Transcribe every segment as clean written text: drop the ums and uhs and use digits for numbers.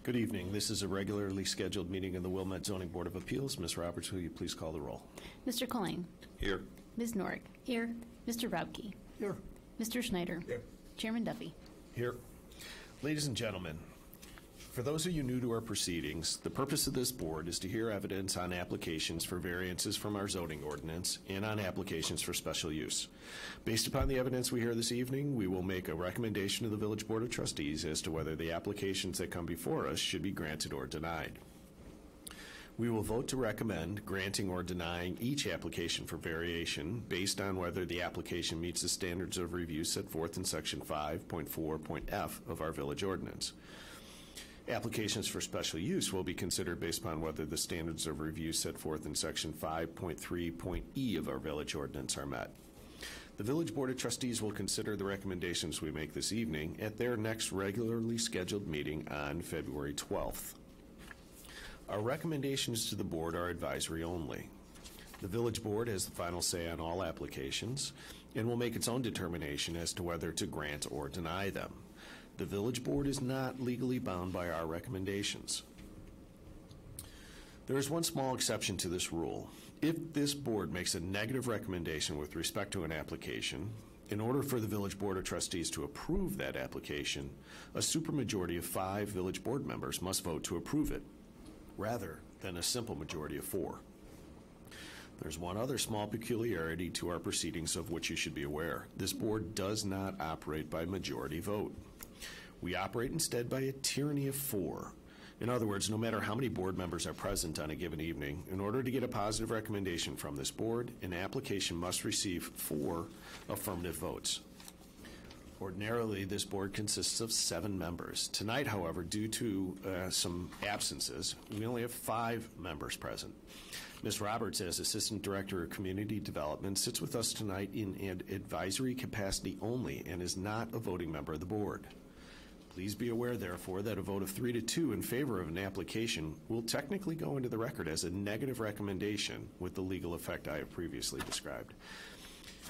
Good evening. This is a regularly scheduled meeting of the Wilmette Zoning Board of Appeals. Ms. Roberts, will you please call the roll? Mr. Colang. Here. Ms. Norick. Here. Mr. Raubke. Here. Mr. Schneider. Here. Chairman Duffy. Here. Ladies and gentlemen, for those of you new to our proceedings, the purpose of this board is to hear evidence on applications for variances from our zoning ordinance and on applications for special use. Based upon the evidence we hear this evening, we will make a recommendation to the Village Board of Trustees as to whether the applications that come before us should be granted or denied. We will vote to recommend granting or denying each application for variation based on whether the application meets the standards of review set forth in Section 5.4.f of our village ordinance. Applications for special use will be considered based upon whether the standards of review set forth in Section 5.3.e of our village ordinance are met. The Village Board of Trustees will consider the recommendations we make this evening at their next regularly scheduled meeting on February 12th. Our recommendations to the board are advisory only. The Village Board has the final say on all applications and will make its own determination as to whether to grant or deny them. The Village Board is not legally bound by our recommendations. There is one small exception to this rule. If this board makes a negative recommendation with respect to an application, in order for the Village Board of Trustees to approve that application, a supermajority of 5 Village Board members must vote to approve it, rather than a simple majority of 4. There's one other small peculiarity to our proceedings of which you should be aware. This board does not operate by majority vote. We operate instead by a tyranny of 4. In other words, no matter how many board members are present on a given evening, in order to get a positive recommendation from this board, an application must receive 4 affirmative votes. Ordinarily, this board consists of 7 members. Tonight, however, due to some absences, we only have 5 members present. Ms. Roberts, as Assistant Director of Community Development, sits with us tonight in an advisory capacity only and is not a voting member of the board. Please be aware, therefore, that a vote of 3-2 in favor of an application will technically go into the record as a negative recommendation with the legal effect I have previously described.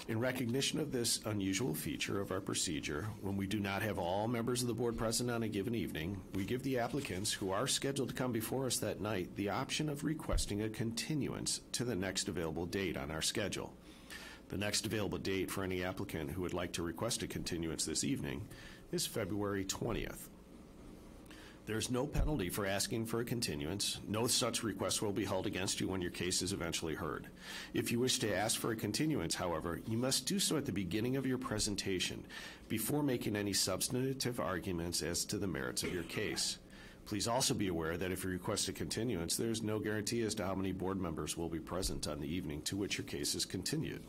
In recognition of this unusual feature of our procedure, when we do not have all members of the board present on a given evening, we give the applicants who are scheduled to come before us that night the option of requesting a continuance to the next available date on our schedule. The next available date for any applicant who would like to request a continuance this evening is February 20th. There's no penalty for asking for a continuance. No such request will be held against you when your case is eventually heard. If you wish to ask for a continuance, however, you must do so at the beginning of your presentation before making any substantive arguments as to the merits of your case. Please also be aware that if you request a continuance, there is no guarantee as to how many board members will be present on the evening to which your case is continued.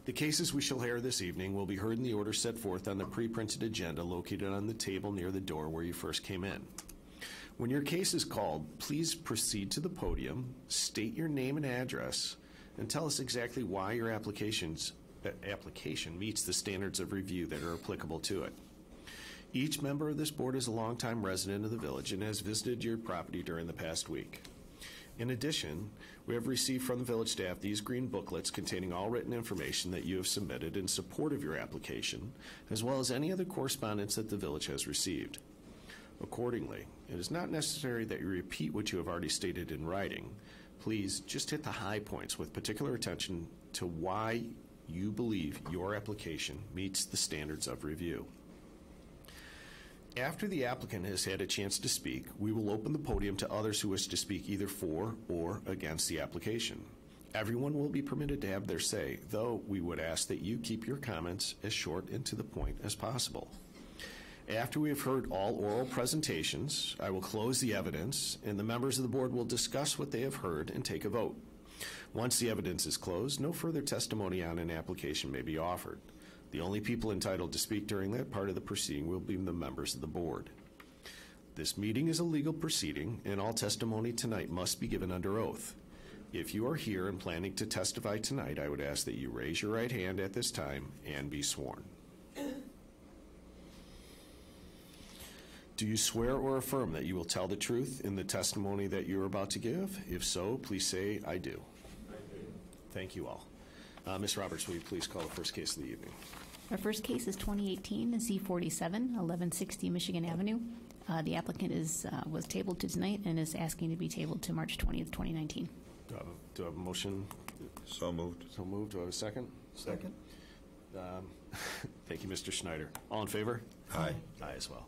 The cases we shall hear this evening will be heard in the order set forth on the pre-printed agenda located on the table near the door where you first came in. When your case is called, please proceed to the podium, state your name and address, and tell us exactly why your application meets the standards of review that are applicable to it. Each member of this board is a longtime resident of the village and has visited your property during the past week. In addition, we have received from the village staff these green booklets containing all written information that you have submitted in support of your application, as well as any other correspondence that the village has received. Accordingly, it is not necessary that you repeat what you have already stated in writing. Please just hit the high points with particular attention to why you believe your application meets the standards of review. After the applicant has had a chance to speak, we will open the podium to others who wish to speak either for or against the application. Everyone will be permitted to have their say, though we would ask that you keep your comments as short and to the point as possible. After we have heard all oral presentations, I will close the evidence, and the members of the board will discuss what they have heard and take a vote. Once the evidence is closed, no further testimony on an application may be offered. The only people entitled to speak during that part of the proceeding will be the members of the board. This meeting is a legal proceeding, and all testimony tonight must be given under oath. If you are here and planning to testify tonight, I would ask that you raise your right hand at this time and be sworn. Do you swear or affirm that you will tell the truth in the testimony that you are about to give? If so, please say, I do. I do. Thank you all. Ms. Roberts, will you please call the first case of the evening? Our first case is 2018 Z47, 1160 Michigan Avenue. The applicant was tabled to tonight and is asking to be tabled to March 20th, 2019. Do I have a motion? So moved. So moved. Do I have a second? Second. Thank you, Mr. Schneider. All in favor? Aye. Aye as well.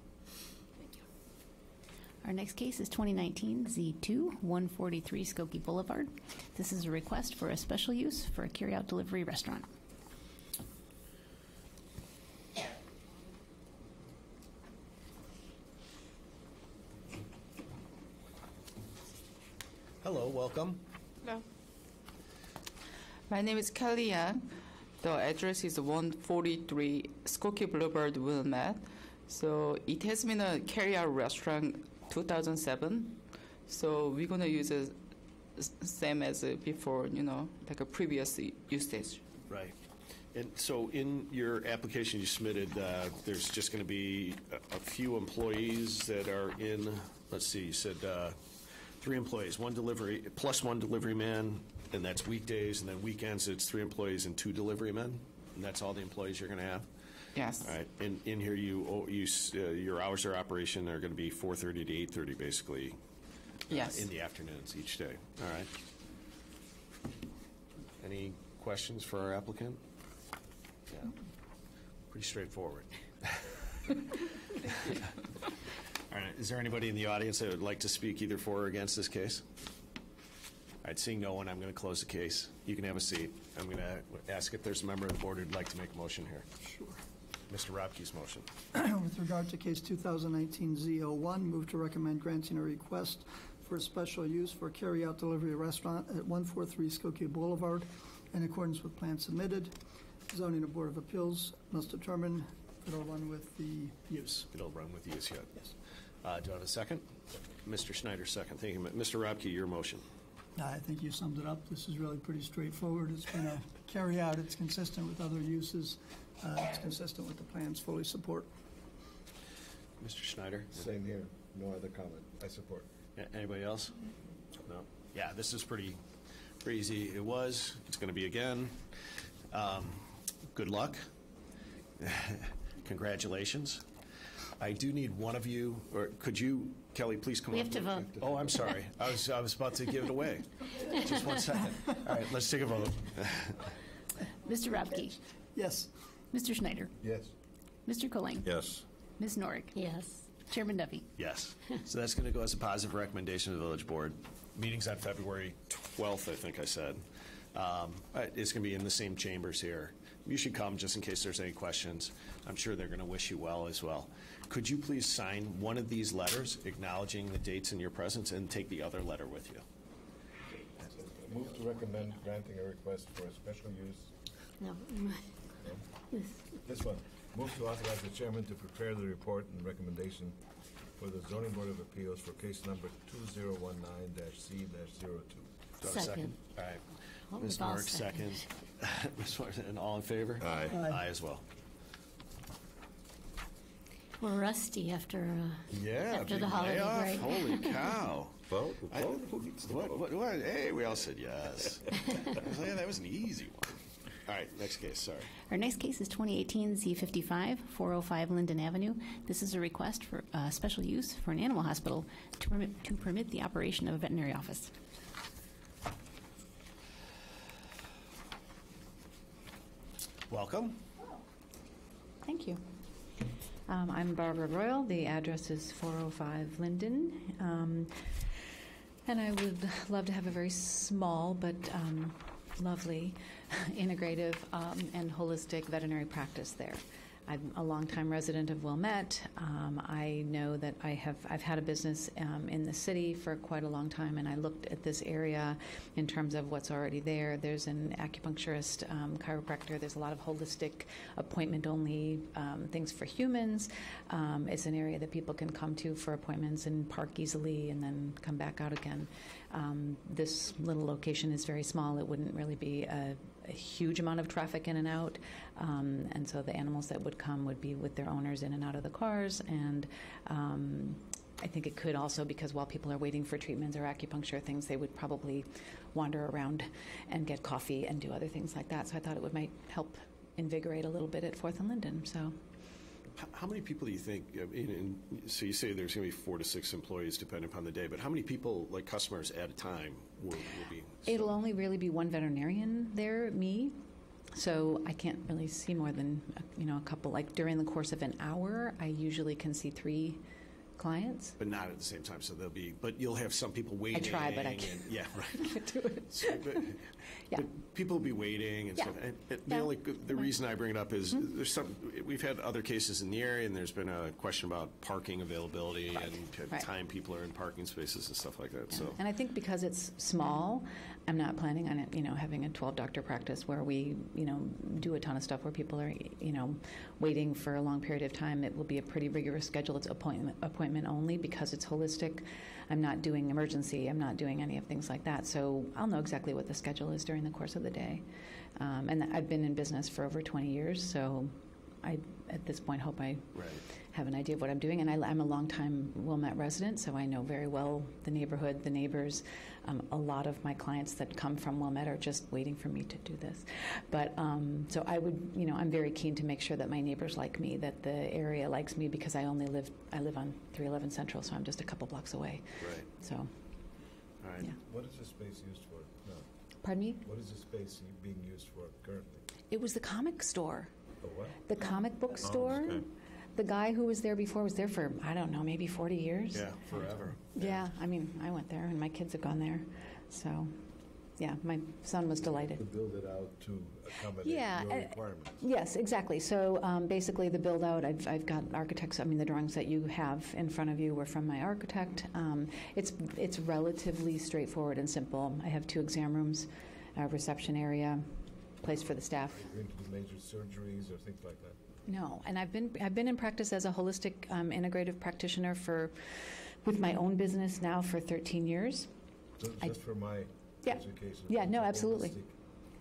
Our next case is 2019 Z2 143 Skokie Boulevard. This is a request for a special use for a carry-out delivery restaurant. Hello, welcome. Hello. My name is Kelly Yang. The address is 143 Skokie Boulevard, Wilmette. So it has been a carry-out restaurant 2007. So we're going to use it same as before, like a previous usage. Right. And so in your application you submitted, there's just going to be a few employees that are in, let's see, you said 3 employees, 1 delivery, plus 1 delivery man, and that's weekdays, and then weekends it's 3 employees and 2 delivery men, and that's all the employees you're going to have? Yes. All right. And in here, your hours of operation are going to be 4:30 to 8:30, basically. Yes. In the afternoons each day. All right. Any questions for our applicant? Yeah. Pretty straightforward. All right. Is there anybody in the audience that would like to speak either for or against this case? All right. Seeing no one, I'm going to close the case. You can have a seat. I'm going to ask if there's a member of the board who'd like to make a motion here. Sure. Mr. Robke's motion. With regard to case 2019 Z01, move to recommend granting a request for a special use for a carry-out delivery restaurant at 143 Skokie Boulevard in accordance with plan submitted. Zoning and Board of Appeals must determine if it'll run with the use. It'll run with use yet. Yes. Do I have a second? Mr. Schneider, second. Thank you. Mr. Robke, your motion. I think you summed it up. This is really pretty straightforward. It's been a carry-out. It's consistent with other uses. It's consistent with the plans. Fully support. Mr. Schneider? Same here. No other comment. I support. Anybody else? No? Yeah, this is pretty easy. It was. It's going to be again. Good luck. Congratulations. I do need one of you, or could you, Kelly, please come We up. have to vote. Oh, I'm sorry. I was about to give it away. Just 1 second. All right, let's take a vote. Mr. Robke, Yes. Mr. Schneider, Yes. Mr. Colang, Yes. Ms. Norick. Yes. Chairman Duffy. Yes. So that's going to go as a positive recommendation to the village board. Meeting's on February 12th, I think I said. It's going to be in the same chambers here. You should come just in case there's any questions. I'm sure they're going to wish you well as well. Could you please sign one of these letters acknowledging the dates in your presence and take the other letter with you? Move to recommend granting a request for a special use. No. This one. Move to authorize the chairman to prepare the report and recommendation for the Zoning Board of Appeals for case number 2019-C-02. Do I have a second? Second. All right. Oh, Ms. we've all Norick, second. Ms. Martin, and all in favor? Aye. Aye as well. We're rusty after Yeah, after big the holiday layoff. break. Holy cow. Vote? Who needs to vote? What? Hey, we all said yes. Yeah, that was an easy one. All right, next case, sorry. Our next case is 2018 Z55 405 Linden Avenue. This is a request for special use for an animal hospital to permit the operation of a veterinary office. Welcome. Thank you. I'm Barbara Royal. The address is 405 Linden. And I would love to have a very small but lovely, integrative, and holistic veterinary practice there. I'm a longtime resident of Wilmette. I know that I've had a business in the city for quite a long time, and I looked at this area in terms of what's already there. There's an acupuncturist, chiropractor. There's a lot of holistic, appointment-only things for humans. It's an area that people can come to for appointments and park easily and then come back out again. This little location is very small. It wouldn't really be a huge amount of traffic in and out, and so the animals that would come would be with their owners in and out of the cars. And I think it could also, because while people are waiting for treatments or acupuncture things, they would probably wander around and get coffee and do other things like that. So I thought it might help invigorate a little bit at 4th and Linden. So How many people do you think, so you say there's going to be 4 to 6 employees depending upon the day, but how many people, like customers at a time, will be? It'll only really be one veterinarian there, me. So I can't really see more than, a couple. Like during the course of an hour, I usually can see 3 clients. But not at the same time, so there'll be, but you'll have some people waiting. I try, but I can't. Yeah, right. I can't do it. So, but people will be waiting and Yeah. stuff. And Yeah. the reason I bring it up is there's we've had other cases in the area, and there's been a question about parking availability and Right. time people are in parking spaces and stuff like that. Yeah. So And I think because it's small, I'm not planning on it, having a 12-doctor practice where we, do a ton of stuff where people are, waiting for a long period of time. It will be a pretty rigorous schedule. It's appointment only because it's holistic. I'm not doing emergency. I'm not doing any of things like that. So I'll know exactly what the schedule is during the course of the day. And I've been in business for over 20 years, so I, at this point, hope I right. have an idea of what I'm doing. And I'm a longtime Wilmette resident, so I know very well the neighborhood, the neighbors. A lot of my clients that come from Wilmette are just waiting for me to do this. But so I would, I'm very keen to make sure that my neighbors like me, that the area likes me, because I live on 311 Central, so I'm just a couple blocks away. Right. So, All right. yeah. What is the space used for now? Pardon me? What is the space being used for currently? It was the comic store. The what? The comic book store. okay. The guy who was there before was there for, I don't know, maybe 40 years. Yeah, forever. Yeah, I mean, I went there, and my kids have gone there. So, yeah, my son was To delighted. build it out to accommodate Yeah, your requirements. Yes, exactly. So basically the build-out, I've got architects, the drawings that you have in front of you were from my architect. It's relatively straightforward and simple. I have 2 exam rooms, a reception area, place for the staff. Are you going to do major surgeries or things like that? No, and I've been in practice as a holistic integrative practitioner with my own business now for 13 years. Just for my Yeah. education. Yeah, no, holistic. absolutely.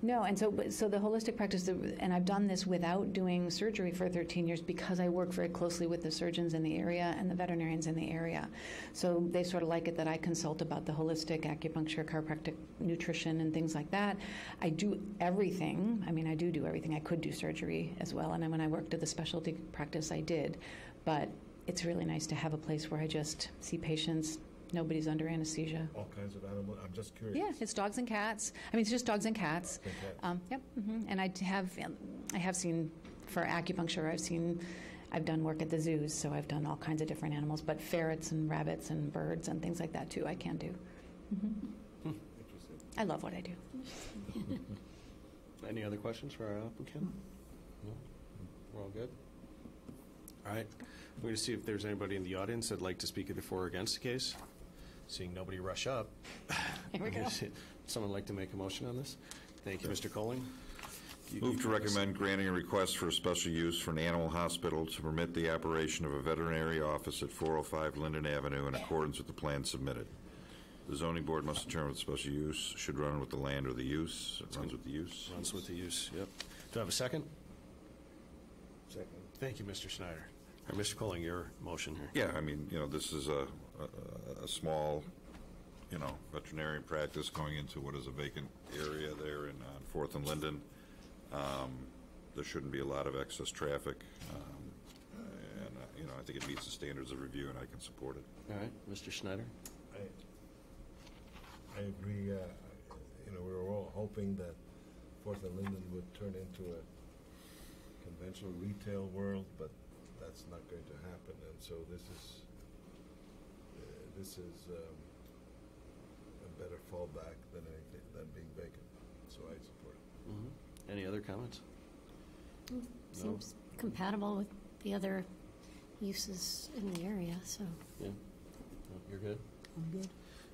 No, and so the holistic practice, and I've done this without doing surgery for 13 years because I work very closely with the surgeons in the area and the veterinarians in the area. So they sort of like it that I consult about the holistic acupuncture, chiropractic, nutrition, and things like that. I do everything. I do everything. I could do surgery as well, and when I worked at the specialty practice, I did. But it's really nice to have a place where I just see patients. Nobody's under anesthesia. All kinds of animals. I'm just curious. Yeah, it's dogs and cats. It's just dogs and cats. Okay. Yep. And I have seen for acupuncture. I've done work at the zoos, so I've done all kinds of different animals, but ferrets and rabbits and birds and things like that too. I can do. Interesting. I love what I do. Any other questions for our applicant? No? We're all good? All right. We're going to see if there's anybody in the audience that'd like to speak either for or against the case. Seeing nobody rush up. Here we go. Someone like to make a motion on this? Thank you, Mr. Colling. Move to recommend granting a request for a special use for an animal hospital to permit the operation of a veterinary office at 405 Linden Avenue in accordance with the plan submitted. The zoning board must determine what special use should run with the land or the use. It runs with the use. Runs with the use, yep. Do I have a second? Second. Thank you, Mr. Snyder. All right, Mr. Colling, your motion here. Yeah, this is a small, veterinarian practice going into what is a vacant area there in 4th and Linden. There shouldn't be a lot of excess traffic, and I think it meets the standards of review, and I can support it. All right, Mr. Schneider. I agree. We were all hoping that 4th and Linden would turn into a conventional retail world, but that's not going to happen. And so this is a better fallback than being vacant. So I support it. Mm-hmm. Any other comments? Seems compatible with the other uses in the area, so. Yeah. No, you're good? I'm good.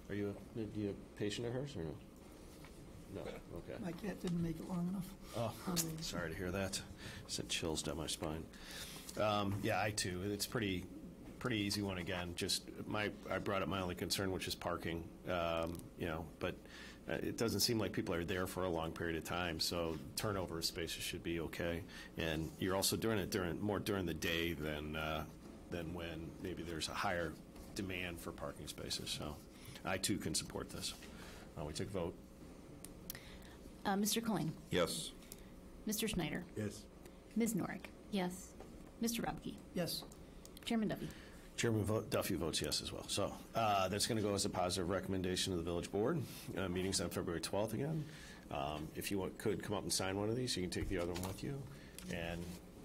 Are you a patient of hers or no? No, okay. My cat didn't make it long enough. Oh, sorry to hear that. Sent chills down my spine. Yeah, I too. It's pretty easy one again. I brought up my only concern, which is parking. But it doesn't seem like people are there for a long period of time. So turnover of spaces should be okay. And you're also doing it more during the day than when maybe there's a higher demand for parking spaces. So I too can support this. We take a vote. Mr. Colling, Yes. Mr. Schneider, Yes. Ms. Norick, Yes. Mr. Robke? Yes. Chairman Duffy? Chairman Duffy votes yes as well. So that's going to go as a positive recommendation of the village board. Meeting's on February 12th again. If you could come up and sign one of these, you can take the other one with you. And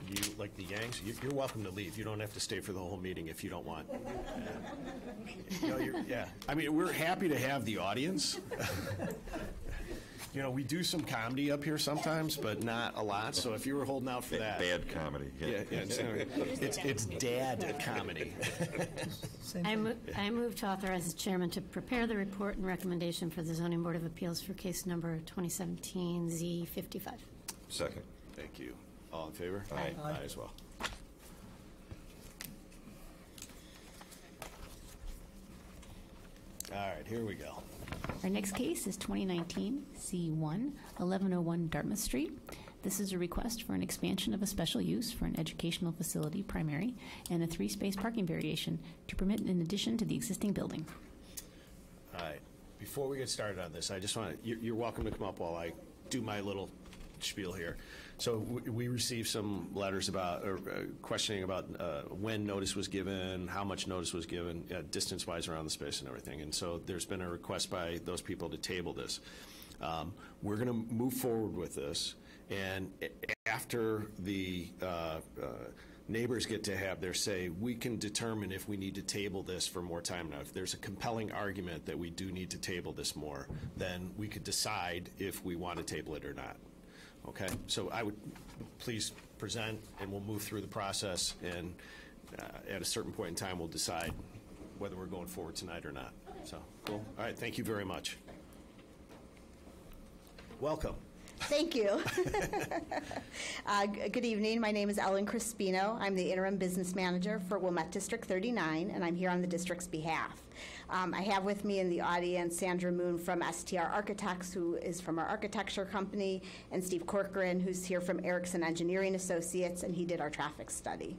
you, like the Yanks, you're welcome to leave. You don't have to stay for the whole meeting if you don't want. Yeah. I mean, we're happy to have the audience. We do some comedy up here sometimes, but not a lot. So if you were holding out for that. Bad comedy. Yeah, it's dad comedy. I move to authorize the chairman to prepare the report and recommendation for the Zoning Board of Appeals for case number 2017-Z55. Second. Thank you. All in favor? Aye. Aye as well. All right, here we go. Our next case is 2019 C1 1101 Dartmouth Street. This is a request for an expansion of a special use for an educational facility, primary, and a 3-space parking variation to permit an addition to the existing building. All right. Before we get started on this, I just want to, you're welcome to come up while I do my little spiel here. So we received some letters about, questioning about when notice was given, how much notice was given, distance-wise around the space and everything. And so there's been a request by those people to table this. We're going to move forward with this. And after the neighbors get to have their say, we can determine if we need to table this for more time. Now, if there's a compelling argument that we do need to table this more, then we could decide if we want to table it or not. Okay, so I would please present, and we'll move through the process, and at a certain point in time, we'll decide whether we're going forward tonight or not. So, cool. All right, thank you very much. Welcome. Thank you. Good evening. My name is Ellen Crispino. I'm the interim business manager for Wilmette District 39, and I'm here on the district's behalf. I have with me in the audience Sandra Moon from STR Architects, who is from our architecture company, and Steve Corcoran, who's here from Erickson Engineering Associates, and he did our traffic study.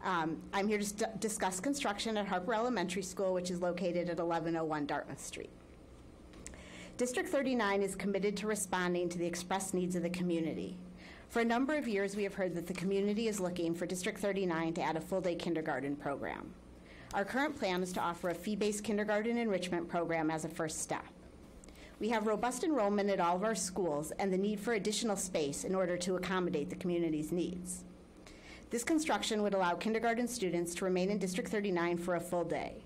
I'm here to discuss construction at Harper Elementary School, which is located at 1101 Dartmouth Street. District 39 is committed to responding to the expressed needs of the community. For a number of years, we have heard that the community is looking for District 39 to add a full-day kindergarten program. Our current plan is to offer a fee-based kindergarten enrichment program as a first step. We have robust enrollment at all of our schools and the need for additional space in order to accommodate the community's needs. This construction would allow kindergarten students to remain in District 39 for a full day.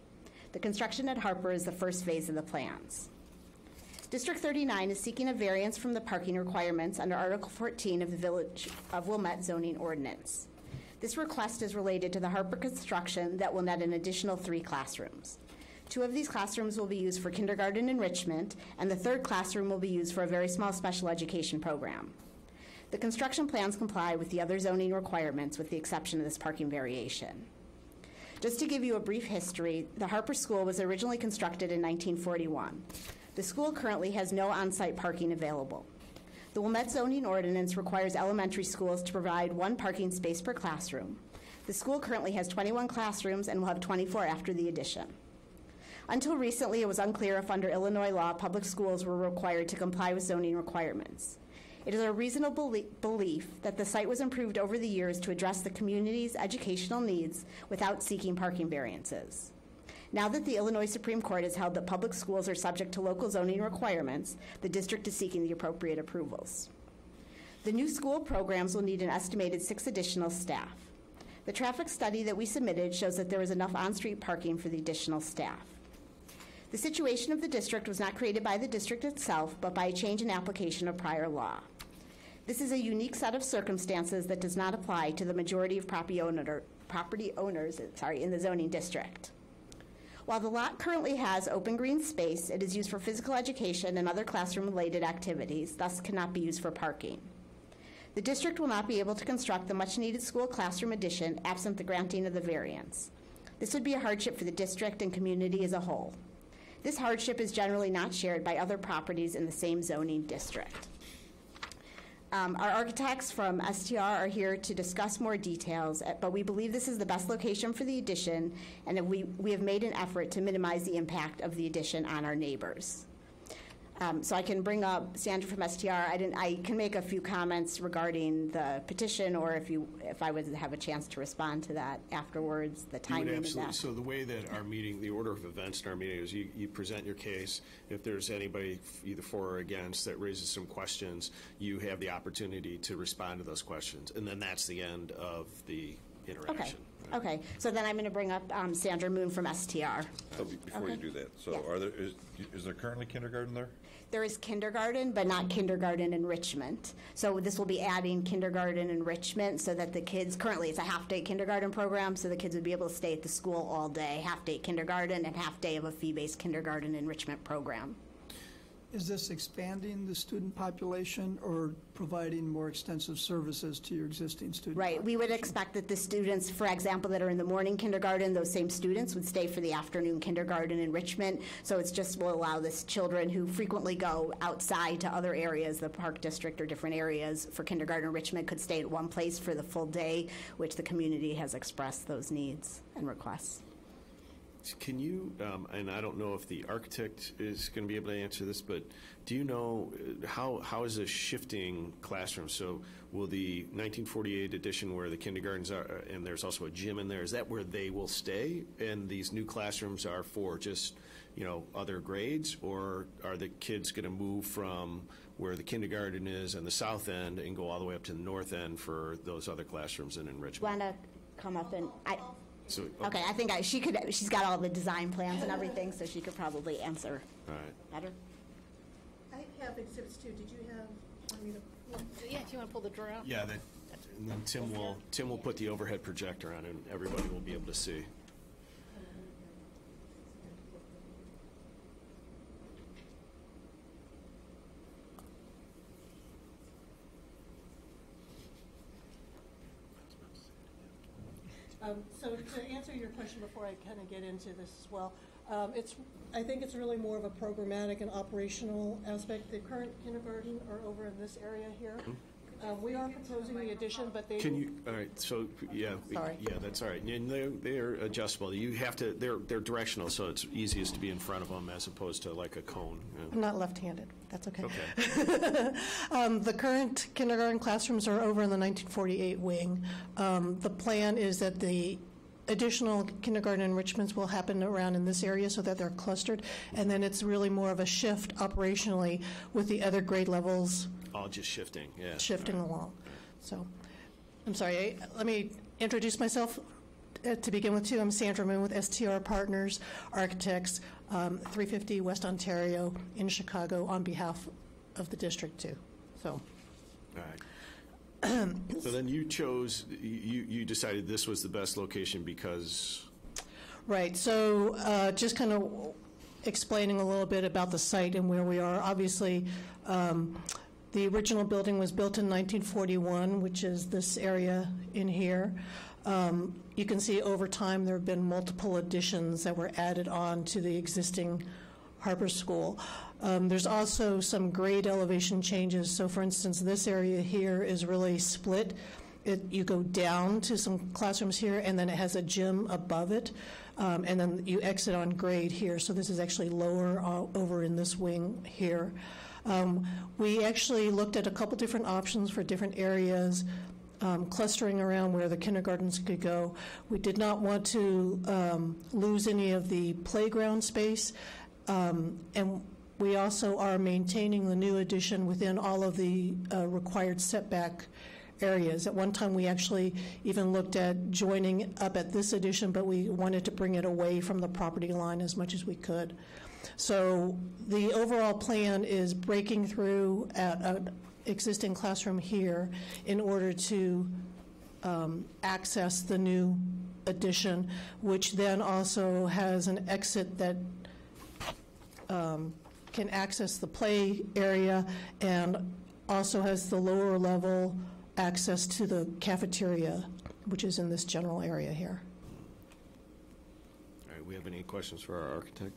The construction at Harper is the first phase of the plans. District 39 is seeking a variance from the parking requirements under Article 14 of the Village of Wilmette zoning ordinance. This request is related to the Harper construction that will net an additional 3 classrooms. 2 of these classrooms will be used for kindergarten enrichment, and the 3rd classroom will be used for a very small special education program. The construction plans comply with the other zoning requirements with the exception of this parking variation. Just to give you a brief history, the Harper School was originally constructed in 1941. The school currently has no on-site parking available. The Wilmette zoning ordinance requires elementary schools to provide 1 parking space per classroom. The school currently has 21 classrooms and will have 24 after the addition. Until recently, it was unclear if under Illinois law, public schools were required to comply with zoning requirements. It is a reasonable belief that the site was improved over the years to address the community's educational needs without seeking parking variances. Now that the Illinois Supreme Court has held that public schools are subject to local zoning requirements, the district is seeking the appropriate approvals. The new school programs will need an estimated 6 additional staff. The traffic study that we submitted shows that there is enough on-street parking for the additional staff. The situation of the district was not created by the district itself, but by a change in application of prior law. This is a unique set of circumstances that does not apply to the majority of property owners in the zoning district. While the lot currently has open green space, it is used for physical education and other classroom-related activities, thus cannot be used for parking. The district will not be able to construct the much-needed school classroom addition absent the granting of the variance. This would be a hardship for the district and community as a whole. This hardship is generally not shared by other properties in the same zoning district. Our architects from STR are here to discuss more details, but we believe this is the best location for the addition, and we have made an effort to minimize the impact of the addition on our neighbors. So I can bring up Sandra from STR. I can make a few comments regarding the petition, or if I would have a chance to respond to that afterwards, the timing of that. So the way that our meeting, the order of events in our meeting is you present your case. If there's anybody either for or against that raises some questions, you have the opportunity to respond to those questions. And then that's the end of the interaction. Okay, so then I'm going to bring up Sandra Moon from STR. Before you do that, so Yeah. is there currently kindergarten there? There is kindergarten, but not kindergarten enrichment. So this will be adding kindergarten enrichment so that the kids, currently it's a half-day kindergarten program, so the kids would be able to stay at the school all day, half-day kindergarten and half-day of a fee-based kindergarten enrichment program. Is this expanding the student population or providing more extensive services to your existing student Right. We would population? expect that the students, for example, that are in the morning kindergarten, those same students would stay for the afternoon kindergarten enrichment. So it's just will allow this children who frequently go outside to other areas, the Park District or different areas for kindergarten enrichment, could stay at one place for the full day, which the community has expressed those needs and requests. Can you, and I don't know if the architect is going to be able to answer this, but do you know how is this shifting classrooms? So will the 1948 edition where the kindergartens are, and there's also a gym in there, is that where they will stay? And these new classrooms are for just, other grades? Or are the kids going to move from where the kindergarten is and the south end and go all the way up to the north end for those other classrooms in enrichment? Want to come up and... So, Okay, I think she could. She's got all the design plans and everything, so she could probably answer All right. better. I have exhibits too. Did you want me to? Yeah, if you want to pull the drawer out. Yeah, and then Tim will put the overhead projector on, and everybody will be able to see. So to answer your question before I kind of get into this as well, I think it's really more of a programmatic and operational aspect. The current kindergarten are over in this area here. We are proposing the addition, but they... Can you, all right, so, yeah. Sorry. Yeah, that's all right. And they're adjustable. You have to, they're directional, so it's easiest to be in front of them as opposed to like a cone. Yeah. I'm not left-handed. That's okay. Okay. The current kindergarten classrooms are over in the 1948 wing. The plan is that the additional kindergarten enrichments will happen around in this area so that they're clustered, and then it's really more of a shift operationally with the other grade levels All just shifting, yeah. shifting along. So, I'm sorry, let me introduce myself to begin with, too. I'm Sandra Moon with STR Partners, Architects, 350 West Ontario in Chicago on behalf of the district, too. So. All right. So then you chose, you decided this was the best location because? Right. So just kind of explaining a little bit about the site and where we are. Obviously, the original building was built in 1941, which is this area in here. You can see over time there have been multiple additions that were added on to the existing Harper School. There's also some grade elevation changes. So, for instance, this area here is really split. You go down to some classrooms here, and then it has a gym above it, and then you exit on grade here. So this is actually lower over in this wing here. We actually looked at a couple different options for different areas, clustering around where the kindergartens could go. We did not want to lose any of the playground space, and we also are maintaining the new addition within all of the required setback areas. At one time, we actually even looked at joining up at this addition, but we wanted to bring it away from the property line as much as we could. So the overall plan is breaking through at an existing classroom here in order to access the new addition, which then also has an exit that can access the play area and also has the lower level access to the cafeteria, which is in this general area here. All right, we have any questions for our architect?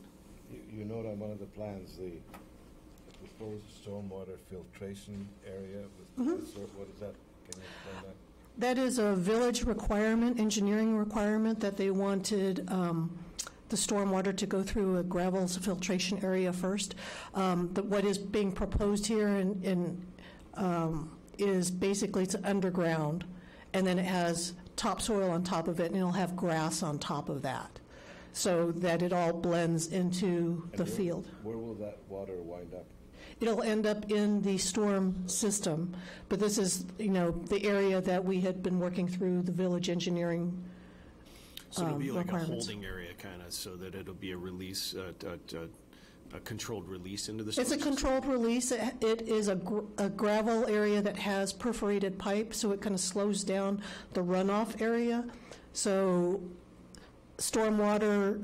You note on one of the plans the proposed stormwater filtration area. What is that? Can you explain that? That is a village requirement, engineering requirement that they wanted the stormwater to go through a gravel filtration area first. What is being proposed here is basically it's underground, and then it has topsoil on top of it, and it'll have grass on top of that, so that it all blends into the field. Where will that water wind up? It'll end up in the storm system, but this is, the area that we had been working through the village engineering So it'll be like a requirements. holding area, kind of, so that it'll be a release, a controlled release into the storm It's a system? controlled release. It is a gravel area that has perforated pipe, so it kind of slows down the runoff area. So stormwater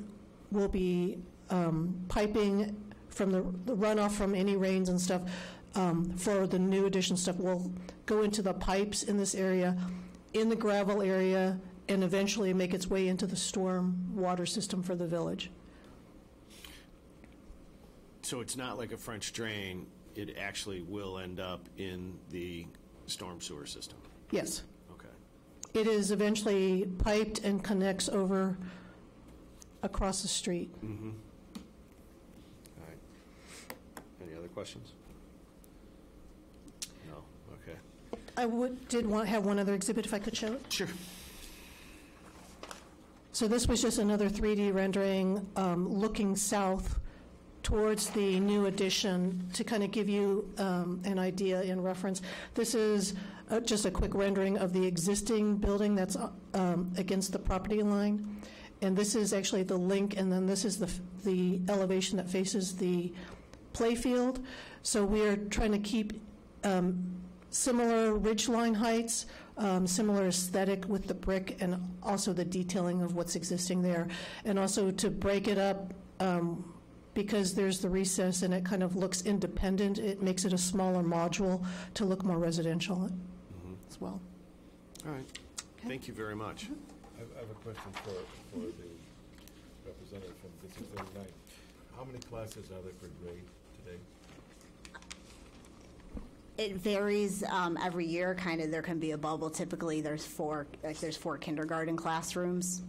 will be piping from the runoff from any rains and stuff. For the new addition stuff will go into the pipes in this area, in the gravel area, and eventually make its way into the storm water system for the village. So it's not like a French drain, it actually will end up in the storm sewer system? Yes. Okay. It is eventually piped and connects over across the street. Mm-hmm. All right. Any other questions? No? Okay. I did want to have one other exhibit if I could show it. Sure. So this was just another 3D rendering looking south towards the new addition to kind of give you an idea in reference. This is just a quick rendering of the existing building that's against the property line. And this is actually the link, and then this is the elevation that faces the playfield. So we are trying to keep similar ridgeline heights, similar aesthetic with the brick, and also the detailing of what's existing there. And also to break it up, because there's the recess and it kind of looks independent, it makes it a smaller module to look more residential as well. All right. Okay. Thank you very much. I have a question for the representative from District 39. How many classes are there per grade today? It varies every year. Kind of, there can be a bubble. Typically, there's four kindergarten classrooms.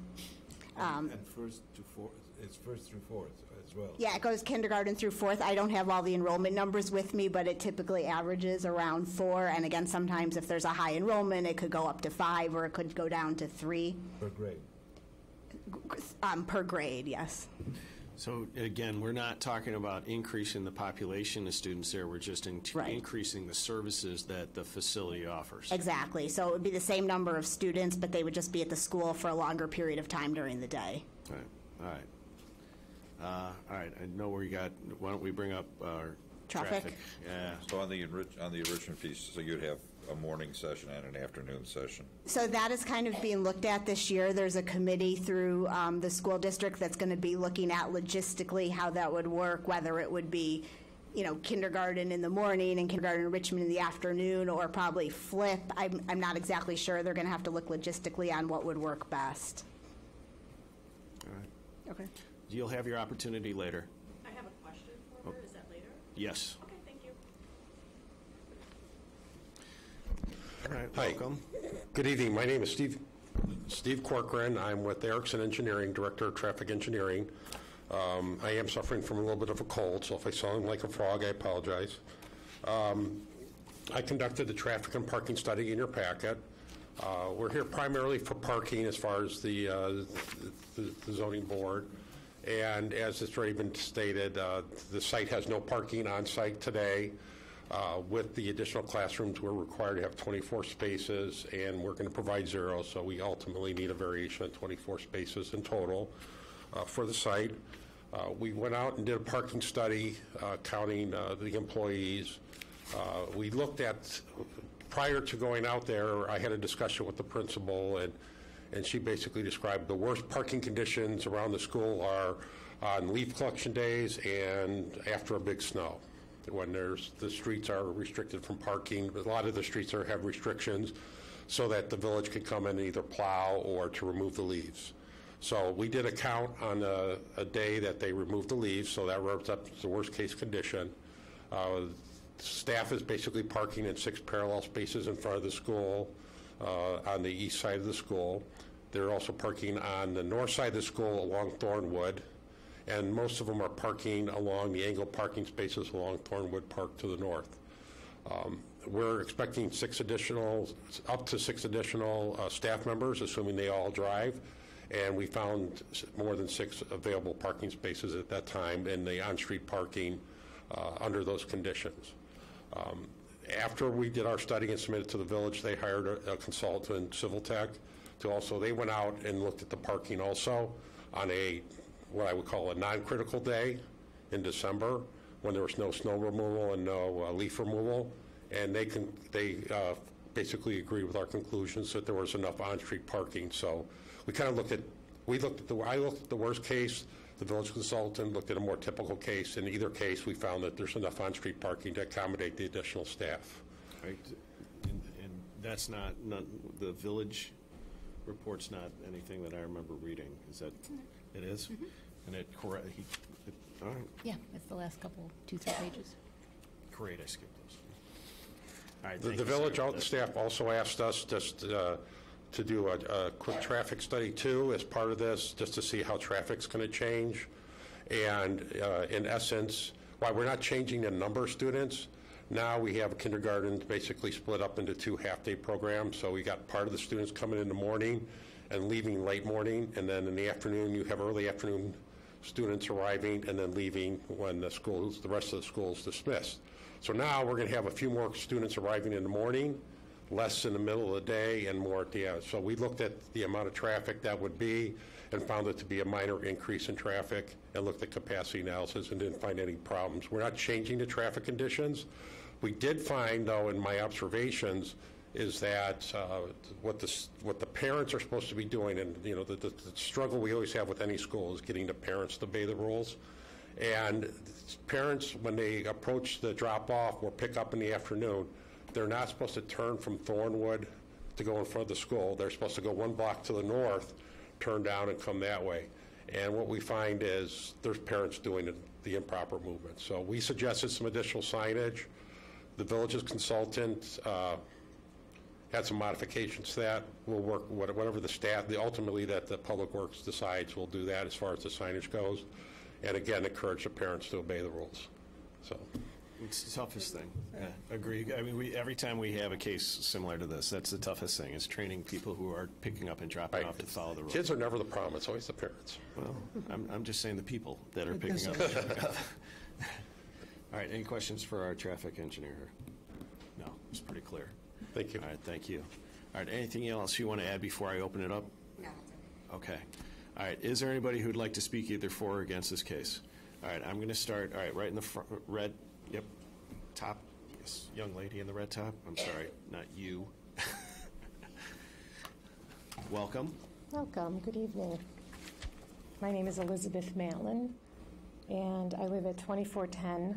And first to fourth, it's first through fourth as well. Yeah, it goes kindergarten through fourth. I don't have all the enrollment numbers with me, but it typically averages around 4. And again, sometimes if there's a high enrollment, it could go up to 5, or it could go down to 3. Per grade. Per grade, yes. So again, we're not talking about increasing the population of students there. We're just Right. increasing the services that the facility offers. Exactly. So it would be the same number of students, but they would just be at the school for a longer period of time during the day. All right. All right. All right. I know where you got. Why don't we bring up Traffic? Yeah. So on the enrichment piece, so you'd have a morning session and an afternoon session. So that is kind of being looked at this year. There's a committee through the school district that's going to be looking at logistically how that would work, whether it would be, kindergarten in the morning and kindergarten enrichment in the afternoon, or probably flip. I'm not exactly sure. They're going to have to look logistically on what would work best. All right. Okay. You'll have your opportunity later. I have a question for her. Is that later? Yes. Okay, thank you. All right. Hi. Welcome. Good evening. My name is Steve Corcoran. I'm with Erickson Engineering, Director of Traffic Engineering. I am suffering from a little bit of a cold, so if I sound like a frog, I apologize. I conducted the traffic and parking study in your packet. We're here primarily for parking as far as the zoning board. And as it's already been stated, the site has no parking on site today. With the additional classrooms, we're required to have 24 spaces, and we're going to provide 0, so we ultimately need a variation of 24 spaces in total for the site. We went out and did a parking study, counting the employees. We looked at, prior to going out there, I had a discussion with the principal, and she basically described the worst parking conditions around the school are on leaf collection days and after a big snow, when the streets are restricted from parking. A lot of the streets have restrictions so that the village can come in and either plow or to remove the leaves. So we did a count on a day that they removed the leaves, so that represents the worst case condition. Staff is basically parking in 6 parallel spaces in front of the school on the east side of the school. They're also parking on the north side of the school along Thornwood, and most of them are parking along the angled parking spaces along Thornwood Park to the north. We're expecting up to six additional staff members, assuming they all drive, and we found more than 6 available parking spaces at that time in the on-street parking under those conditions. After we did our study and submitted to the village, they hired a consultant, Civil Tech, they went out and looked at the parking also on what I would call a non-critical day in December, when there was no snow removal and no leaf removal, and they basically agreed with our conclusions that there was enough on-street parking. So we kind of I looked at the worst case. The village consultant looked at a more typical case. In either case, we found that there's enough on-street parking to accommodate the additional staff. Right, and that's the village report's not anything that I remember reading. Is that it is? Mm-hmm. And all right. Yeah, it's the last couple, 2-3 pages. Great, I skipped those. All right, The village staff also asked us just to do a quick traffic study too as part of this, just to see how traffic's going to change. And in essence, while we're not changing the number of students, now we have a kindergarten basically split up into 2 half-day programs. So we got part of the students coming in the morning and leaving late morning, and then in the afternoon you have early afternoon students arriving and then leaving when the rest of the school is dismissed. So now we're going to have a few more students arriving in the morning, less in the middle of the day, and more at the end. So we looked at the amount of traffic that would be and found it to be a minor increase in traffic, and looked at capacity analysis and didn't find any problems. We're not changing the traffic conditions. We did find, though, in my observations, is that what the parents are supposed to be doing, and the struggle we always have with any school is getting the parents to obey the rules. And parents, when they approach the drop-off or pick-up in the afternoon, they're not supposed to turn from Thornwood to go in front of the school. They're supposed to go 1 block to the north, turn down, and come that way. And what we find is there's parents doing the improper movement. So we suggested some additional signage. The village's consultant had some modifications to that. We'll work whatever the staff, ultimately that the Public Works decides, we'll do that as far as the signage goes. And again, encourage the parents to obey the rules. So. It's the toughest thing. Yeah, agree. I mean, every time we have a case similar to this, that's the toughest thing, is training people who are picking up and dropping off to follow the rules. Kids are never the problem. It's always the parents. Well, I'm just saying the people that are picking up and dropping off. All right, any questions for our traffic engineer? No, it's pretty clear. Thank you. All right, thank you. All right, anything else you want to add before I open it up? No. Okay. All right, is there anybody who'd like to speak either for or against this case? All right, I'm going to start, all right, right in the front, red, yep, top, yes, young lady in the red top. I'm sorry, not you. Welcome. Welcome, good evening. My name is Elizabeth Matlin, and I live at 2410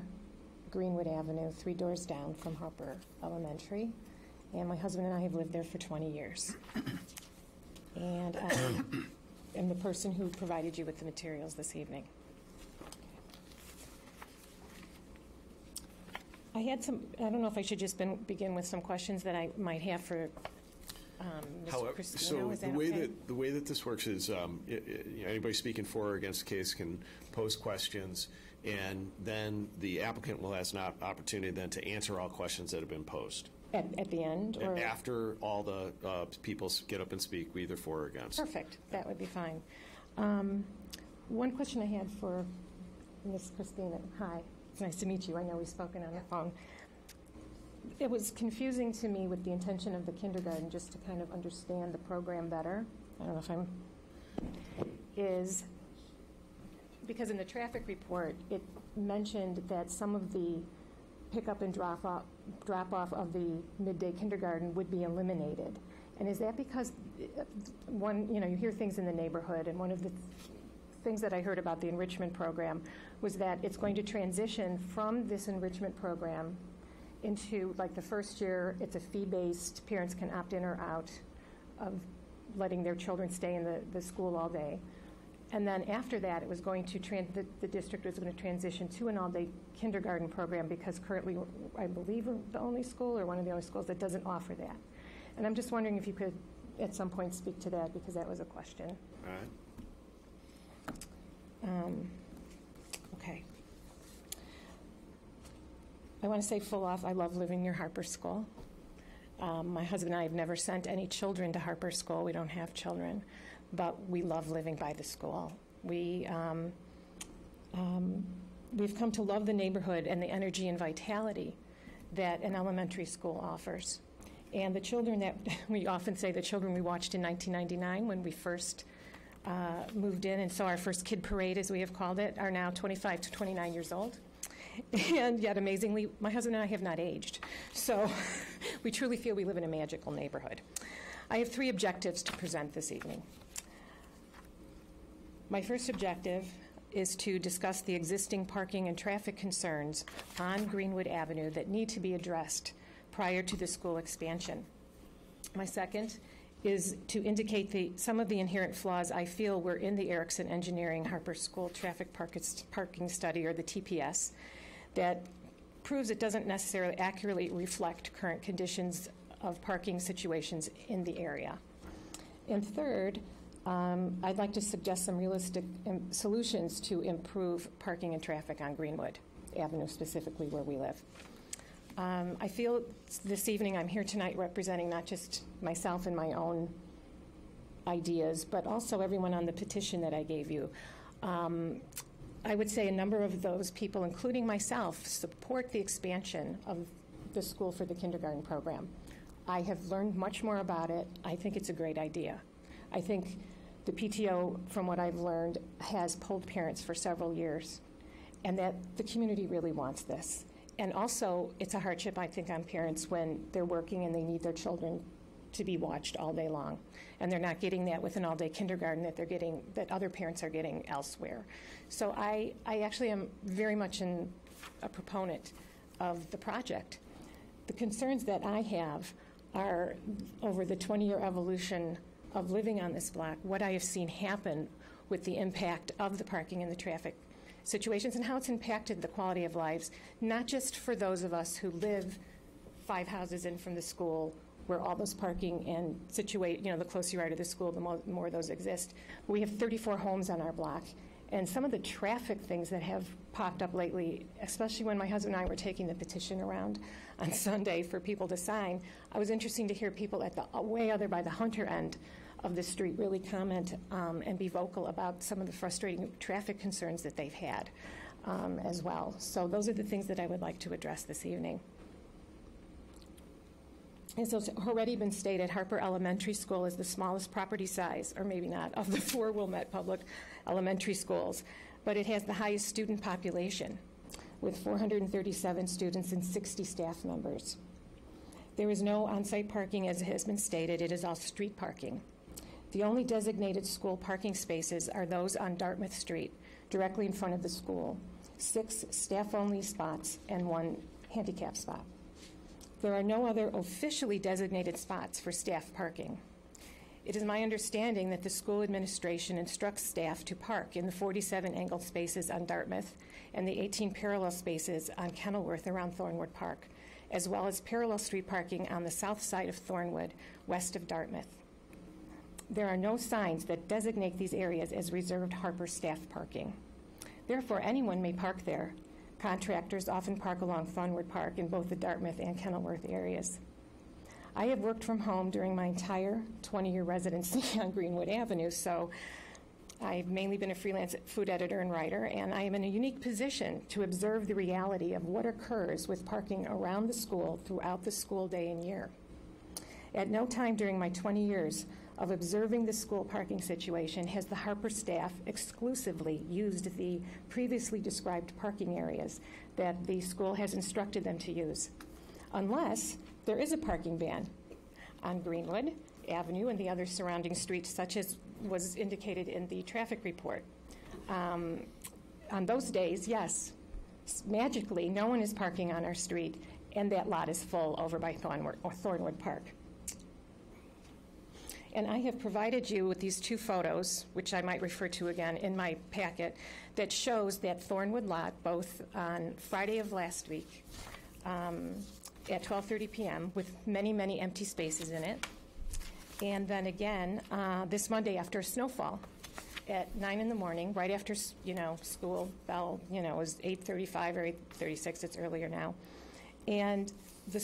Greenwood Avenue, 3 doors down from Harper Elementary. And my husband and I have lived there for 20 years. And I'm the person who provided you with the materials this evening. I had some, I don't know if I should just begin with some questions that I might have for Mr. Crispino. So is that okay? The way that this works is anybody speaking for or against the case can pose questions, and then the applicant will have an opportunity then to answer all questions that have been posed. At the end? Or? After all the people get up and speak, either for or against. Perfect. That would be fine. One question I had for Ms. Crispino. Hi. It's nice to meet you. I know we've spoken on the phone. It was confusing to me with the intention of the kindergarten, just to kind of understand the program better. I don't know if I'm... Is because in the traffic report, it mentioned that some of the pickup and drop off of the midday kindergarten would be eliminated. And is that because you hear things in the neighborhood, and one of the things that I heard about the enrichment program was that it's going to transition from this enrichment program into, like, the first year, it's a fee-based, parents can opt in or out of letting their children stay in the school all day. And then after that, it was going to the district was going to transition to an all-day kindergarten program, because currently, I believe, we're the only school or one of the only schools that doesn't offer that. And I'm just wondering if you could at some point speak to that because that was a question. All right. Okay. I want to say full off, I love living near Harper School. My husband and I have never sent any children to Harper School. We don't have children, but we love living by the school. We've come to love the neighborhood and the energy and vitality that an elementary school offers. And the children that we often say the children we watched in 1999 when we first moved in and saw our first kid parade, as we have called it, are now 25 to 29 years old. And yet, amazingly, my husband and I have not aged. So we truly feel we live in a magical neighborhood. I have 3 objectives to present this evening. My first objective is to discuss the existing parking and traffic concerns on Greenwood Avenue that need to be addressed prior to the school expansion. My second is to indicate some of the inherent flaws I feel were in the Erickson Engineering Harper School Traffic Parking Study, or the TPS, that proves it doesn't necessarily accurately reflect current conditions of parking situations in the area. And third, I'd like to suggest some realistic solutions to improve parking and traffic on Greenwood Avenue, specifically where we live. I feel this evening I'm here tonight representing not just myself and my own ideas, but also everyone on the petition that I gave you. I would say a number of those people, including myself, support the expansion of the school for the kindergarten program. I have learned much more about it. I think it's a great idea. I think the PTO, from what I've learned, has polled parents for several years, and that the community really wants this. And also, it's a hardship, I think, on parents when they're working and they need their children to be watched all day long. And they're not getting that with an all-day kindergarten that other parents are getting elsewhere. So I actually am very much a proponent of the project. The concerns that I have are over the 20-year evolution of living on this block, what I have seen happen with the impact of the parking and the traffic situations and how it's impacted the quality of lives, not just for those of us who live 5 houses in from the school where all those parking and the closer you are to the school, the more of those exist. We have 34 homes on our block, and some of the traffic things that have popped up lately, especially when my husband and I were taking the petition around on Sunday for people to sign, I was interesting to hear people at the way other by the Hunter end of the street really comment and be vocal about some of the frustrating traffic concerns that they've had as well. So those are the things that I would like to address this evening. As has already been stated, Harper Elementary School is the smallest property size, or maybe not, of the 4 Wilmette public elementary schools, but it has the highest student population, with 437 students and 60 staff members. There is no on-site parking, as has been stated. It is all street parking. The only designated school parking spaces are those on Dartmouth Street, directly in front of the school, 6 staff-only spots and 1 handicap spot. There are no other officially designated spots for staff parking. It is my understanding that the school administration instructs staff to park in the 47 angled spaces on Dartmouth and the 18 parallel spaces on Kenilworth around Thornwood Park, as well as parallel street parking on the south side of Thornwood, west of Dartmouth. There are no signs that designate these areas as reserved Harper staff parking. Therefore, anyone may park there. Contractors often park along Thornwood Park in both the Dartmouth and Kenilworth areas. I have worked from home during my entire 20-year residency on Greenwood Avenue, so I've mainly been a freelance food editor and writer, and I am in a unique position to observe the reality of what occurs with parking around the school throughout the school day and year. At no time during my 20 years of observing the school parking situation has the Harper staff exclusively used the previously described parking areas that the school has instructed them to use, unless there is a parking ban on Greenwood Avenue and the other surrounding streets, such as was indicated in the traffic report. On those days, yes, magically, no one is parking on our street, and that lot is full over by Thornwood Park. And I have provided you with these 2 photos, which I might refer to again in my packet, that shows that Thornwood lot, both on Friday of last week at 12:30 p.m., with many, many empty spaces in it, and then again this Monday after snowfall at 9 in the morning, right after, school bell, it was 8:35 or 8:36, it's earlier now. And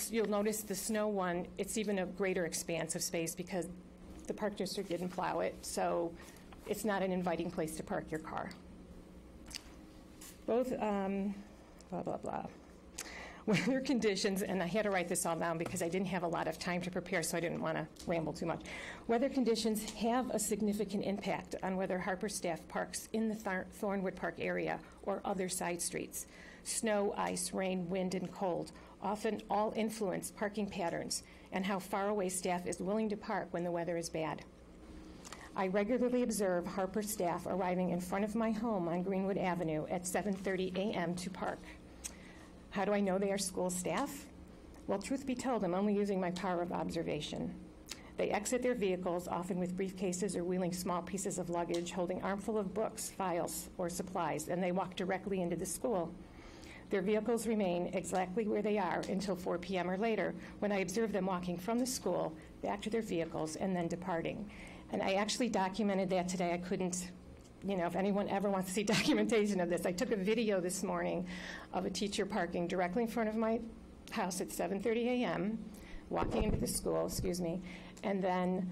you'll notice the snow one, it's even a greater expanse of space because the park district didn't plow it, so it's not an inviting place to park your car. Both, blah, blah, blah. Weather conditions, and I had to write this all down because I didn't have a lot of time to prepare, so I didn't want to ramble too much. Weather conditions have a significant impact on whether Harper staff parks in the Thornwood Park area or other side streets. Snow, ice, rain, wind, and cold often all influence parking patterns and how far away staff is willing to park when the weather is bad. I regularly observe Harper staff arriving in front of my home on Greenwood Avenue at 7:30 a.m. to park. How do I know they are school staff? Well, truth be told, I'm only using my power of observation. They exit their vehicles, often with briefcases or wheeling small pieces of luggage, holding armful of books, files, or supplies, and they walk directly into the school. Their vehicles remain exactly where they are until 4 p.m. or later, when I observe them walking from the school back to their vehicles and then departing. And I actually documented that today. I couldn't, if anyone ever wants to see documentation of this, I took a video this morning of a teacher parking directly in front of my house at 7:30 a.m., walking into the school, and then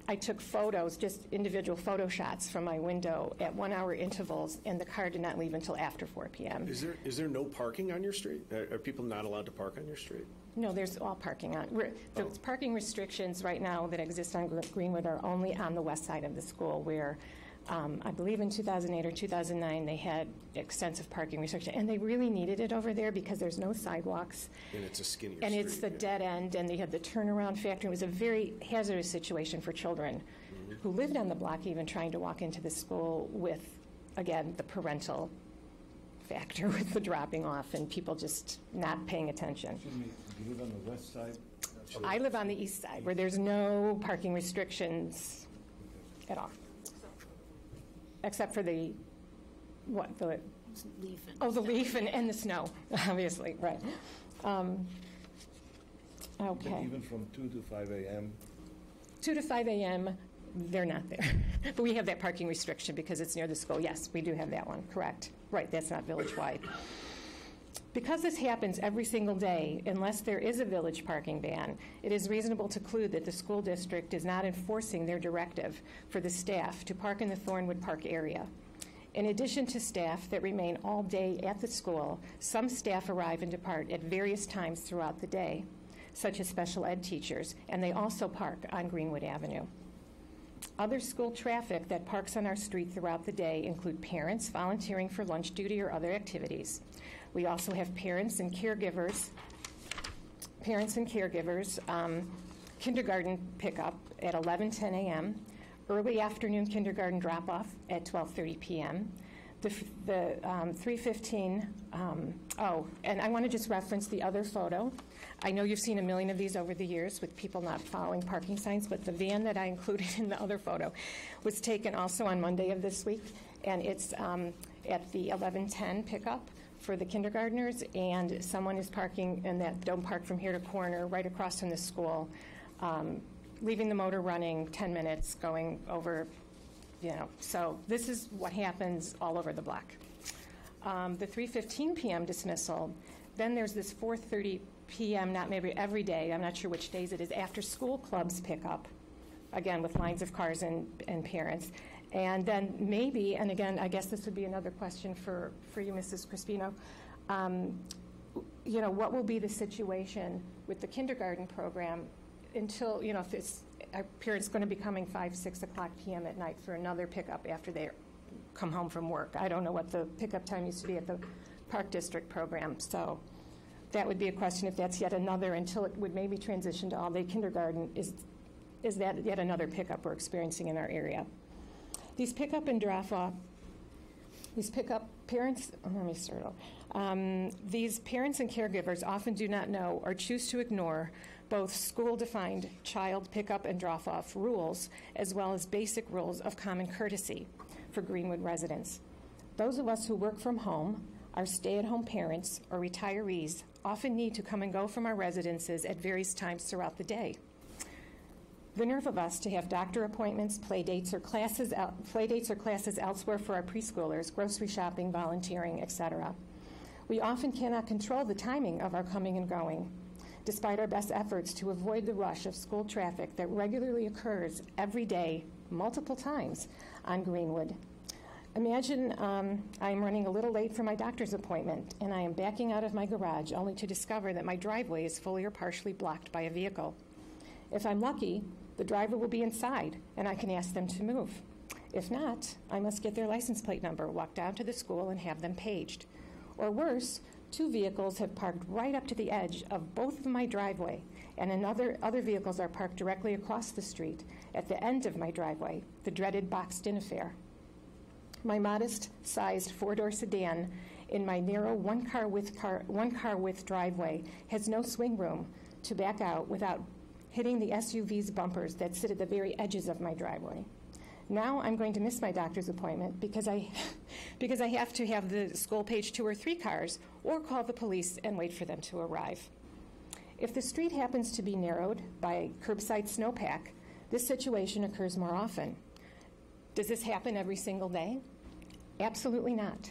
I took photos, just individual photo shots from my window at 1 hour intervals, and the car did not leave until after 4 p.m. Is there no parking on your street? Are people not allowed to park on your street? No, there's all parking on. The parking restrictions right now that exist on Greenwood are only on the west side of the school, where I believe in 2008 or 2009 they had extensive parking restrictions, and they really needed it over there because there's no sidewalks. And it's a skinnier and street. It's the dead end, and they had the turnaround factor. It was a very hazardous situation for children who lived on the block, even trying to walk into the school with, again, the parental factor with the dropping off and people just not paying attention. Excuse me, do you live on the west side? I live on the east side, where there's no parking restrictions at all. Except for the leaf. The leaf and the snow, obviously, right. Okay. But even from 2 to 5 a.m.? 2 to 5 a.m., they're not there. But we have that parking restriction because it's near the school. Yes, we do have that one, correct. Right, that's not village-wide. Because this happens every single day, unless there is a village parking ban, it is reasonable to conclude that the school district is not enforcing their directive for the staff to park in the Thornwood Park area. In addition to staff that remain all day at the school, some staff arrive and depart at various times throughout the day, such as special ed teachers, and they also park on Greenwood Avenue. Other school traffic that parks on our street throughout the day include parents volunteering for lunch duty or other activities. We also have parents and caregivers, kindergarten pickup at 11:10 a.m., early afternoon kindergarten drop-off at 12:30 p.m., the 3:15, and I want to just reference the other photo. I know you've seen a million of these over the years with people not following parking signs, but the van that I included in the other photo was taken also on Monday of this week, and it's at the 11:10 pickup for the kindergartners, and someone is parking in that don't park from here to corner right across from the school, leaving the motor running 10 minutes, going over, So this is what happens all over the block. The 3:15 p.m. dismissal, then there's this 4:30 p.m., not maybe every day, I'm not sure which days it is, after school clubs pick up, again, with lines of cars and parents. And then maybe, and again, I guess this would be another question for you, Mrs. Crispino, what will be the situation with the kindergarten program until, if it's, our parents going to be coming 5, 6 o'clock p.m. at night for another pickup after they come home from work. I don't know what the pickup time used to be at the Park District program, so that would be a question if that's yet another, until it would maybe transition to all-day kindergarten, is that yet another pickup we're experiencing in our area. These pickup and drop-off, these parents and caregivers often do not know or choose to ignore both school-defined child pickup and drop-off rules, as well as basic rules of common courtesy for Greenwood residents. Those of us who work from home, our stay-at-home parents, or retirees often need to come and go from our residences at various times throughout the day. The nerve of us to have doctor appointments, play dates or classes elsewhere for our preschoolers, grocery shopping, volunteering, etc. We often cannot control the timing of our coming and going, despite our best efforts to avoid the rush of school traffic that regularly occurs every day, multiple times, on Greenwood. Imagine I'm running a little late for my doctor's appointment, and I am backing out of my garage only to discover that my driveway is fully or partially blocked by a vehicle. If I'm lucky, the driver will be inside, and I can ask them to move. If not, I must get their license plate number, walk down to the school, and have them paged. Or worse, 2 vehicles have parked right up to the edge of both of my driveway, and other vehicles are parked directly across the street at the end of my driveway, the dreaded boxed-in affair. My modest-sized 4-door sedan in my narrow one-car width driveway has no swing room to back out without hitting the SUV's bumpers that sit at the very edges of my driveway. Now I'm going to miss my doctor's appointment because I have to have the school page 2 or 3 cars or call the police and wait for them to arrive. If the street happens to be narrowed by curbside snowpack, this situation occurs more often. Does this happen every single day? Absolutely not.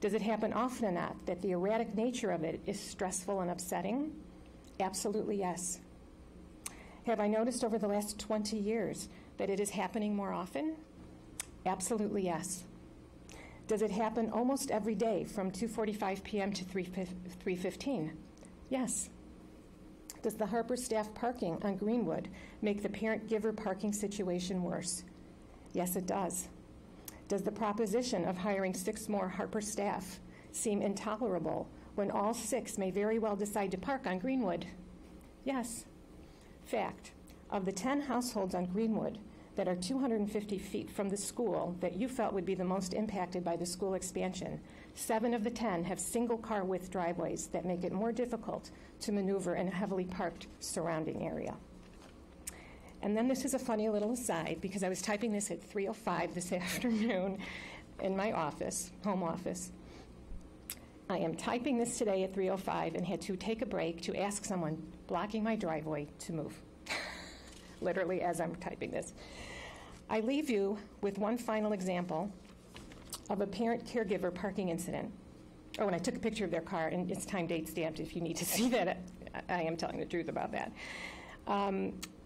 Does it happen often enough that the erratic nature of it is stressful and upsetting? Absolutely yes. Have I noticed over the last 20 years that it is happening more often? Absolutely yes. Does it happen almost every day from 2:45 p.m. to 3:15? Yes. Does the Harper staff parking on Greenwood make the parent-giver parking situation worse? Yes, it does. Does the proposition of hiring 6 more Harper staff seem intolerable when all 6 may very well decide to park on Greenwood? Yes. Fact, of the 10 households on Greenwood that are 250 feet from the school that you felt would be the most impacted by the school expansion, 7 of the 10 have single-car width driveways that make it more difficult to maneuver in a heavily parked surrounding area. And then this is a funny little aside, because I was typing this at 3:05 this afternoon in my office, home office. I am typing this today at 3:05 and had to take a break to ask someone blocking my driveway to move, literally as I'm typing this. I leave you with one final example of a parent-caregiver parking incident. Oh, and I took a picture of their car, and it's time date stamped if you need to see that. I am telling the truth about that.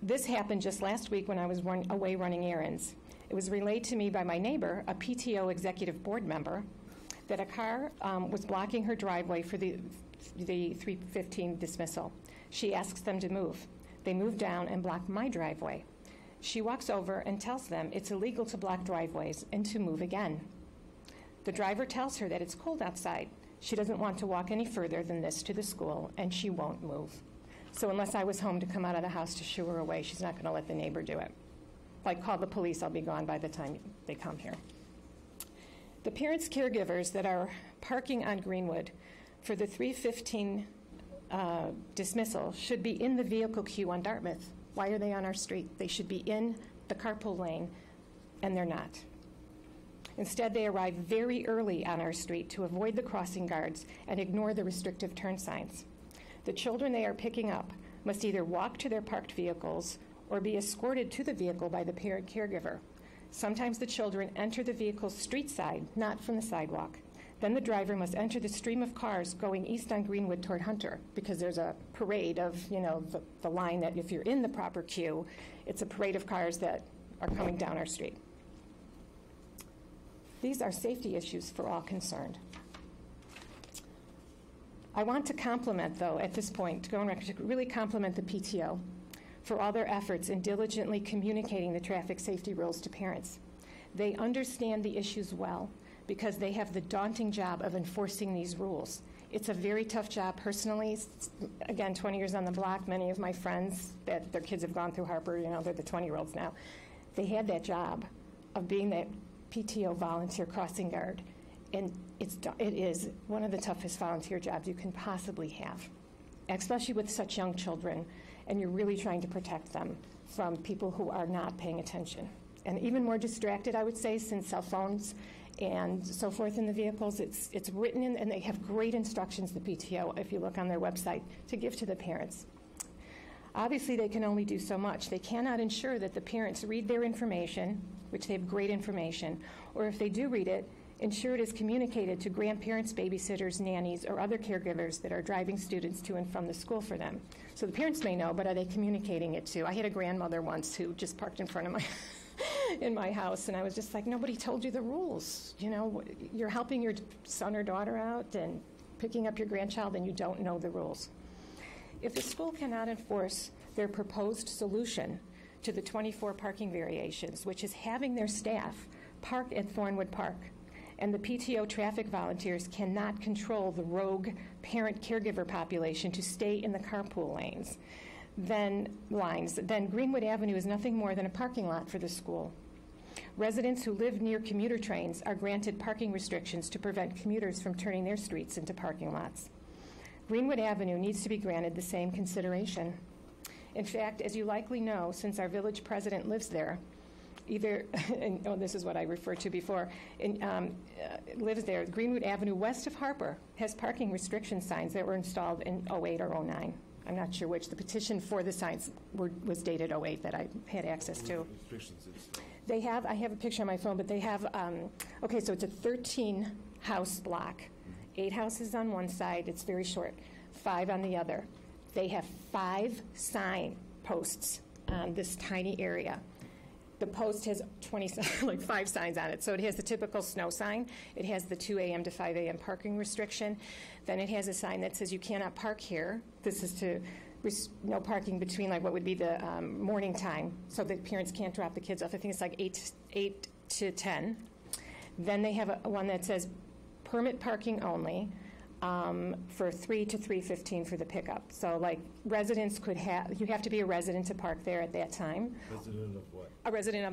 This happened just last week when I was away running errands. It was relayed to me by my neighbor, a PTO executive board member, that a car was blocking her driveway for the 3:15 dismissal. She asks them to move. They move down and block my driveway. She walks over and tells them it's illegal to block driveways and to move again. The driver tells her that it's cold outside. She doesn't want to walk any further than this to the school, and she won't move. So unless I was home to come out of the house to shoo her away, she's not going to let the neighbor do it. Like, call the police, I'll be gone by the time they come here. The parents' caregivers that are parking on Greenwood for the 3:15 dismissal should be in the vehicle queue on Dartmouth. Why are they on our street? They should be in the carpool lane, and they're not. Instead, they arrive very early on our street to avoid the crossing guards and ignore the restrictive turn signs. The children they are picking up must either walk to their parked vehicles or be escorted to the vehicle by the parent caregiver. Sometimes the children enter the vehicle's street side, not from the sidewalk. Then the driver must enter the stream of cars going east on Greenwood toward Hunter, because there's a parade of, the line that if you're in the proper queue, it's a parade of cars that are coming down our street. These are safety issues for all concerned. I want to compliment, though, at this point, to go on record, to really compliment the PTO for all their efforts in diligently communicating the traffic safety rules to parents. They understand the issues well because they have the daunting job of enforcing these rules. It's a very tough job personally. Again, 20 years on the block, many of my friends that their kids have gone through Harper, they're the 20-year-olds now. They had that job of being that PTO volunteer crossing guard. And it is one of the toughest volunteer jobs you can possibly have, especially with such young children, and you're really trying to protect them from people who are not paying attention. And even more distracted, I would say, since cell phones and so forth in the vehicles, it's written in, and they have great instructions, the PTO, if you look on their website, to give to the parents. Obviously, they can only do so much. They cannot ensure that the parents read their information, which they have great information, or if they do read it, ensure it is communicated to grandparents, babysitters, nannies, or other caregivers that are driving students to and from the school for them. So the parents may know, but are they communicating it to? I had a grandmother once who just parked in front of my in my house, and I was just like, nobody told you the rules. You know, you're helping your son or daughter out and picking up your grandchild, and you don't know the rules. If the school cannot enforce their proposed solution to the 24 parking variations, which is having their staff park at Thornwood Park, and the PTO traffic volunteers cannot control the rogue parent-caregiver population to stay in the carpool lanes, then Greenwood Avenue is nothing more than a parking lot for the school. Residents who live near commuter trains are granted parking restrictions to prevent commuters from turning their streets into parking lots. Greenwood Avenue needs to be granted the same consideration. In fact, as you likely know, since our village president lives there, this is what I referred to before, lives there, Greenwood Avenue west of Harper has parking restriction signs that were installed in 08 or 09. I'm not sure which. The petition for the signs was dated 08 that I had access to. They have, I have a picture on my phone, but they have, okay, so it's a 13-house block. 8 houses on one side, it's very short, 5 on the other. They have 5 sign posts on this tiny area. The post has 5 signs on it. So it has the typical snow sign. It has the 2 a.m. to 5 a.m. parking restriction. Then it has a sign that says you cannot park here. This is to no parking between what would be the morning time, so that parents can't drop the kids off. I think it's 8 to 10. Then they have one that says permit parking only for 3 to 3:15 for the pickup. So residents could have, you have to be a resident to park there at that time. Resident of what? A resident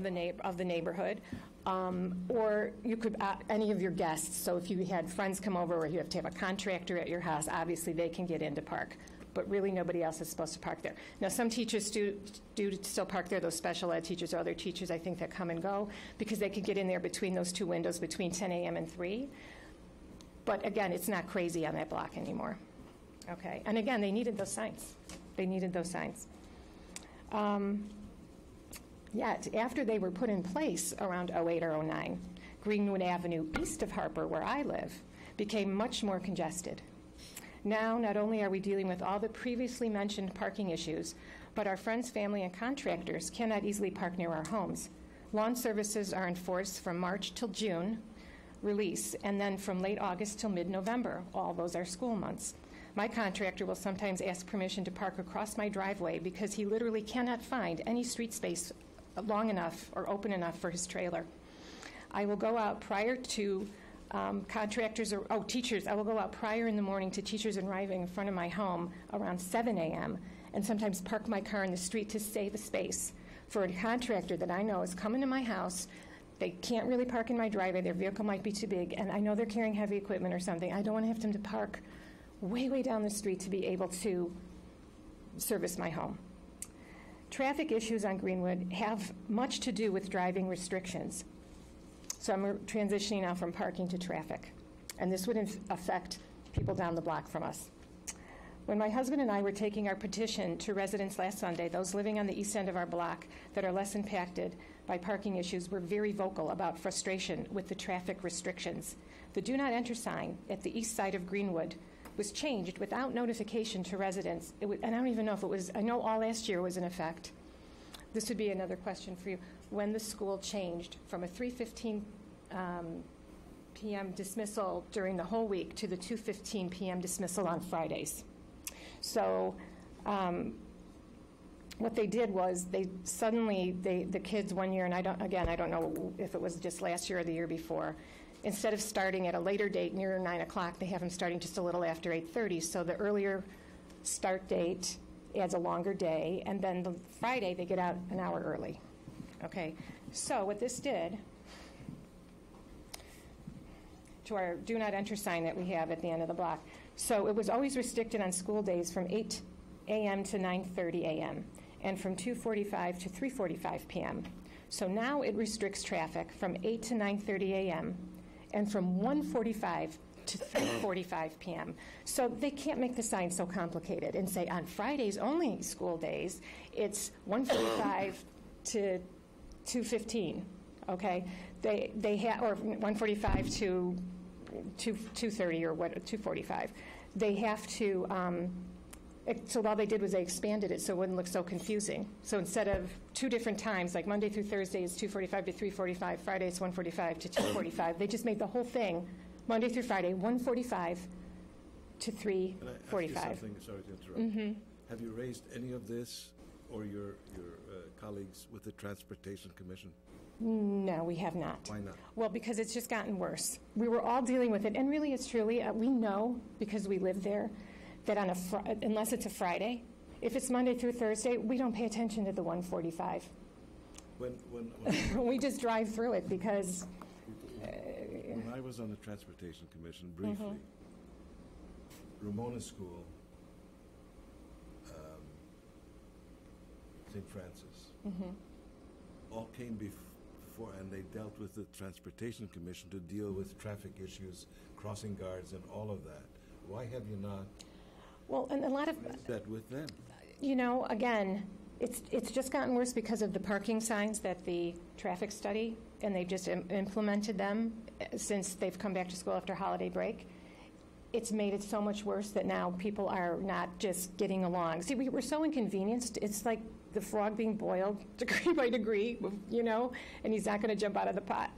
of the neighborhood. Or you could, any of your guests. So if you had friends come over or you have to have a contractor at your house, obviously they can get in to park. But really nobody else is supposed to park there. Now some teachers do still park there, those special ed teachers or other teachers I think that come and go, because they could get in there between those 2 windows between 10 a.m. and 3. But again, it's not crazy on that block anymore. Okay, and again, they needed those signs. They needed those signs. Yet, after they were put in place around 08 or 09, Greenwood Avenue east of Harper, where I live, became much more congested. Now, not only are we dealing with all the previously mentioned parking issues, but our friends, family, and contractors cannot easily park near our homes. Lawn services are enforced from March till June release, and then from late August till mid-November. All those are school months. My contractor will sometimes ask permission to park across my driveway because he literally cannot find any street space long enough or open enough for his trailer. I will go out prior to teachers. I will go out prior in the morning to teachers arriving in front of my home around 7 a.m. and sometimes park my car in the street to save a space for a contractor that I know is coming to my house. They can't really park in my driveway. Their vehicle might be too big, and I know they're carrying heavy equipment or something. I don't want to have them to park way, way down the street to be able to service my home. Traffic issues on Greenwood have much to do with driving restrictions. So I'm transitioning now from parking to traffic, and this would affect people down the block from us. When my husband and I were taking our petition to residents last Sunday, those living on the east end of our block that are less impacted by parking issues were very vocal about frustration with the traffic restrictions. The do not enter sign at the east side of Greenwood was changed without notification to residents. And I don't even know if it was, I know all last year was in effect. This would be another question for you. When the school changed from a 3:15 p.m. dismissal during the whole week to the 2:15 p.m. dismissal on Fridays. So what they did was the kids one year, and I don't know if it was just last year or the year before, instead of starting at a later date near 9 o'clock, they have them starting just a little after 8:30. So the earlier start date adds a longer day, and then the Friday they get out an hour early. Okay, so what this did to our do not enter sign that we have at the end of the block. So it was always restricted on school days from 8 a.m. to 9:30 a.m. and from 2:45 to 3:45 p.m. So now it restricts traffic from 8 to 9:30 a.m. and from 1:45 to 3:45 p.m. So they can't make the sign so complicated and say on Fridays only school days, it's 1:45 to 2:15, okay? They have, or 1:45 to 2:30 or what, 2:45. They have to, so all they did was they expanded it so it wouldn't look so confusing. So instead of 2 different times, like Monday through Thursday is 2:45 to 3:45, Friday it's 1:45 to 2:45, they just made the whole thing, Monday through Friday, 1:45 to 3:45. Can I ask you something? Sorry to interrupt. Mm-hmm. Have you raised any of this or your colleagues with the Transportation Commission? No, we have not. Why not? Well, because it's just gotten worse. We were all dealing with it, and really, it's truly, we know, because we live there, that on unless it's a Friday, if it's Monday through Thursday, we don't pay attention to the 1:45. When We just drive through it because... when I was on the Transportation Commission briefly, Ramona School, St. Francis, all came before, and they dealt with the Transportation Commission to deal with traffic issues, crossing guards, and all of that. Why have you not Well, and a lot of... raised that with them? You know, again, it's just gotten worse because of the parking signs that the traffic study, and they've just implemented them since they've come back to school after holiday break. It's made it so much worse that now people are not just getting along. See, we're so inconvenienced. It's like the frog being boiled degree by degree, you know, and he's not going to jump out of the pot.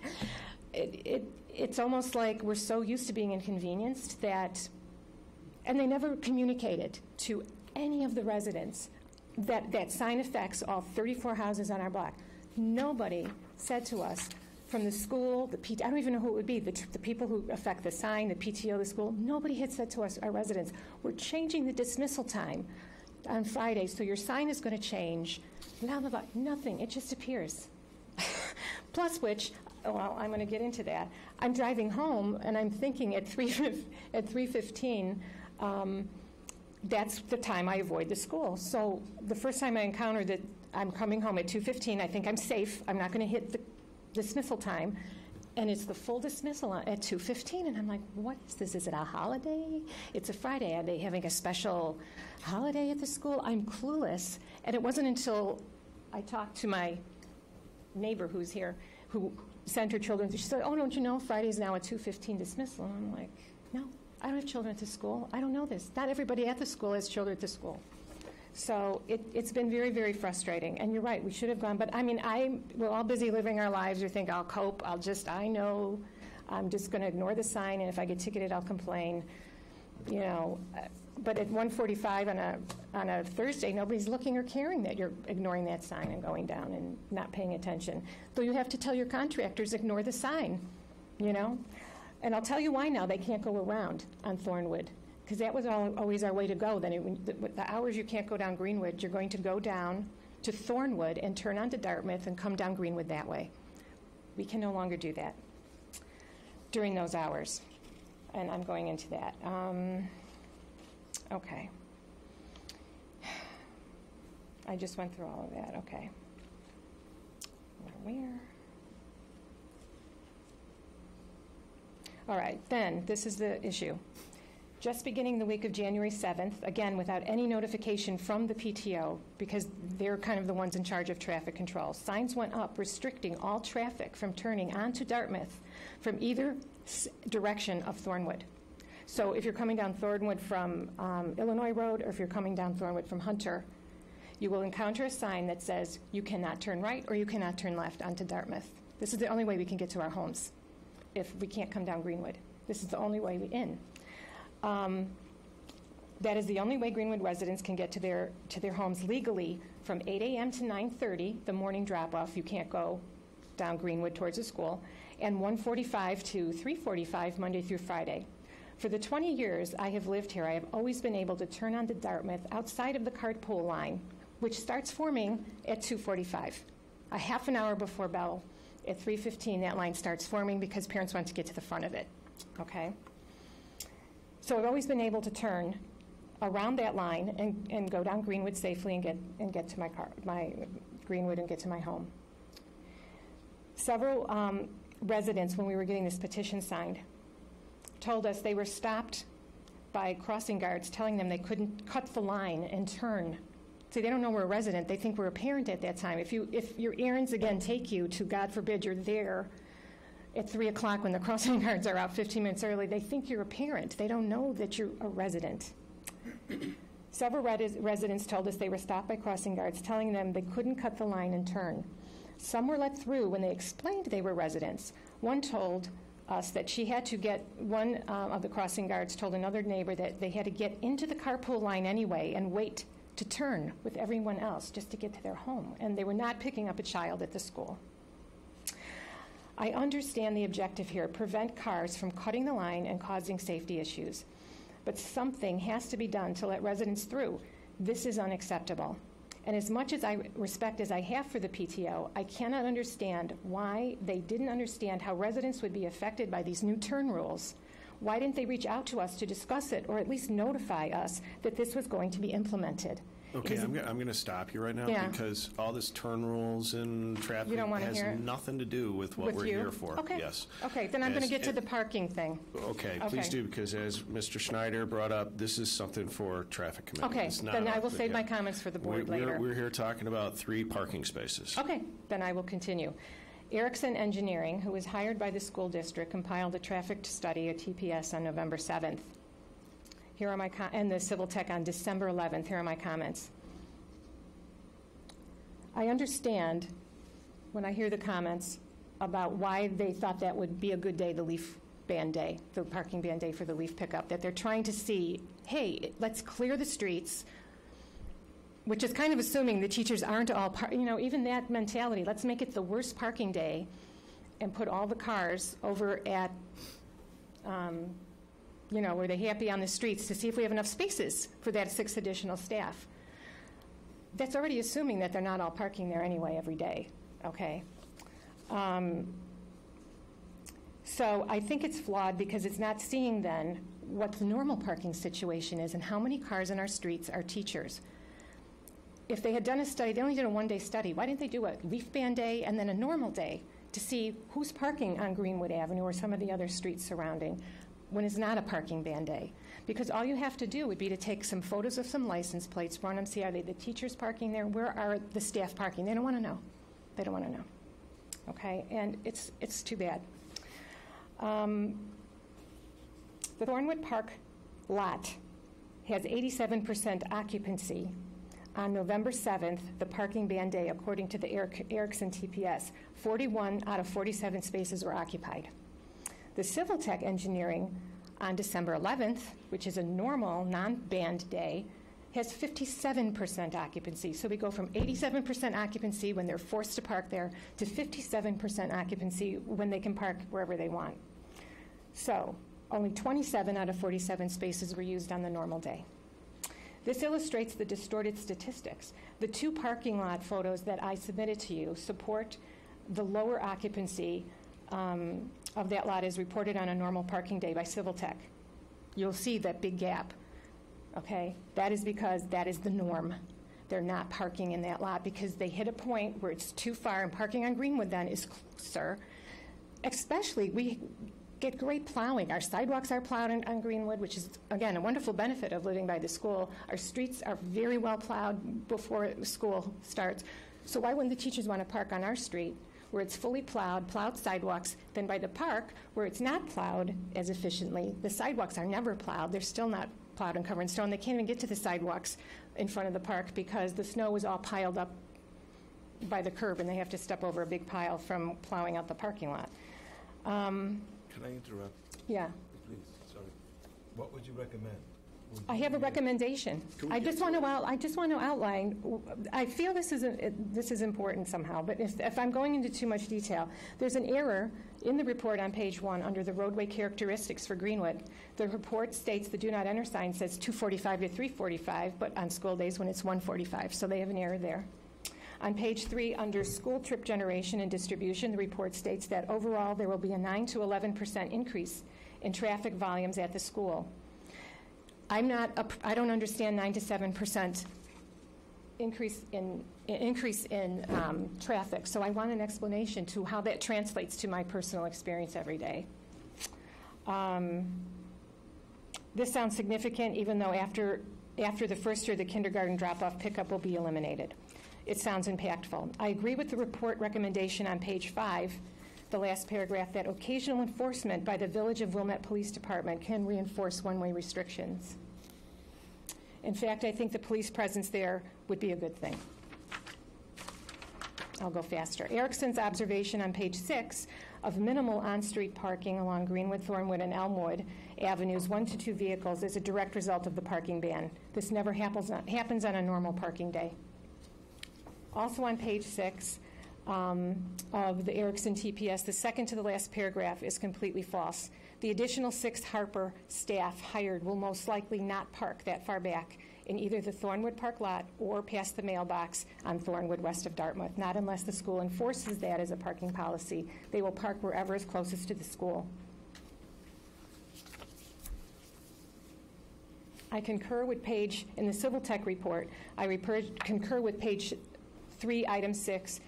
It's almost like we're so used to being inconvenienced that, and they never communicated to any of the residents that sign affects all 34 houses on our block. Nobody said to us from the school, the PT, I don't even know who it would be, the people who affect the sign, the PTO, the school, nobody had said to us, our residents, we're changing the dismissal time on Friday, so your sign is going to change, blah, blah, blah. Nothing. It just appears. Plus which, well, I'm going to get into that. I'm driving home, and I'm thinking at 3:15, that's the time I avoid the school. So the first time I encountered that I'm coming home at 2:15, I think I'm safe. I'm not going to hit the dismissal time. And it's the full dismissal at 2:15, and I'm like, what is this? Is it a holiday? It's a Friday. Are they having a special holiday at the school? I'm clueless. And it wasn't until I talked to my neighbor who's here, who sent her children. She said, oh, don't you know Friday's now a 2:15 dismissal? And I'm like, no, I don't have children at the school. I don't know this. Not everybody at the school has children at the school. So it's been very, very frustrating. And you're right, we should have gone. But, I mean, we're all busy living our lives. We think, I'll cope. I know. I'm just going to ignore the sign, and if I get ticketed, I'll complain. You know, but at 1:45 on a Thursday, nobody's looking or caring that you're ignoring that sign and going down and not paying attention. So you have to tell your contractors, ignore the sign, you know. And I'll tell you why now they can't go around on Thornwood. Because that was always our way to go. Then the hours you can't go down Greenwood, you're going to go down to Thornwood and turn onto Dartmouth and come down Greenwood that way. We can no longer do that during those hours. And I'm going into that. Okay. I just went through all of that. Okay. Where? All right, then, this is the issue. Just beginning the week of January 7th, again, without any notification from the PTO, because they're kind of the ones in charge of traffic control, signs went up restricting all traffic from turning onto Dartmouth from either direction of Thornwood. So if you're coming down Thornwood from Illinois Road, or if you're coming down Thornwood from Hunter, you will encounter a sign that says you cannot turn right or you cannot turn left onto Dartmouth. This is the only way we can get to our homes if we can't come down Greenwood. This is the only way in. That is the only way Greenwood residents can get to their homes legally from 8 a.m. to 9:30, the morning drop-off. You can't go down Greenwood towards the school, and 1:45 to 3:45, Monday through Friday. For the 20 years I have lived here, I have always been able to turn onto Dartmouth outside of the carpool line, which starts forming at 2:45. A half an hour before bell, at 3:15, that line starts forming because parents want to get to the front of it, okay? So I've always been able to turn around that line and go down Greenwood safely and get to my Greenwood and get to my home. Several residents, when we were getting this petition signed, told us they were stopped by crossing guards telling them they couldn't cut the line and turn. See, they don't know we're a resident. They think we're a parent at that time. If your errands, again, take you to, God forbid, you're there at 3 o'clock when the crossing guards are out 15 minutes early, they think you're a parent. They don't know that you're a resident. Several residents told us they were stopped by crossing guards telling them they couldn't cut the line and turn. Some were let through when they explained they were residents. One told us that she had to get, one of the crossing guards told another neighbor that they had to get into the carpool line anyway and wait to turn with everyone else just to get to their home. And they were not picking up a child at the school. I understand the objective here, prevent cars from cutting the line and causing safety issues. But something has to be done to let residents through. This is unacceptable. And as much as respect as I have for the PTO, I cannot understand why they didn't understand how residents would be affected by these new turn rules. Why didn't they reach out to us to discuss it or at least notify us that this was going to be implemented? Okay, I'm going to stop you right now because all this turn rules and traffic has nothing to do with what we're here for. Okay. Yes. Okay, then I'm going to get to the parking thing. Okay, please do, because as Mr. Schneider brought up, this is something for traffic committee. Okay, then I will save my comments for the board later. We're here talking about 3 parking spaces. Okay, then I will continue. Erickson Engineering, who was hired by the school district, compiled a traffic study, a TPS, on November 7th. Here are my and the Civil Tech on December 11th. Here are my comments. I understand when I hear the comments about why they thought that would be a good day, the leaf ban day, the parking ban day for the leaf pickup, that they're trying to see, hey, let's clear the streets, which is kind of assuming the teachers aren't all, even that mentality, let's make it the worst parking day and put all the cars over at, where they're happy on the streets to see if we have enough spaces for that 6 additional staff. That's already assuming that they're not all parking there anyway every day, okay? So I think it's flawed because it's not seeing then what the normal parking situation is and how many cars in our streets are teachers. If they had done a study, they only did a 1-day study. Why didn't they do a leaf ban day and then a normal day to see who's parking on Greenwood Avenue or some of the other streets surrounding when it's not a parking ban day? Because all you have to do would be to take some photos of some license plates, run them, see, are they the teachers parking there? Where are the staff parking? They don't want to know. They don't want to know. Okay, and it's too bad. The Thornwood Park lot has 87% occupancy on November 7th, the parking ban day, according to the Erickson TPS. 41 out of 47 spaces were occupied. The Civil Tech Engineering on December 11th, which is a normal non-banned day, has 57% occupancy. So we go from 87% occupancy when they're forced to park there to 57% occupancy when they can park wherever they want. So only 27 out of 47 spaces were used on the normal day. This illustrates the distorted statistics. The 2 parking lot photos that I submitted to you support the lower occupancy of that lot as reported on a normal parking day by Civil Tech. You'll see that big gap, okay? That is because that is the norm. They're not parking in that lot because they hit a point where it's too far, and parking on Greenwood then is closer. Especially, we get great plowing. Our sidewalks are plowed on Greenwood, which is, again, a wonderful benefit of living by the school. Our streets are very well plowed before school starts. So why wouldn't the teachers want to park on our street where it's fully plowed sidewalks, then by the park where it's not plowed as efficiently? The sidewalks are never plowed. They're still not plowed and covered in stone. They can't even get to the sidewalks in front of the park because the snow is all piled up by the curb and they have to step over a big pile from plowing out the parking lot. Can I interrupt? Yeah. Please, sorry. What would you recommend? I have a recommendation. I just want to outline. I feel this is important somehow, but if I'm going into too much detail, there's an error in the report on page 1 under the roadway characteristics for Greenwood. The report states the do not enter sign says 245 to 345, but on school days when it's 145, so they have an error there. On page 3, under school trip generation and distribution, the report states that overall there will be a 9 to 11% increase in traffic volumes at the school. I don't understand 9 to 7% increase in traffic, so I want an explanation to how that translates to my personal experience every day. This sounds significant, even though after the first year, the kindergarten drop-off pickup will be eliminated. It sounds impactful. I agree with the report recommendation on page 5, the last paragraph, that occasional enforcement by the Village of Wilmette Police Department can reinforce one-way restrictions. In fact, I think the police presence there would be a good thing. I'll go faster. Erickson's observation on page 6 of minimal on-street parking along Greenwood, Thornwood, and Elmwood Avenues, 1 to 2 vehicles, is a direct result of the parking ban. This never happens on a normal parking day. Also on page 6 of the Erickson TPS, the second to the last paragraph is completely false. The additional 6 Harper staff hired will most likely not park that far back in either the Thornwood Park lot or past the mailbox on Thornwood west of Dartmouth, not unless the school enforces that as a parking policy. They will park wherever is closest to the school. I concur with in the Civil Tech report, I concur with page 3, item 6,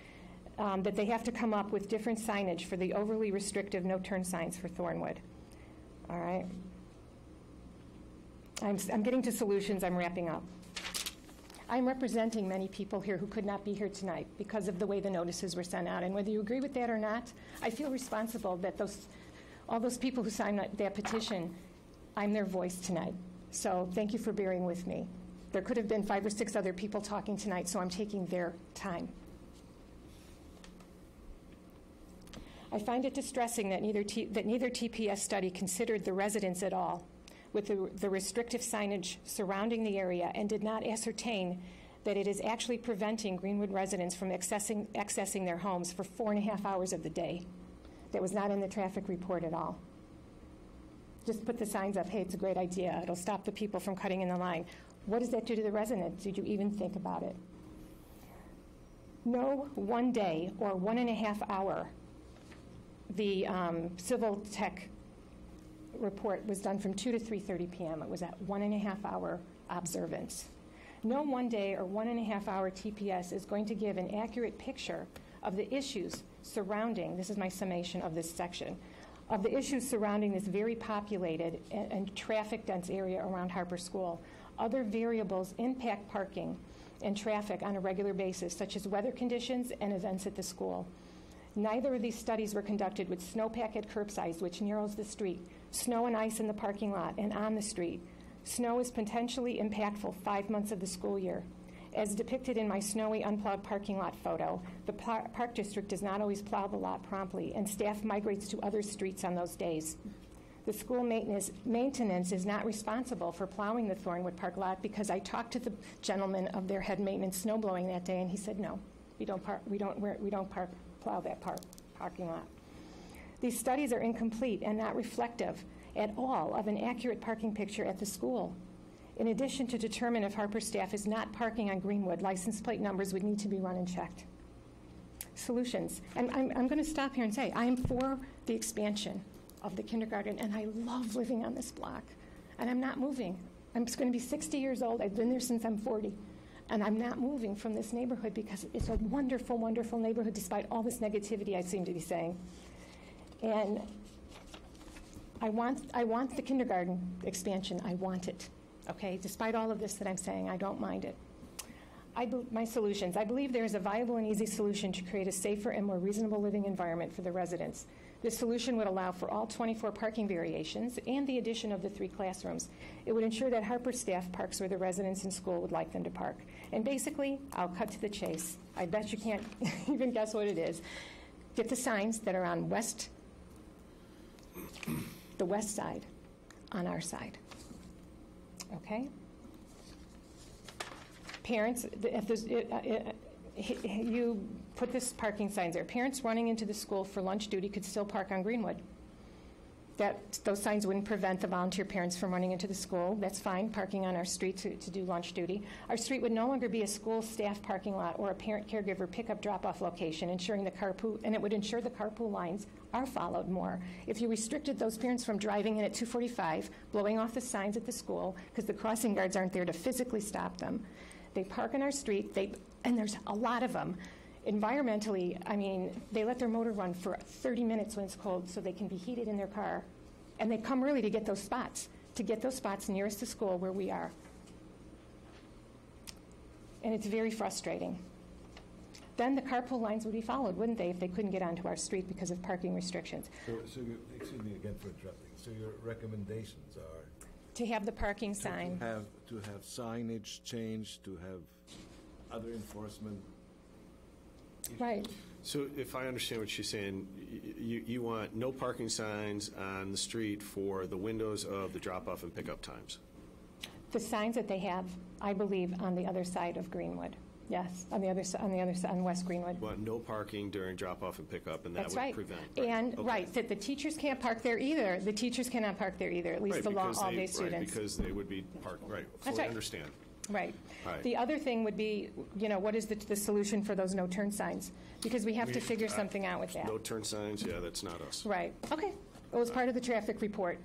that they have to come up with different signage for the overly restrictive no-turn signs for Thornwood. All right. I'm getting to solutions. I'm wrapping up. I'm representing many people here who could not be here tonight because of the way the notices were sent out. And whether you agree with that or not, I feel responsible that all those people who signed that petition, I'm their voice tonight. So thank you for bearing with me. There could have been 5 or 6 other people talking tonight, so I'm taking their time. I find it distressing that neither TPS study considered the residents at all with the restrictive signage surrounding the area and did not ascertain that it is actually preventing Greenwood residents from accessing their homes for 4.5 hours of the day. That was not in the traffic report at all. Just put the signs up, hey, it's a great idea. It'll stop the people from cutting in the line. What does that do to the residents? Did you even think about it? No 1 day or 1.5 hour. The Civil Tech report was done from 2 to 3:30 p.m. It was at 1.5 hour observance. No 1 day or 1.5 hour TPS is going to give an accurate picture of the issues surrounding, this is my summation of this section, of the issues surrounding this very populated and traffic-dense area around Harper School. Other variables impact parking and traffic on a regular basis, such as weather conditions and events at the school. Neither of these studies were conducted with snowpack at curbsides, which narrows the street, snow and ice in the parking lot and on the street. Snow is potentially impactful 5 months of the school year. As depicted in my snowy, unplowed parking lot photo, the Park District does not always plow the lot promptly, and staff migrates to other streets on those days. The school maintenance is not responsible for plowing the Thornwood Park lot because I talked to the gentleman of their head maintenance snow blowing that day, and he said, no, we don't plow that parking lot. These studies are incomplete and not reflective at all of an accurate parking picture at the school. In addition, to determine if Harper staff is not parking on Greenwood, license plate numbers would need to be run and checked. Solutions. And I'm going to stop here and say I am for the expansion of the kindergarten, and I love living on this block. And I'm not moving. I'm going to be 60 years old. I've been there since I'm 40. And I'm not moving from this neighborhood because it's a wonderful, wonderful neighborhood despite all this negativity I seem to be saying. And I want the kindergarten expansion. I want it. Okay, despite all of this that I'm saying, I don't mind it. My solutions. I believe there is a viable and easy solution to create a safer and more reasonable living environment for the residents. This solution would allow for all 24 parking variations and the addition of the 3 classrooms. It would ensure that Harper staff parks where the residents in school would like them to park. And basically, I'll cut to the chase. I bet you can't even guess what it is. Get the signs that are on the west side, on our side. Okay? Parents, you put this parking signs there. Parents running into the school for lunch duty could still park on Greenwood. Those signs wouldn't prevent the volunteer parents from running into the school. That's fine, parking on our street to do lunch duty. Our street would no longer be a school staff parking lot or a parent caregiver pickup drop-off location, and it would ensure the carpool lines are followed more. If you restricted those parents from driving in at 2:45, blowing off the signs at the school, because the crossing guards aren't there to physically stop them, they park on our street, and there's a lot of them. Environmentally, I mean, they let their motor run for 30 minutes when it's cold so they can be heated in their car And they come really to get those spots nearest the school where we are. And it's very frustrating. Then the carpool lines would be followed, wouldn't they, if they couldn't get onto our street because of parking restrictions? Excuse me again for interrupting. So your recommendations are? To have the parking sign. To have signage changed, to have other enforcement. Right. So if I understand what she's saying, you want no parking signs on the street for the windows of the drop-off and pickup times? The signs that they have, I believe, on the other side of Greenwood. Yes, on the other side, on West Greenwood. You want no parking during drop-off and pickup, and that That's would right. prevent. And, okay. right, that the teachers can't park there either. The teachers cannot park there either, at least right, the because all-day students. Right, because they would be parked, right. That's Fully right. understand. Right. Right. The other thing would be, what is the solution for those no-turn signs? Because we have to figure something out with that. No turn signs, yeah, that's not us. Right. Okay. It was part of the traffic report,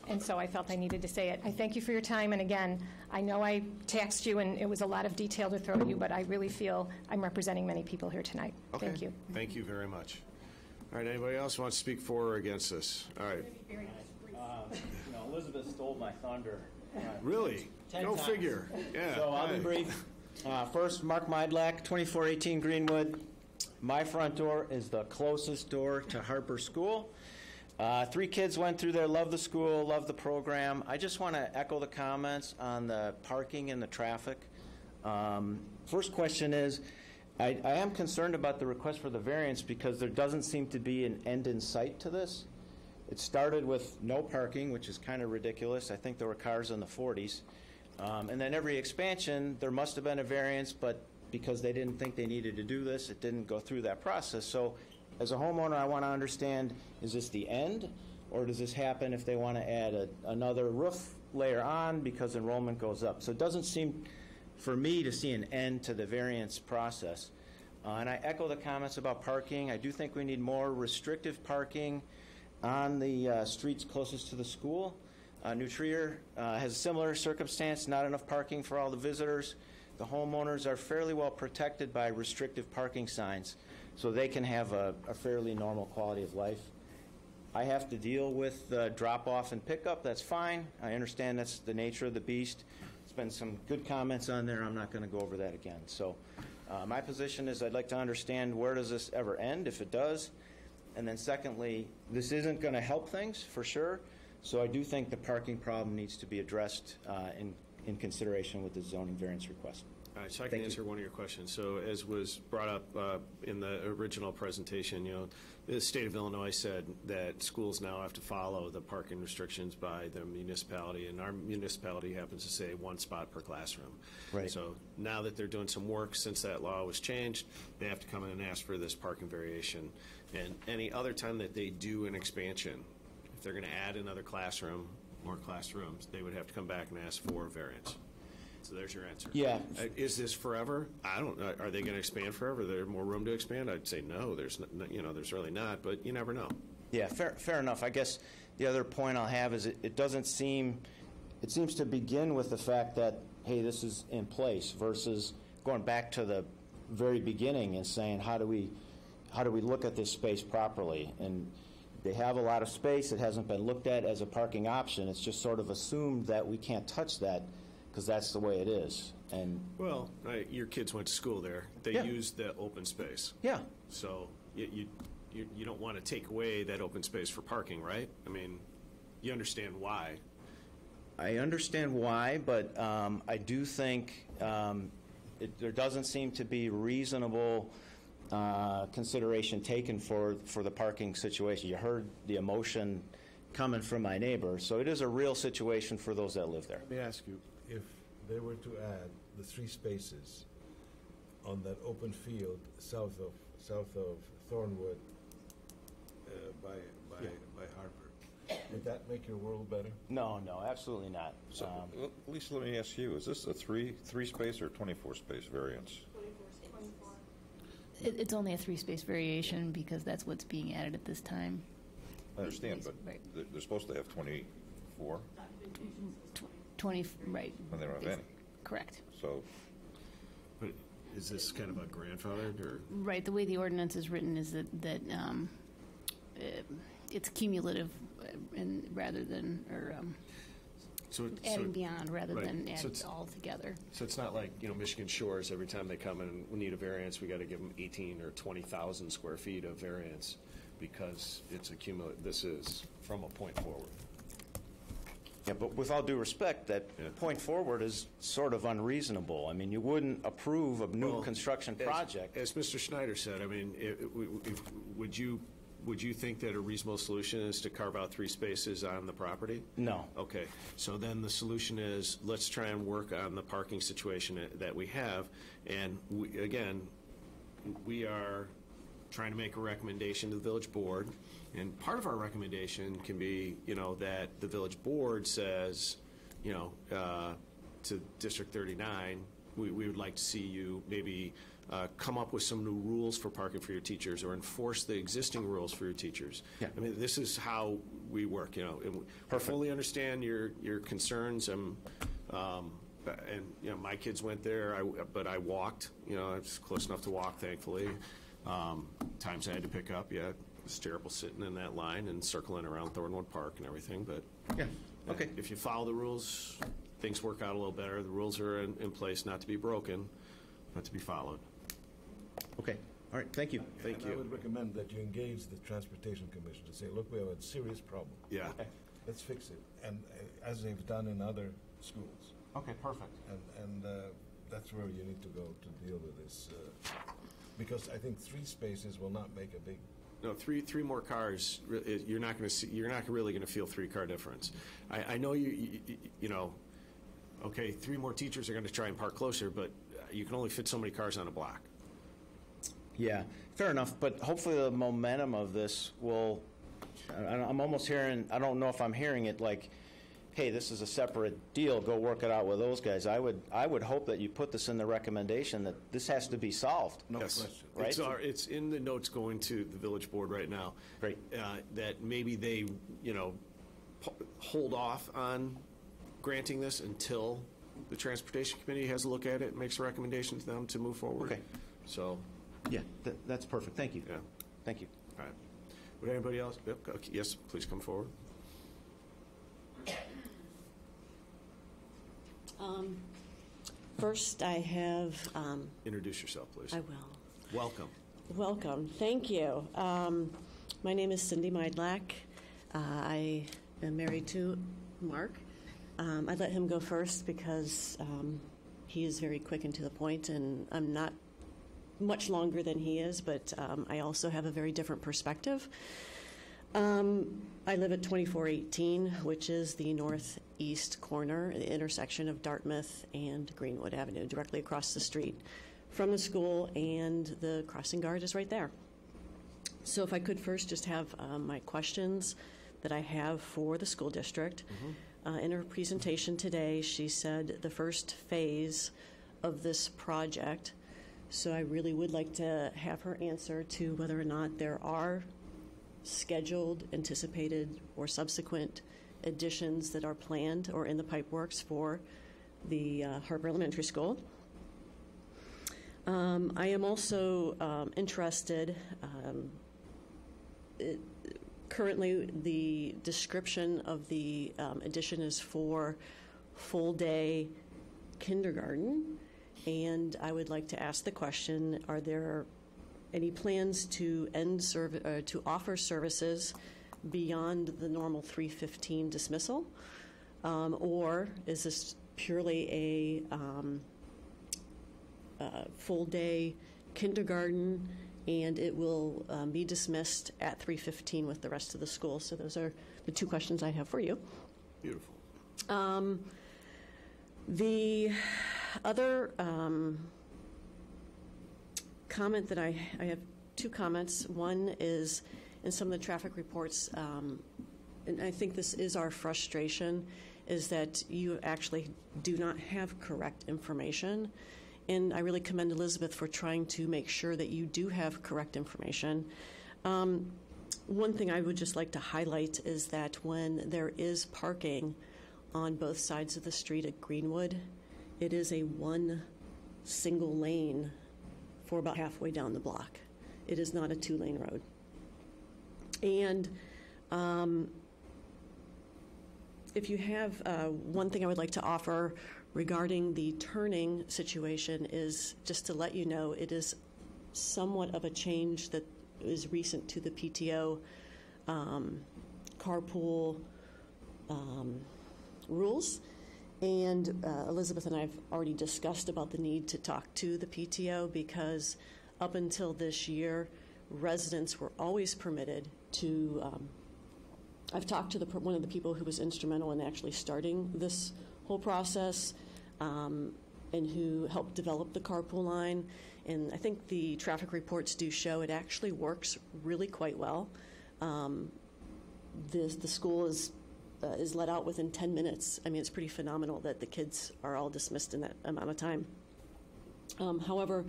and so I felt I needed to say it. I thank you for your time, and again, I know I taxed you, and it was a lot of detail to throw at you, but I really feel I'm representing many people here tonight. Okay. Thank you. Thank you very much. All right, anybody else want to speak for or against this? All right. Elizabeth stole my thunder. Really? 10 Go times. figure. Yeah. So I'll be brief. First, Mark Mydlack, 2418 Greenwood. My front door is the closest door to Harper School. 3 kids went through there, love the school, love the program. I just want to echo the comments on the parking and the traffic. First question is, I am concerned about the request for the variance because there doesn't seem to be an end in sight to this. It started with no parking, which is kind of ridiculous. I think there were cars in the 40s. And then every expansion, there must have been a variance, but because they didn't think they needed to do this, it didn't go through that process. So as a homeowner, I want to understand, is this the end, or does this happen if they want to add another roof layer on because enrollment goes up? So it doesn't seem for me to see an end to the variance process. And I echo the comments about parking. I do think we need more restrictive parking on the streets closest to the school. New Trier has a similar circumstance, not enough parking for all the visitors. The homeowners are fairly well protected by restrictive parking signs, so they can have a fairly normal quality of life. I have to deal with drop-off and pickup. That's fine. I understand that's the nature of the beast. There's been some good comments on there. I'm not going to go over that again. So my position is I'd like to understand, where does this ever end, if it does? And then secondly, this isn't going to help things, for sure. So I do think the parking problem needs to be addressed in consideration with the zoning variance request. All right, so I can answer one of your questions. So as was brought up in the original presentation, the state of Illinois said that schools now have to follow the parking restrictions by the municipality, and our municipality happens to say 1 spot per classroom. Right. So now that they're doing some work since that law was changed, they have to come in and ask for this parking variation. And any other time that they do an expansion, if they're going to add another classroom, more classrooms, they would have to come back and ask for a variance. So there's your answer. Yeah. Is this forever? I don't know. Are they going to expand forever? Is there more room to expand? I'd say no. There's really not, but you never know. Yeah, fair enough. I guess the other point I'll have is it seems to begin with the fact that, hey, this is in place, versus going back to the very beginning and saying, how do we look at this space properly? And they have a lot of space. It hasn't been looked at as a parking option. It's just sort of assumed that we can't touch that because that's the way it is. And well, your kids went to school there. They used the open space. Yeah. So you don't want to take away that open space for parking, right? I mean, you understand why. I understand why, but I do think there doesn't seem to be reasonable consideration taken for the parking situation. You heard the emotion coming from my neighbor, so it is a real situation for those that live there. Let me ask you, if they were to add the 3 spaces on that open field south of Thornwood by Harper, would that make your world better? No, absolutely not. So, Lisa, let me ask you, is this a three space or 24 space variance? It's only a 3-space variation because that's what's being added at this time. I understand, but right. They're supposed to have 24. 20, right. And they don't have any. Correct. So, but is this kind of a grandfathered or? Right. The way the ordinance is written is that it's cumulative and rather than, or adding beyond rather right. than add So it's- all together. So it's not like, Michigan Shores, every time they come in and need a variance, we got to give them 18 or 20,000 square feet of variance because it's accumulated, this is from a point forward. Yeah, but with all due respect, that point forward is sort of unreasonable. I mean, you wouldn't approve a new construction project. As Mr. Schneider said, I mean, would you think that a reasonable solution is to carve out 3 spaces on the property? No. Okay, so then the solution is, let's try and work on the parking situation that we have, and we are trying to make a recommendation to the village board, and part of our recommendation can be, that the village board says, to District 39, we would like to see you maybe come up with some new rules for parking for your teachers or enforce the existing rules for your teachers. Yeah. I mean, this is how we work, and I fully understand your concerns. My kids went there, but I walked. It's close enough to walk, thankfully. Times I had to pick up, it was terrible sitting in that line and circling around Thornwood Park and everything, but Okay. if you follow the rules, things work out a little better. The rules are in place not to be broken, but to be followed. Okay. All right. Thank you. Thank you. I would recommend that you engage the Transportation Commission to say, look, we have a serious problem. Yeah. Let's fix it. And as they've done in other schools. Okay, perfect. And that's where you need to go to deal with this. Because I think 3 spaces will not make a big. No, three more cars. You're not going to see. You're not really going to feel 3-car difference. I know you know. Okay, 3 more teachers are going to try and park closer, but you can only fit so many cars on a block. Yeah, fair enough. But hopefully the momentum of this will. I'm almost hearing. I don't know if I'm hearing it like, hey, this is a separate deal. Go work it out with those guys. I would hope that you put this in the recommendation that this has to be solved. No Yes. question. Right? It's in the notes going to the village board right now. Great. That maybe they, hold off on granting this until the Transportation Committee has a look at it and makes a recommendation to them to move forward. Okay. So, Yeah, that's perfect. Thank you. yeah. Thank you. All right. Would anybody else? Yep. Okay. Yes, please come forward. First, I have. Introduce yourself, please. I will. Welcome. Welcome. Thank you. My name is Cindy Meidlack. I am married to Mark. I let him go first because he is very quick and to the point, and I'm not much longer than he is, but I also have a very different perspective. I live at 2418, which is the northeast corner, the intersection of Dartmouth and Greenwood Avenue, directly across the street from the school, and the crossing guard is right there. So if I could first just have my questions that I have for the school district. In her presentation today, she said the first phase of this project, so I really would like to have her answer to whether or not there are scheduled, anticipated, or subsequent additions that are planned or in the pipe works for the Harper Elementary School. I am also interested, currently the description of the addition is for full-day kindergarten, and I would like to ask the question, are there any plans to to offer services beyond the normal 3:15 dismissal, or is this purely a full-day kindergarten and it will be dismissed at 3:15 with the rest of the school? So those are the 2 questions I have for you. Beautiful. The other comment that I have 2 comments. One is in some of the traffic reports, and I think this is our frustration, is that you actually do not have correct information. And I really commend Elizabeth for trying to make sure that you do have correct information. One thing I would just like to highlight is that when there is parking on both sides of the street at Greenwood, it is a 1 single lane for about halfway down the block. It is not a 2-lane road. And if you have one thing I would like to offer regarding the turning situation is just to let you know it is somewhat of a change that is recent to the PTO carpool rules. And Elizabeth and I have already discussed about the need to talk to the PTO because up until this year, residents were always permitted to. I've talked to one of the people who was instrumental in actually starting this whole process and who helped develop the carpool line. And I think the traffic reports do show it actually works really quite well. The school is let out within 10 minutes. I mean, it's pretty phenomenal that the kids are all dismissed in that amount of time. However,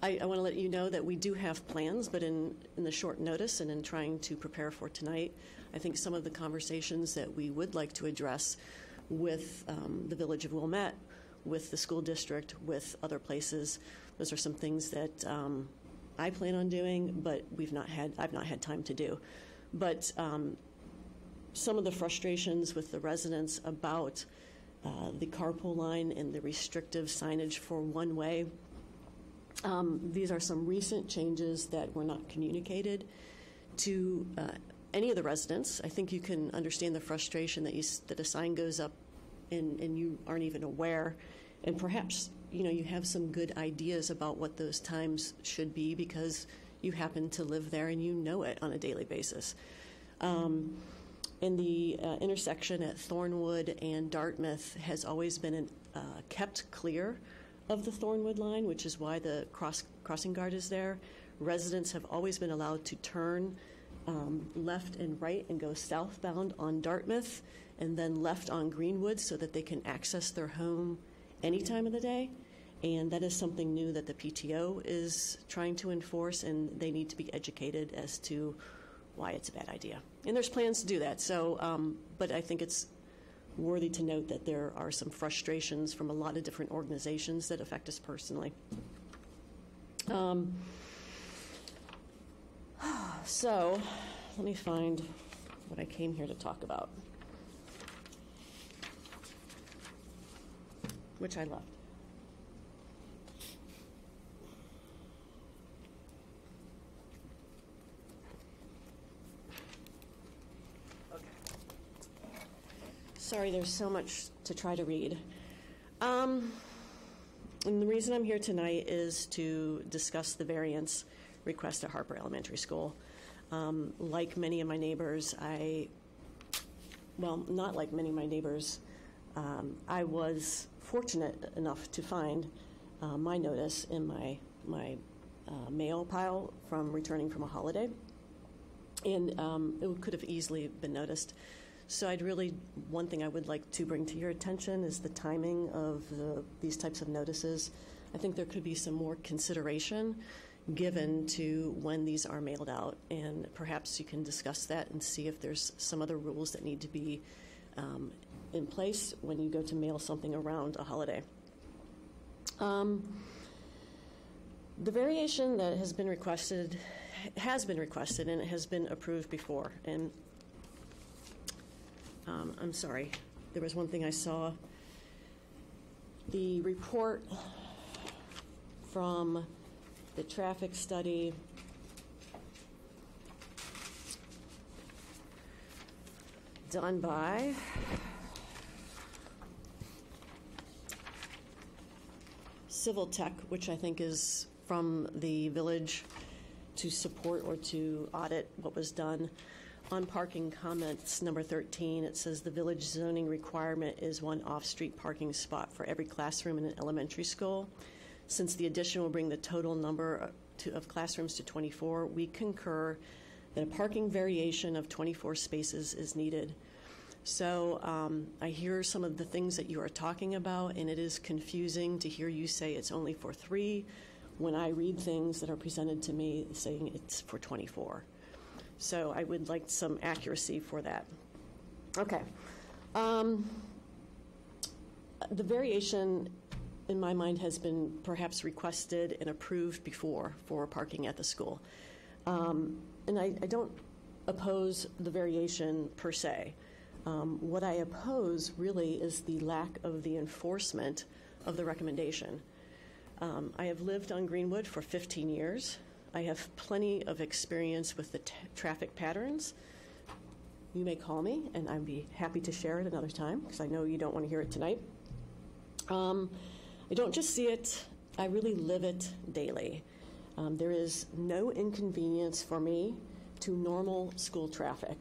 I want to let you know that we do have plans, but in the short notice and in trying to prepare for tonight, I think some of the conversations that we would like to address with the Village of Wilmette, with the school district, with other places, those are some things that I plan on doing, but I've not had time to do. But some of the frustrations with the residents about the carpool line and the restrictive signage for one way. These are some recent changes that were not communicated to any of the residents. I think you can understand the frustration that a sign goes up and you aren't even aware, and perhaps you have some good ideas about what those times should be because you happen to live there and you know it on a daily basis. And the intersection at Thornwood and Dartmouth has always been kept clear of the Thornwood line, which is why the crossing guard is there. Residents have always been allowed to turn left and right and go southbound on Dartmouth and then left on Greenwood so that they can access their home any time of the day. And that is something new that the PTO is trying to enforce, and they need to be educated as to why it's a bad idea. And there's plans to do that. So, but I think it's worthy to note that there are some frustrations from a lot of different organizations that affect us personally. So, let me find what I came here to talk about, which I left. Sorry, there's so much to try to read. And the reason I'm here tonight is to discuss the variance request at Harper Elementary School. Like many of my neighbors, not like many of my neighbors, I was fortunate enough to find my notice in my mail pile from returning from a holiday. And it could have easily been noticed. So one thing I would like to bring to your attention is the timing of these types of notices. I think there could be some more consideration given to when these are mailed out, and perhaps you can discuss that and see if there's some other rules that need to be in place when you go to mail something around a holiday. The variation that has been requested and it has been approved before. And I'm sorry, there was one thing I saw. The report from the traffic study done by Civil Tech, which I think is from the village to support or to audit what was done. On parking comments, number 13, it says the village zoning requirement is one off-street parking spot for every classroom in an elementary school. Since the addition will bring the total number of classrooms to 24, we concur that a parking variation of 24 spaces is needed. So I hear some of the things that you are talking about, and it is confusing to hear you say it's only for 3 when I read things that are presented to me saying it's for 24. So I would like some accuracy for that. Okay. The variation, in my mind, has been perhaps requested and approved before for parking at the school. And I don't oppose the variation per se. What I oppose really is the lack of the enforcement of the recommendation. I have lived on Greenwood for 15 years. I have plenty of experience with the traffic patterns. You may call me, and I'd be happy to share it another time, because I know you don't want to hear it tonight. I don't just see it, I really live it daily. There is no inconvenience for me to normal school traffic.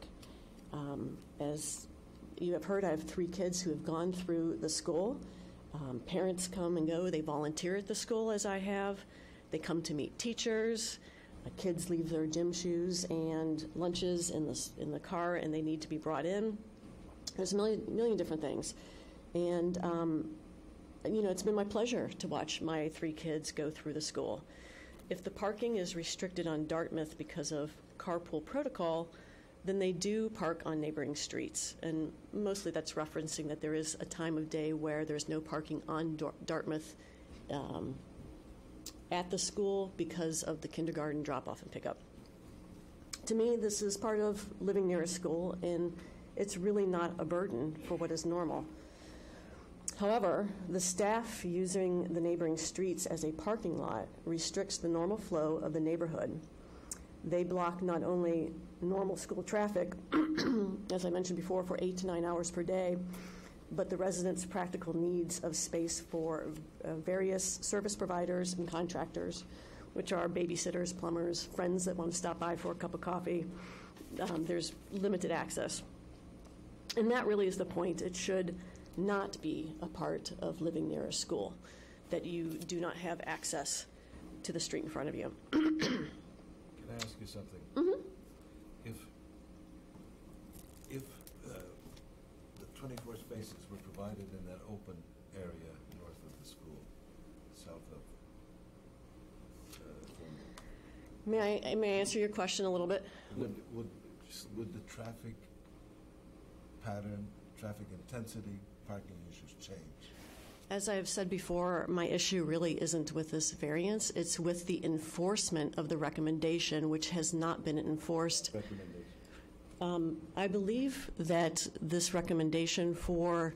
As you have heard, I have 3 kids who have gone through the school. Parents come and go. They volunteer at the school, as I have. They come to meet teachers. Kids leave their gym shoes and lunches in the car, and they need to be brought in. There's a million different things. And, it's been my pleasure to watch my 3 kids go through the school. If the parking is restricted on Dartmouth because of carpool protocol, then they do park on neighboring streets. And mostly that's referencing that there is a time of day where there's no parking on Dartmouth at the school because of the kindergarten drop-off and pickup. To me, this is part of living near a school, and it's really not a burden for what is normal. However, the staff using the neighboring streets as a parking lot restricts the normal flow of the neighborhood. They block not only normal school traffic, as I mentioned before, for 8 to 9 hours per day, but the residents' practical needs of space for various service providers and contractors, which are babysitters, plumbers, friends that want to stop by for a cup of coffee. There's limited access. And that really is the point. It should not be a part of living near a school, that you do not have access to the street in front of you. Can I ask you something? Mm-hmm. If the 24 spaces were provided in that open area north of the school, south of May I answer your question a little bit? Would the traffic pattern, traffic intensity, parking issues change? As I have said before, my issue really isn't with this variance. It's with the enforcement of the recommendation, which has not been enforced. I believe that this recommendation for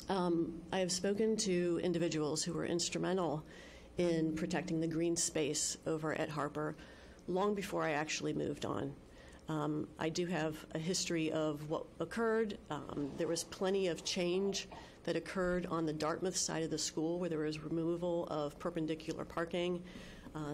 I have spoken to individuals who were instrumental in protecting the green space over at Harper long before I actually moved on. I do have a history of what occurred. There was plenty of change that occurred on the Dartmouth side of the school, where there was removal of perpendicular parking.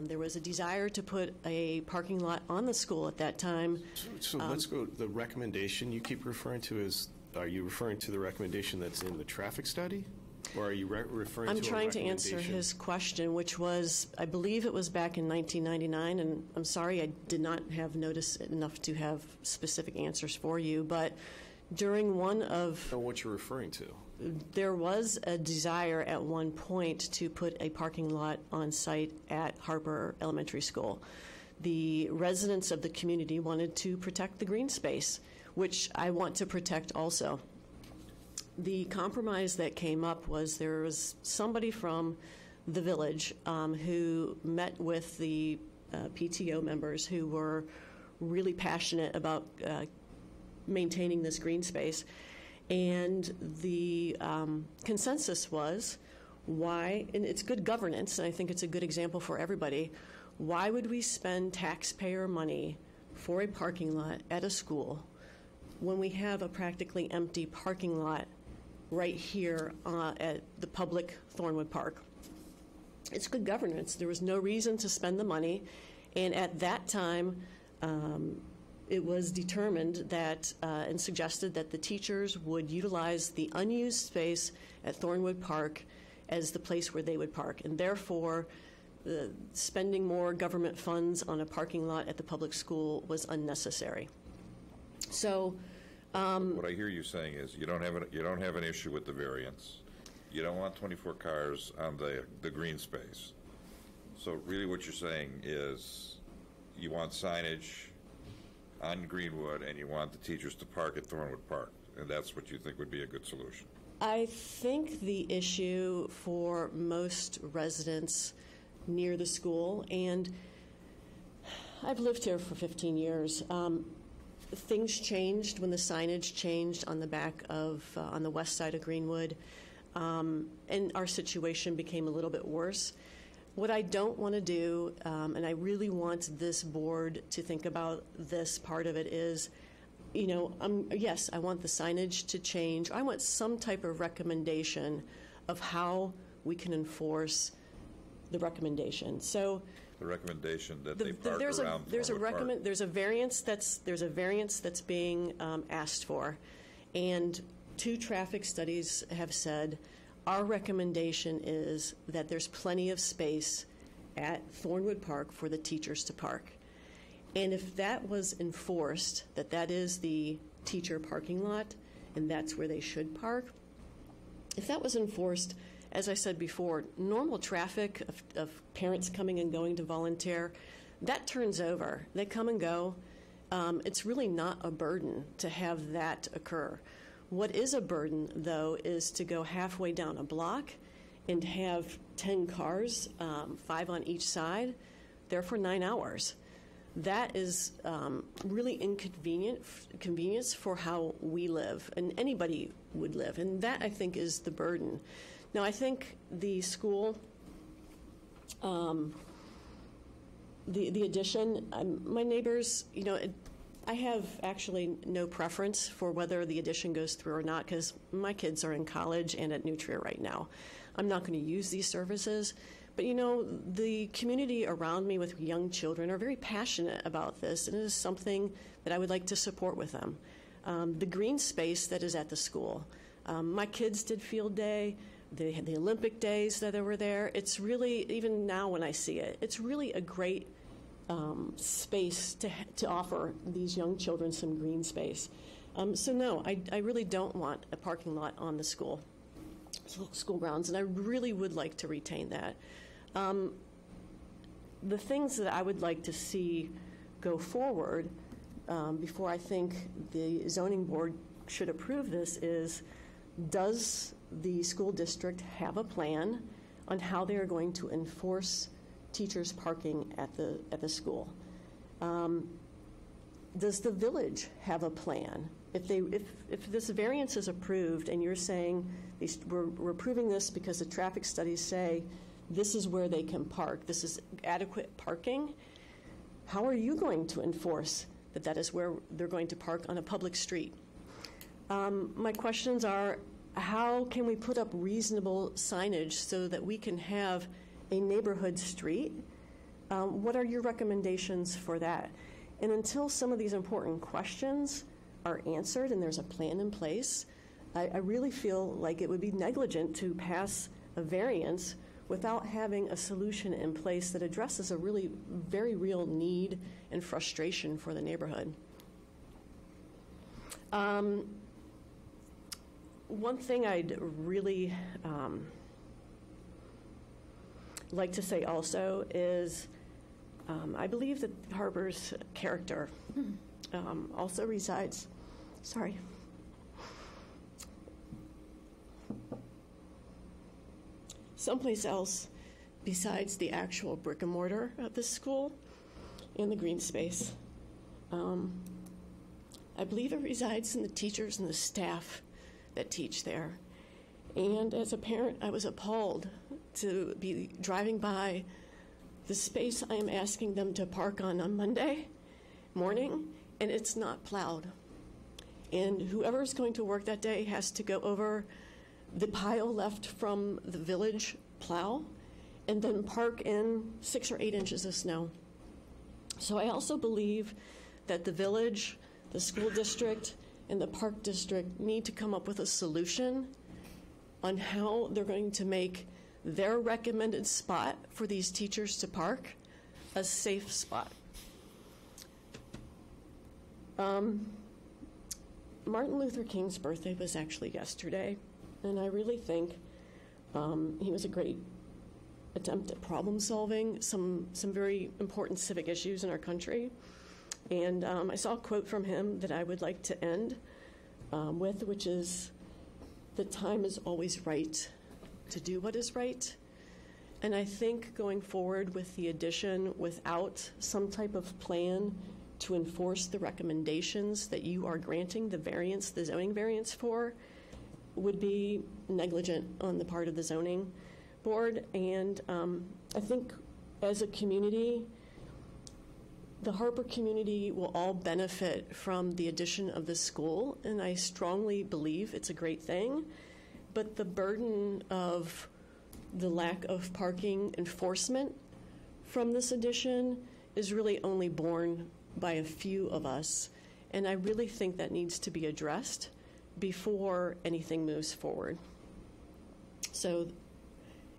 There was a desire to put a parking lot on the school at that time. So let's go, the recommendation you keep referring to are you referring to the recommendation that's in the traffic study? Or are you referring to I'm a trying to answer his question, which was, I believe it was back in 1999, and I'm sorry I did not have notice enough to have specific answers for you, but during one of... I know what you're referring to. There was a desire at one point to put a parking lot on site at Harper Elementary School. The residents of the community wanted to protect the green space, which I want to protect also. The compromise that came up was there was somebody from the village who met with the PTO members who were really passionate about maintaining this green space. And the consensus was, why, and it's good governance, and I think it's a good example for everybody, why would we spend taxpayer money for a parking lot at a school when we have a practically empty parking lot right here at the public Thornwood Park? It's good governance. There was no reason to spend the money, and at that time, it was determined that and suggested that the teachers would utilize the unused space at Thornwood Park as the place where they would park, and therefore spending more government funds on a parking lot at the public school was unnecessary. So what I hear you saying is you don't have an issue with the variance. You don't want 24 cars on the green space. So really what you're saying is you want signage on Greenwood, and you want the teachers to park at Thornwood Park, and that's what you think would be a good solution. I think the issue for most residents near the school, and I've lived here for 15 years. Things changed when the signage changed on the back of, on the west side of Greenwood, and our situation became a little bit worse. What I don't want to do, and I really want this board to think about this part of it, is, you know, yes, I want the signage to change. I want some type of recommendation of how we can enforce the recommendation. So the recommendation that they park around there's a Park. there's a variance that's being asked for, and 2 traffic studies have said our recommendation is that there's plenty of space at Thornwood Park for the teachers to park. And if that was enforced, that is the teacher parking lot and that's where they should park, if that was enforced, as I said before, normal traffic of parents coming and going to volunteer, that turns over. They come and go. It's really not a burden to have that occur. What is a burden, though, is to go halfway down a block and have 10 cars, 5 on each side, there for 9 hours. That is really inconvenience for how we live, and anybody would live, and that, I think, is the burden. Now, I think the school, the addition, my neighbors, you know, I have actually no preference for whether the addition goes through or not, because my kids are in college and at Nutria right now. I'm not going to use these services. But, you know, the community around me with young children are very passionate about this, and it is something that I would like to support with them. The green space that is at the school. My kids did field day. They had the Olympic days that they were there. It's really, even now when I see it, it's really a great space to offer these young children some green space. So no, I really don't want a parking lot on the school grounds, and I really would like to retain that. The things that I would like to see go forward before I think the zoning board should approve this is, does the school district have a plan on how they are going to enforce teachers parking at the school? Does the village have a plan? If this variance is approved and you're saying we're approving this because the traffic studies say this is where they can park, this is adequate parking, how are you going to enforce that is where they're going to park on a public street? My questions are, how can we put up reasonable signage so that we can have a neighborhood street? What are your recommendations for that? And until some of these important questions are answered and there's a plan in place, I really feel like it would be negligent to pass a variance without having a solution in place that addresses a really very real need and frustration for the neighborhood. One thing I'd really like to say also is I believe that Harper's character also resides, someplace else besides the actual brick and mortar of the school and the green space. I believe it resides in the teachers and the staff that teach there. And as a parent, I was appalled to be driving by the space I am asking them to park on Monday morning, and it's not plowed. And whoever's going to work that day has to go over the pile left from the village plow and then park in 6 or 8 inches of snow. So I also believe that the village, the school district, and the park district need to come up with a solution on how they're going to make their recommended spot for these teachers to park a safe spot. Martin Luther King's birthday was actually yesterday, and I really think he was a great attempt at problem solving some very important civic issues in our country. And I saw a quote from him that I would like to end with, which is, "The time is always right to do what is right." And I think going forward with the addition without some type of plan to enforce the recommendations that you are granting the variance, the zoning variance for, would be negligent on the part of the zoning board. And I think as a community, the Harper community will all benefit from the addition of the school, and I strongly believe it's a great thing. But the burden of the lack of parking enforcement from this addition is really only borne by a few of us, and I really think that needs to be addressed before anything moves forward. So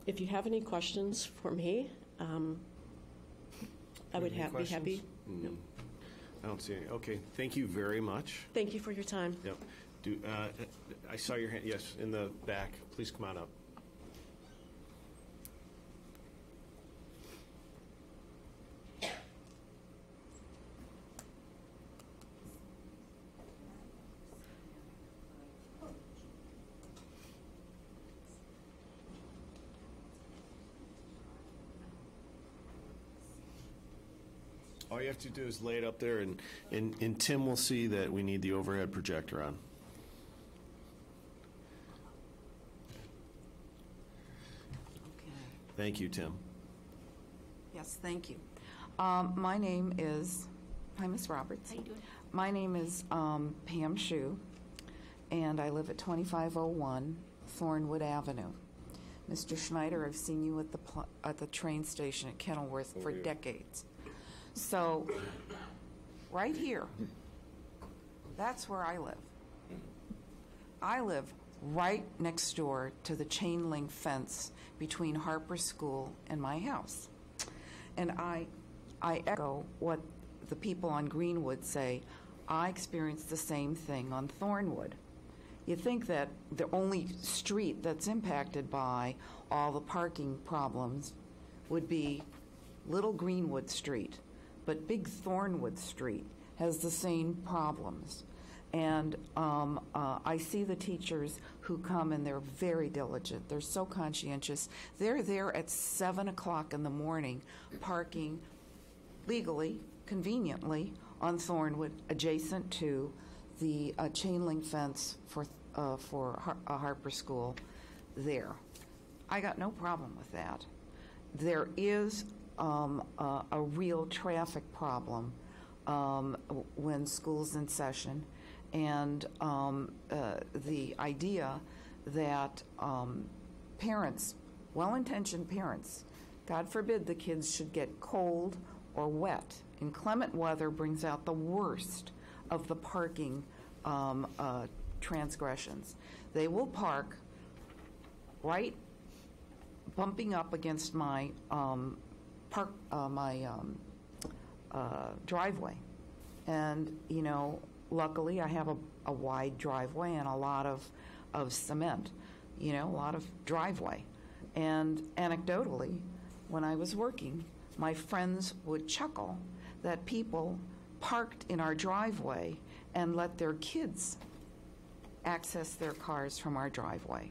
if you have any questions for me, I would be happy. No. I don't see any. Okay, thank you very much. Thank you for your time. Yep. I saw your hand, yes, in the back. Please come on up. All you have to do is lay it up there, and Tim will see that we need the overhead projector on. Thank you, Tim. Yes, thank you. My name is, hi, Ms. Roberts. How you doing? My name is Pam Shue, and I live at 2501 Thornwood Avenue. Mr. Schneider, I've seen you at the train station at Kenilworth for decades. So, right here, that's where I live. I live right next door to the chain link fence between Harper School and my house. And I echo what the people on Greenwood say. I experienced the same thing on Thornwood. You think that the only street that's impacted by all the parking problems would be Little Greenwood Street, but Big Thornwood Street has the same problems. And I see the teachers who come, and they're very diligent. They're so conscientious. They're there at 7 o'clock in the morning, parking legally, conveniently, on Thornwood, adjacent to the chain link fence for Harper School there. I got no problem with that. There is a real traffic problem when school's in session. And the idea that parents, well-intentioned parents, God forbid the kids should get cold or wet. Inclement weather brings out the worst of the parking transgressions. They will park right bumping up against my driveway. And, you know, luckily, I have a wide driveway and a lot of cement, you know, a lot of driveway. And anecdotally, when I was working, my friends would chuckle that people parked in our driveway and let their kids access their cars from our driveway.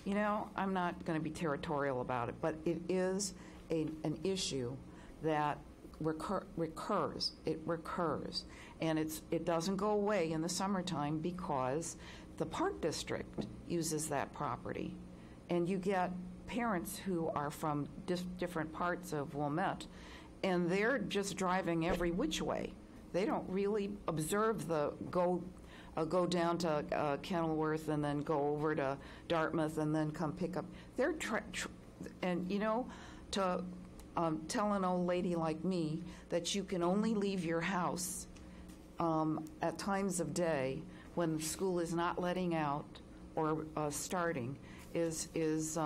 You know, I'm not going to be territorial about it, but it is an issue that recurs. It recurs. And it doesn't go away in the summertime because the park district uses that property. And you get parents who are from different parts of Wilmette, and they're just driving every which way. They don't really observe the go down to Kenilworth and then go over to Dartmouth and then come pick up. They're and you know, to tell an old lady like me that you can only leave your house at times of day when school is not letting out or starting is it's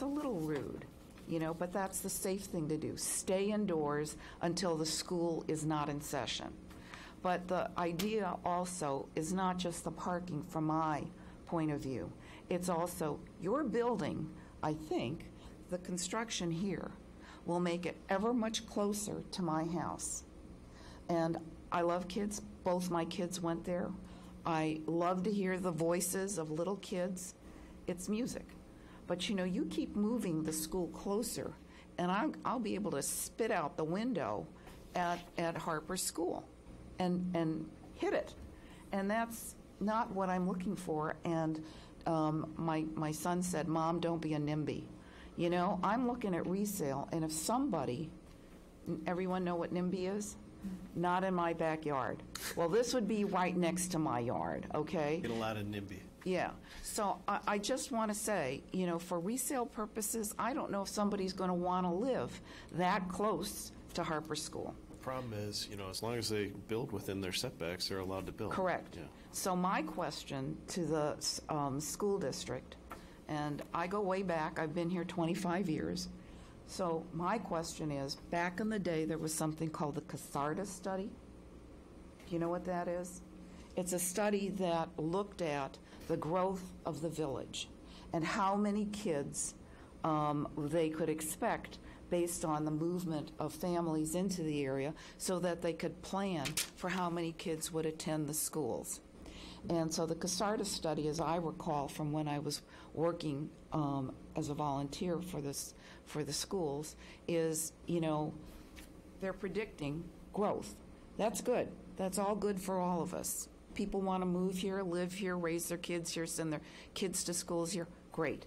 a little rude, you know, but that's the safe thing to do. Stay indoors until the school is not in session. But the idea also is not just the parking from my point of view. It's also your building, I think, the construction here will make it ever much closer to my house. And I love kids. Both my kids went there. I love to hear the voices of little kids. It's music. But you keep moving the school closer, and I'll be able to spit out the window at Harper School and hit it. And that's not what I'm looking for. And my son said, "Mom, don't be a NIMBY." I'm looking at resale, and if somebody, everyone know what NIMBY is? Not in my backyard. Well, this would be right next to my yard, okay? Get a lot of NIMBY. Yeah. So I just want to say, for resale purposes, I don't know if somebody's going to want to live that close to Harper School. The problem is, as long as they build within their setbacks, they're allowed to build. Correct. Yeah. So my question to the school district, and I go way back, I've been here 25 years. So my question is, back in the day, there was something called the Casarda study. Do you know what that is? It's a study that looked at the growth of the village and how many kids they could expect based on the movement of families into the area so that they could plan for how many kids would attend the schools. And so the Casarda study, as I recall from when I was working as a volunteer for the schools, is, they're predicting growth. That's good. That's all good for all of us. People want to move here, live here, raise their kids here, send their kids to schools here. Great.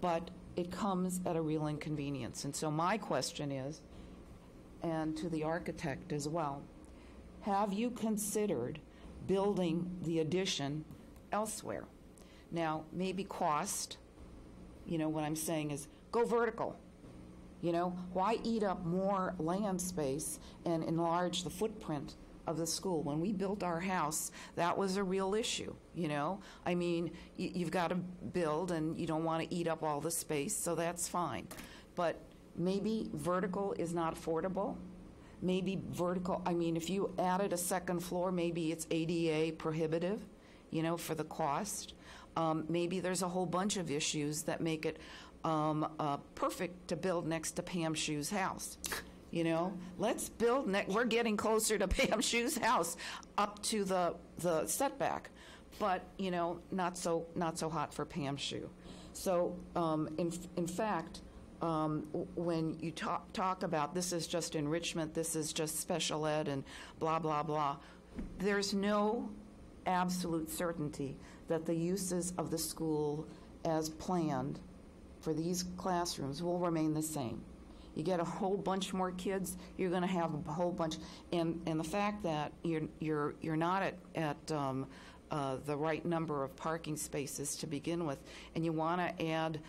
But it comes at a real inconvenience. And so my question is, and to the architect as well, have you considered building the addition elsewhere? Now, maybe cost, what I'm saying is go vertical. Why eat up more land space and enlarge the footprint of the school? When we built our house, that was a real issue, I mean, you've got to build and you don't want to eat up all the space, so that's fine. But maybe vertical is not affordable. Maybe vertical, if you added a second floor, maybe it's ADA prohibitive, for the cost. Maybe there's a whole bunch of issues that make it perfect to build next to Pam Shue's house. Let's build, we're getting closer to Pam Shue's house up to the setback, but, not so hot for Pam Shue. So, in fact, when you talk about this is just enrichment, this is just special ed and blah, blah, blah, there's no absolute certainty that the uses of the school as planned for these classrooms will remain the same. You get a whole bunch more kids, you're going to have a whole bunch, and the fact that you're not at the right number of parking spaces to begin with, and you want to add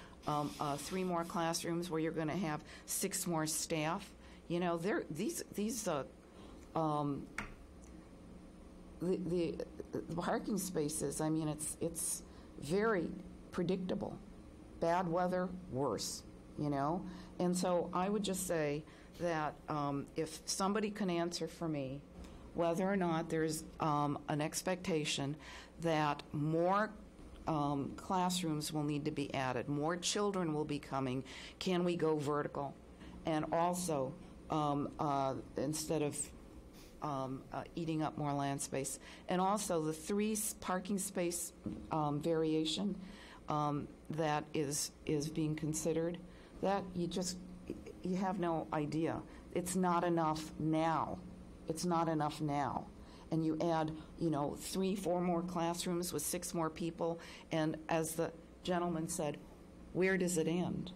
3 more classrooms where you're going to have 6 more staff. The parking spaces, it's very predictable. Bad weather, worse, And so I would just say that if somebody can answer for me whether or not there's an expectation that more classrooms will need to be added, more children will be coming, can we go vertical? And also, instead of eating up more land space. And also the 3 parking space variation that is being considered, that you have no idea. It's not enough now. It's not enough now. And you add, 3, 4 more classrooms with 6 more people, and as the gentleman said, where does it end?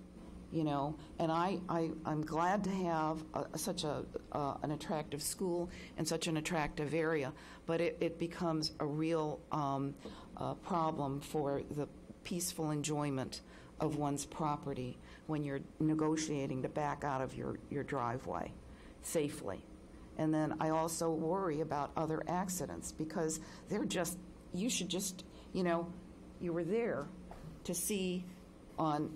And I'm glad to have such an attractive school in such an attractive area, but it becomes a real problem for the peaceful enjoyment of one's property when you're negotiating to back out of your driveway safely. And then I also worry about other accidents because you should just, you were there to see on,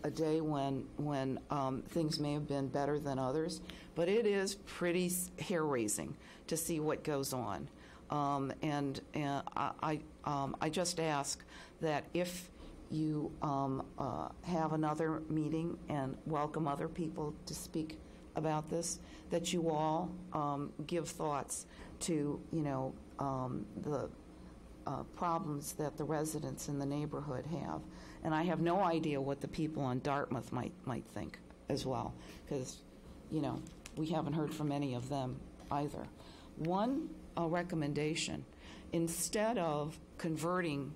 a day when things may have been better than others, but it is pretty hair-raising to see what goes on. And I just ask that if you have another meeting and welcome other people to speak about this, that you all give thoughts to, the problems that the residents in the neighborhood have. And I have no idea what the people on Dartmouth might think as well, because, we haven't heard from any of them either. One recommendation, instead of converting,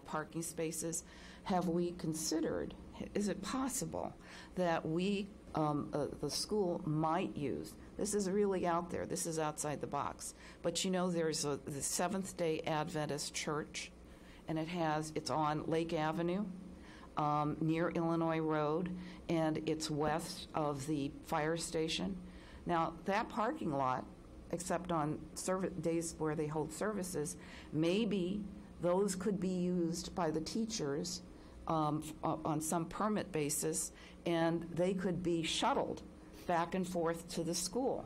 parking spaces, have we considered, is it possible that we, the school might use, this is really out there, this is outside the box, but there's the Seventh-day Adventist Church, and it's on Lake Avenue, near Illinois Road, and it's west of the fire station. Now, that parking lot, except on days where they hold services, maybe those could be used by the teachers on some permit basis, and they could be shuttled back and forth to the school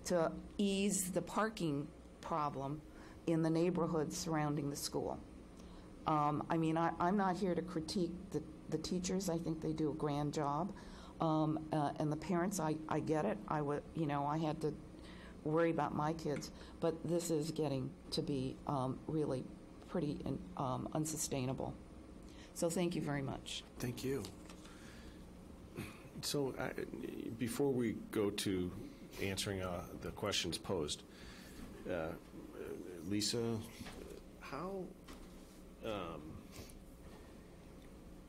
to ease the parking problem in the neighborhood surrounding the school. I'm not here to critique the teachers. I think they do a grand job. And the parents, I get it. I had to worry about my kids. But this is getting to be really pretty unsustainable. So thank you very much. Thank you. So before we go to answering the questions posed, Lisa, how,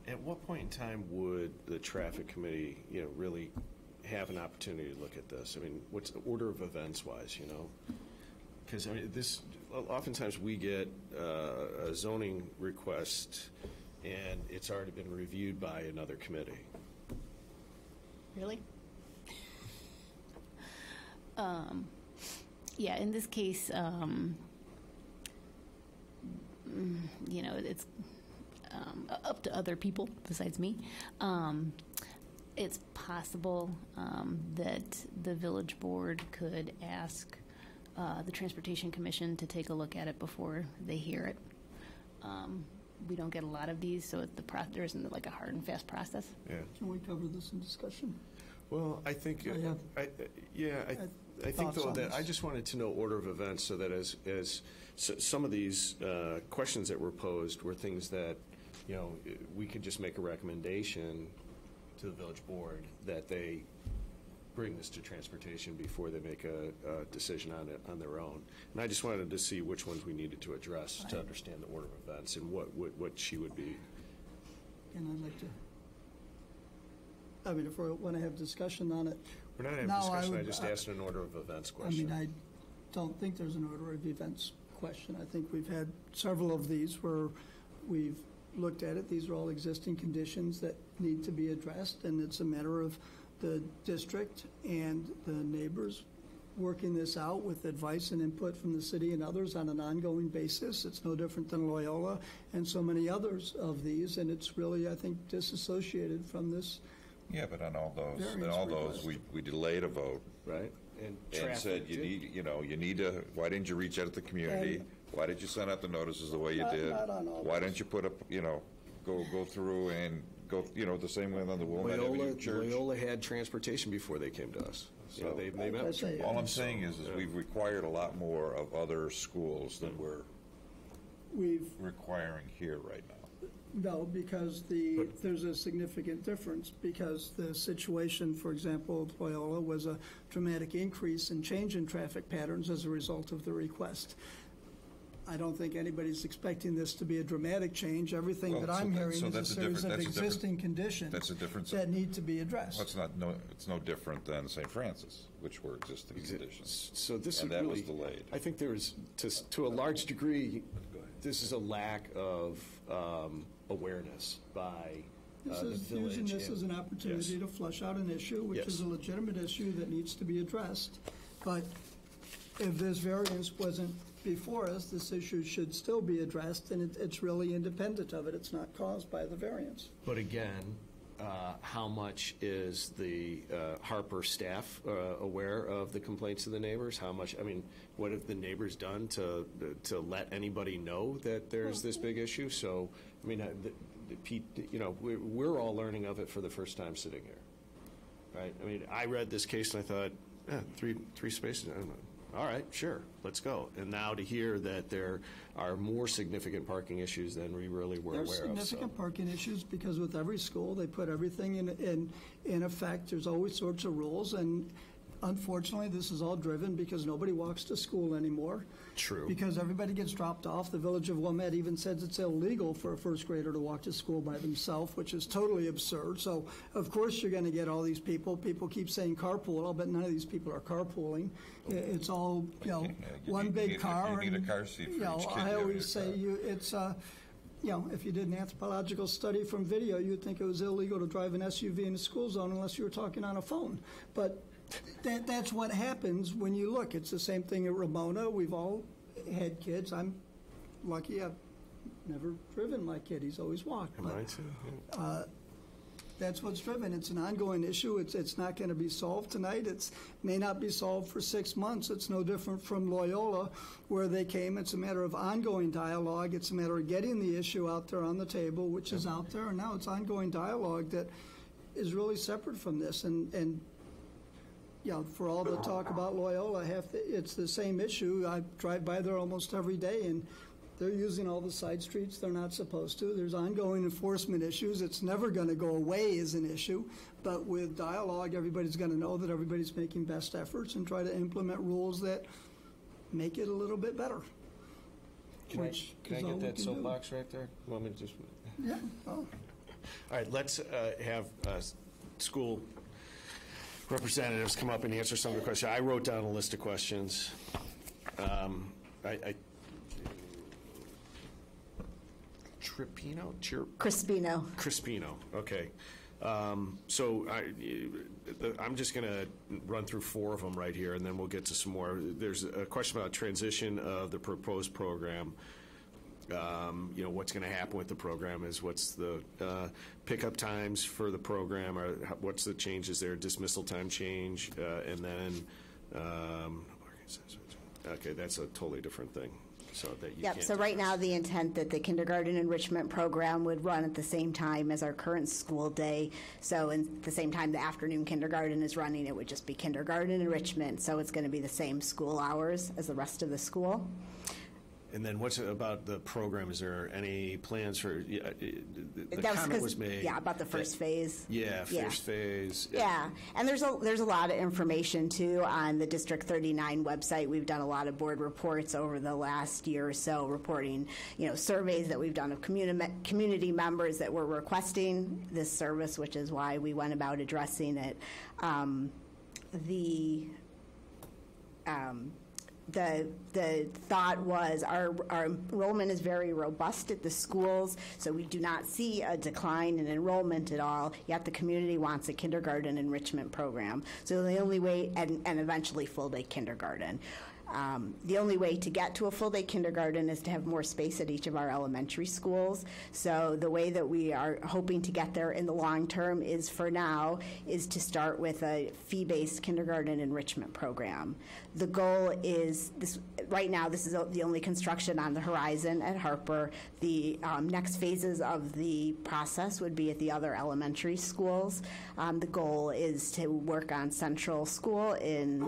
at what point in time would the traffic committee, really have an opportunity to look at this? I mean, what's the order of events wise, Because oftentimes we get a zoning request and it's already been reviewed by another committee. Really? Yeah, in this case, it's up to other people besides me. It's possible that the village board could ask the Transportation Commission to take a look at it before they hear it. We don't get a lot of these, so there isn't like a hard and fast process. Yeah. Can we cover this in discussion? Well, I think, I think though that I just wanted to know order of events so that as some of these questions that were posed were things that, we could just make a recommendation to the village board that they bring this to transportation before they make a decision on it on their own. And I just wanted to see which ones we needed to address to understand the order of events and what she would be. And I'd like to, if we want to have discussion on it. We're not having discussion, I just asked an order of events question. I don't think there's an order of events question. I think we've had several of these where we've looked at it. These are all existing conditions that need to be addressed, and it's a matter of the district and the neighbors working this out with advice and input from the city and others on an ongoing basis. It's no different than Loyola and so many others of these, and it's really, I think, disassociated from this. Yeah, but on all those, we delayed a vote, right? And said you need to. Why didn't you reach out to the community? Why did you send out the notices the way you did? Why didn't you put up, go through and go, the same way on the Wilmette Avenue Church? Loyola had transportation before they came to us. So they met. All I'm saying is we've required a lot more of other schools than we're requiring here right now. No, because there's a significant difference, because the situation, for example, Loyola was a dramatic increase in change in traffic patterns as a result of the request. I don't think anybody's expecting this to be a dramatic change. Everything that I'm hearing is a series of existing conditions that need to be addressed. Well, it's no different than St. Francis, which were existing conditions. So this and is that really, was delayed. I think there's, to a large degree, this is a lack of awareness by the village. Using this as an opportunity to flush out an issue, which is a legitimate issue that needs to be addressed. But if this variance wasn't before us, this issue should still be addressed, and it's really independent of it. It's not caused by the variance. But again, how much is the Harper staff aware of the complaints of the neighbors? How much? I mean, what have the neighbors done to let anybody know that there's this big issue? So, I mean, Pete, we're all learning of it for the first time sitting here, right? I mean, I read this case and I thought, three spaces. I don't know. all right, sure, let's go. And now to hear that there are more significant parking issues than we really were There's aware of. significant parking issues because with every school, they put everything in effect. There's always sorts of rules, and unfortunately, this is all driven because nobody walks to school anymore. True. Because everybody gets dropped off. The Village of Wilmette even says it's illegal for a first grader to walk to school by themselves, which is totally absurd. So, of course, you're going to get all these people. People keep saying carpool. I'll bet none of these people are carpooling. It's all, one big car. You need a car seat for each kid. I always say it's if you did an anthropological study from video, you'd think it was illegal to drive an SUV in a school zone unless you were talking on a phone. But that's what happens when you look. It's the same thing at Ramona. We've all had kids. I'm lucky I've never driven my kid. He's always walked. Mine too. That's what's driven. It's an ongoing issue. It's not going to be solved tonight. It may not be solved for 6 months. It's no different from Loyola, where they came. It's a matter of ongoing dialogue. It's a matter of getting the issue out there on the table, which is out there. And now it's ongoing dialogue that is really separate from this. And for all the talk about Loyola, it's the same issue. I drive by there almost every day, and they're using all the side streets they're not supposed to. There's ongoing enforcement issues. It's never going to go away as an issue, but with dialogue, everybody's going to know that everybody's making best efforts and try to implement rules that make it a little bit better. Can I get that soapbox right there? You want me to just... Yeah. Oh. All right, let's have school representatives come up and answer some of the questions. I wrote down a list of questions. Crispino. Okay. So I'm just going to run through 4 of them right here, and then we'll get to some more. There's a question about transition of the proposed program. What's going to happen with the program is what's the pickup times for the program, or what's the changes there, dismissal time change, and then, okay, that's a totally different thing. So that you so right now the intent that the kindergarten enrichment program would run at the same time as our current school day. So at the same time the afternoon kindergarten is running, it would just be kindergarten enrichment. So it's going to be the same school hours as the rest of the school. And then what's about the program? Is there any plans for, the that comment was made. Yeah, about the first phase. Yeah, first phase. Yeah, and there's a lot of information, too, on the District 39 website. We've done a lot of board reports over the last year or so, reporting, surveys that we've done of community members that were requesting this service, which is why we went about addressing it. The thought was our enrollment is very robust at the schools, so we do not see a decline in enrollment at all, yet the community wants a kindergarten enrichment program. So the only way, and eventually full-day kindergarten. The only way to get to a full-day kindergarten is to have more space at each of our elementary schools. So the way that we are hoping to get there in the long term is, for now, is to start with a fee-based kindergarten enrichment program. The goal is, right now, this is the only construction on the horizon at Harper. The next phases of the process would be at the other elementary schools. The goal is to work on Central School in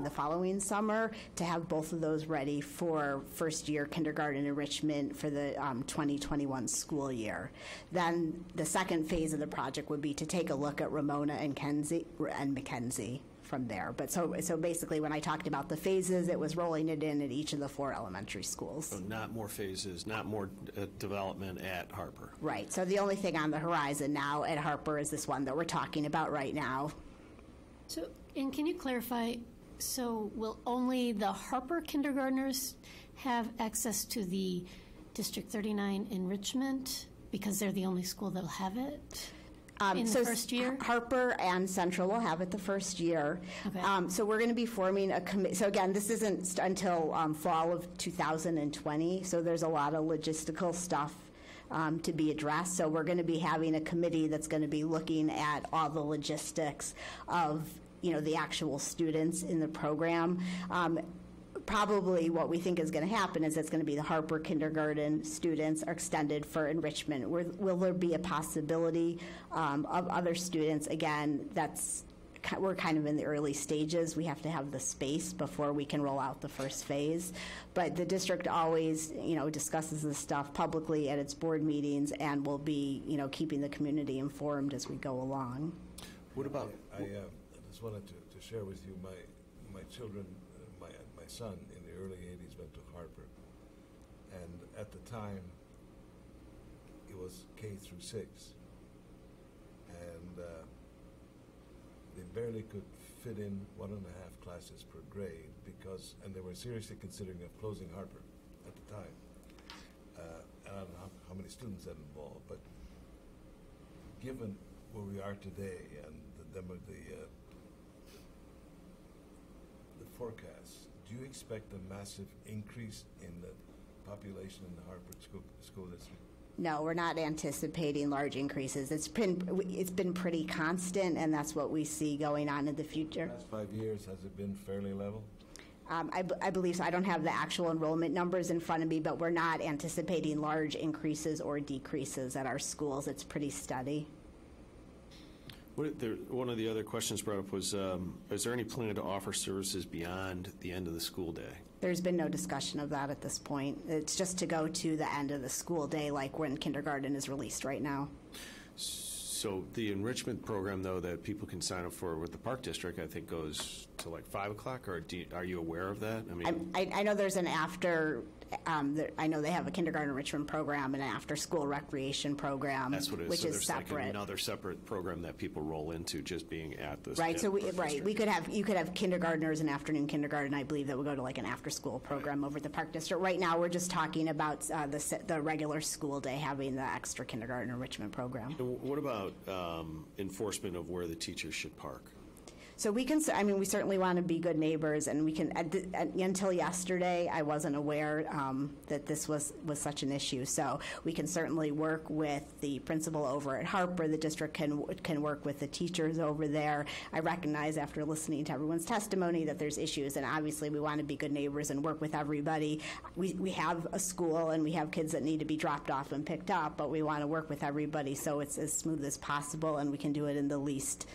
the following summer, to have both of those ready for first-year kindergarten enrichment for the 2021 school year. Then the second phase of the project would be to take a look at Ramona and McKenzie from there. But so basically, when I talked about the phases, it was rolling it in at each of the 4 elementary schools. So not more phases, not more development at Harper. Right. So the only thing on the horizon now at Harper is this one that we're talking about right now. So, and can you clarify, so will only the Harper kindergartners have access to the District 39 enrichment because they're the only school that'll have it? In the first year? Harper and Central will have it the first year. Okay. So we're going to be forming a committee. So again, this isn't until fall of 2020, so there's a lot of logistical stuff to be addressed. So we're going to be having a committee that's going to be looking at all the logistics of the actual students in the program. Probably what we think is going to happen is it's going to be the Harper kindergarten students are extended for enrichment. Will there be a possibility of other students? Again, that's we're kind of in the early stages. We have to have the space before we can roll out the first phase. But the district always, discusses this stuff publicly at its board meetings and will be, keeping the community informed as we go along. What about? I just wanted to share with you my children, my son in the early 80s went to Harper, and at the time it was K through 6, and they barely could fit in 1.5 classes per grade and they were seriously considering of closing Harper at the time. And I don't know how many students that involved, but given where we are today and the forecast, do you expect a massive increase in the population in the Harper school district? No, we're not anticipating large increases. It's been pretty constant, and that's what we see going on in the future. The last 5 years, has it been fairly level? I believe so. I don't have the actual enrollment numbers in front of me, but we're not anticipating large increases or decreases at our schools. It's pretty steady. One of the other questions brought up was, is there any plan to offer services beyond the end of the school day? There's been no discussion of that at this point. It's just to go to the end of the school day, like when kindergarten is released right now. So the enrichment program, though, that people can sign up for with the Park District, I think goes to like 5 o'clock, or are you aware of that? I know there's an after, I know they have a kindergarten enrichment program and an after-school recreation program, That's what it is. which so is there's separate. Like another separate program that people roll into just being at this. Right, so you could have kindergartners and afternoon kindergarten, I believe, that would go to like an after-school program over at the Park District. Right now, we're just talking about the regular school day having the extra kindergarten enrichment program. And what about enforcement of where the teachers should park? So we certainly want to be good neighbors, and we can. Until yesterday, I wasn't aware that this was such an issue. So we can certainly work with the principal over at Harper. The district can work with the teachers over there. I recognize after listening to everyone's testimony that there's issues, and obviously we want to be good neighbors and work with everybody. We have a school, and we have kids that need to be dropped off and picked up, but we want to work with everybody so it's as smooth as possible, and we can do it in the least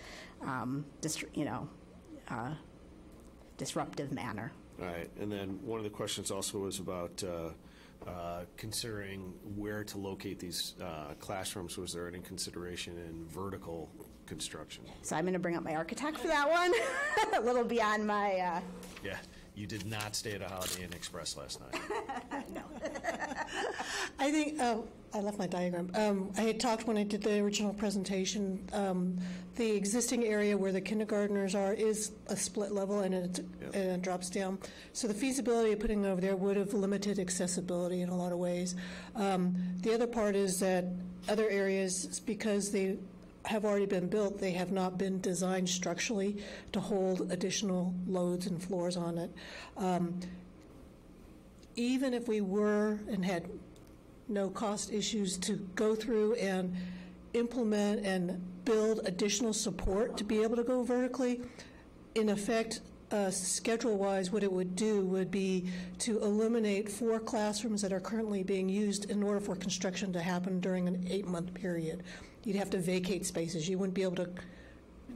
disruptive manner. All right, and then one of the questions also was about considering where to locate these classrooms. Was there any consideration in vertical construction? So I'm going to bring up my architect for that one. A little beyond my... Yeah, you did not stay at a Holiday Inn Express last night. No. I think I left my diagram. I had talked when I did the original presentation. The existing area where the kindergartners are is a split level, and it drops down. So the feasibility of putting it over there would have limited accessibility in a lot of ways. The other part is that other areas, because they have already been built, they have not been designed structurally to hold additional loads and floors on it. Even if we were and had no cost issues to go through and implement and build additional support to be able to go vertically, in effect, schedule-wise, what it would do would be to eliminate 4 classrooms that are currently being used in order for construction to happen during an 8-month period. You'd have to vacate spaces. You wouldn't be able to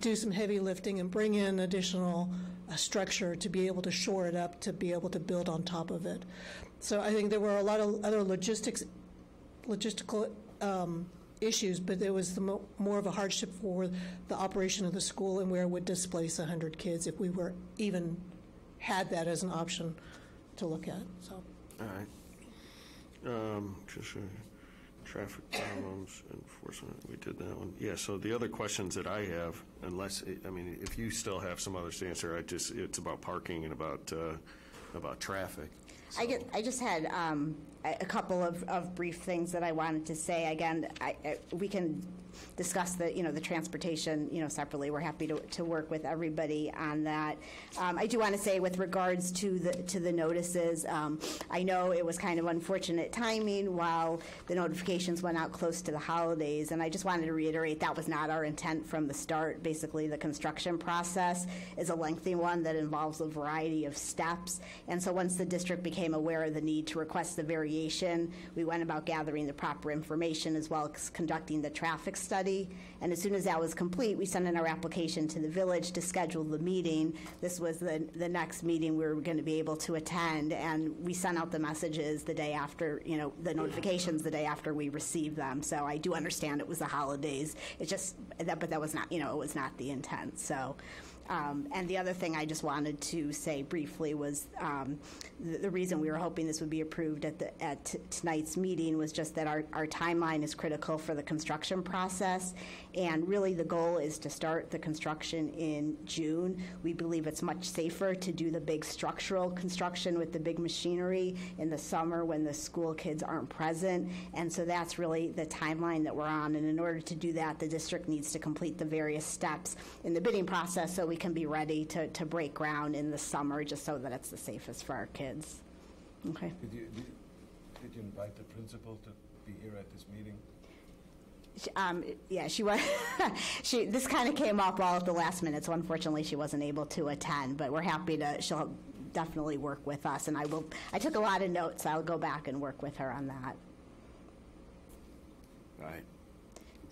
do some heavy lifting and bring in additional structure to be able to shore it up, to be able to build on top of it. So I think there were a lot of other logistical issues, but there was more of a hardship for the operation of the school and where it would displace 100 kids if we were even had that as an option to look at. So. All right. Traffic problems, enforcement, we did that one. Yeah, so the other questions that I have, if you still have some others to answer, it's about parking and about traffic. So. I just had a couple of brief things that I wanted to say. Again, we can discuss the transportation separately. We're happy to work with everybody on that. I do want to say with regards to the notices, I know it was kind of unfortunate timing while the notifications went out close to the holidays, and I just wanted to reiterate that was not our intent from the start. Basically, the construction process is a lengthy one that involves a variety of steps, And so once the district became aware of the need to request the variation, we went about gathering the proper information as well as conducting the traffic study. And as soon as that was complete, we sent in our application to the village to schedule the meeting. This was the next meeting we were going to be able to attend, and we sent out the messages the day after, the notifications the day after we received them. So I do understand it was the holidays. It's just, but that was not, it was not the intent. So. And the other thing I just wanted to say briefly was the reason we were hoping this would be approved at tonight's meeting was just that our timeline is critical for the construction process, and really the goal is to start the construction in June. We believe it's much safer to do the big structural construction with the big machinery in the summer when the school kids aren't present, and so that's really the timeline that we're on. And in order to do that, the district needs to complete the various steps in the bidding process so we can be ready to break ground in the summer, just so that it's the safest for our kids. Okay. Did you invite the principal to be here at this meeting? Yeah, she was. This kind of came up all at the last minute, so unfortunately she wasn't able to attend. But we're happy to. She'll definitely work with us, and I took a lot of notes. I'll go back and work with her on that. All right.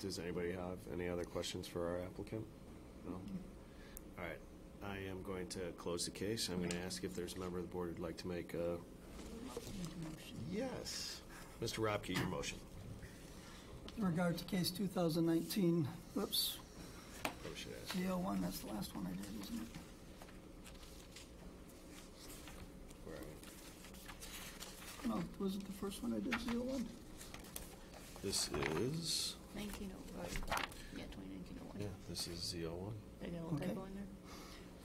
Does anybody have any other questions for our applicant? No. All right, I am going to close the case. I'm going to ask if there's a member of the board who'd like to make a... Yes. Mr. Robke, your motion. In regard to case 2019, whoops, ZO1, that's the last one I did, isn't it? Where are we? No, was it the first one I did, ZO1? This is... 1901. Yeah, 2019-01. Yeah, this is ZO1. They got a little typo in there.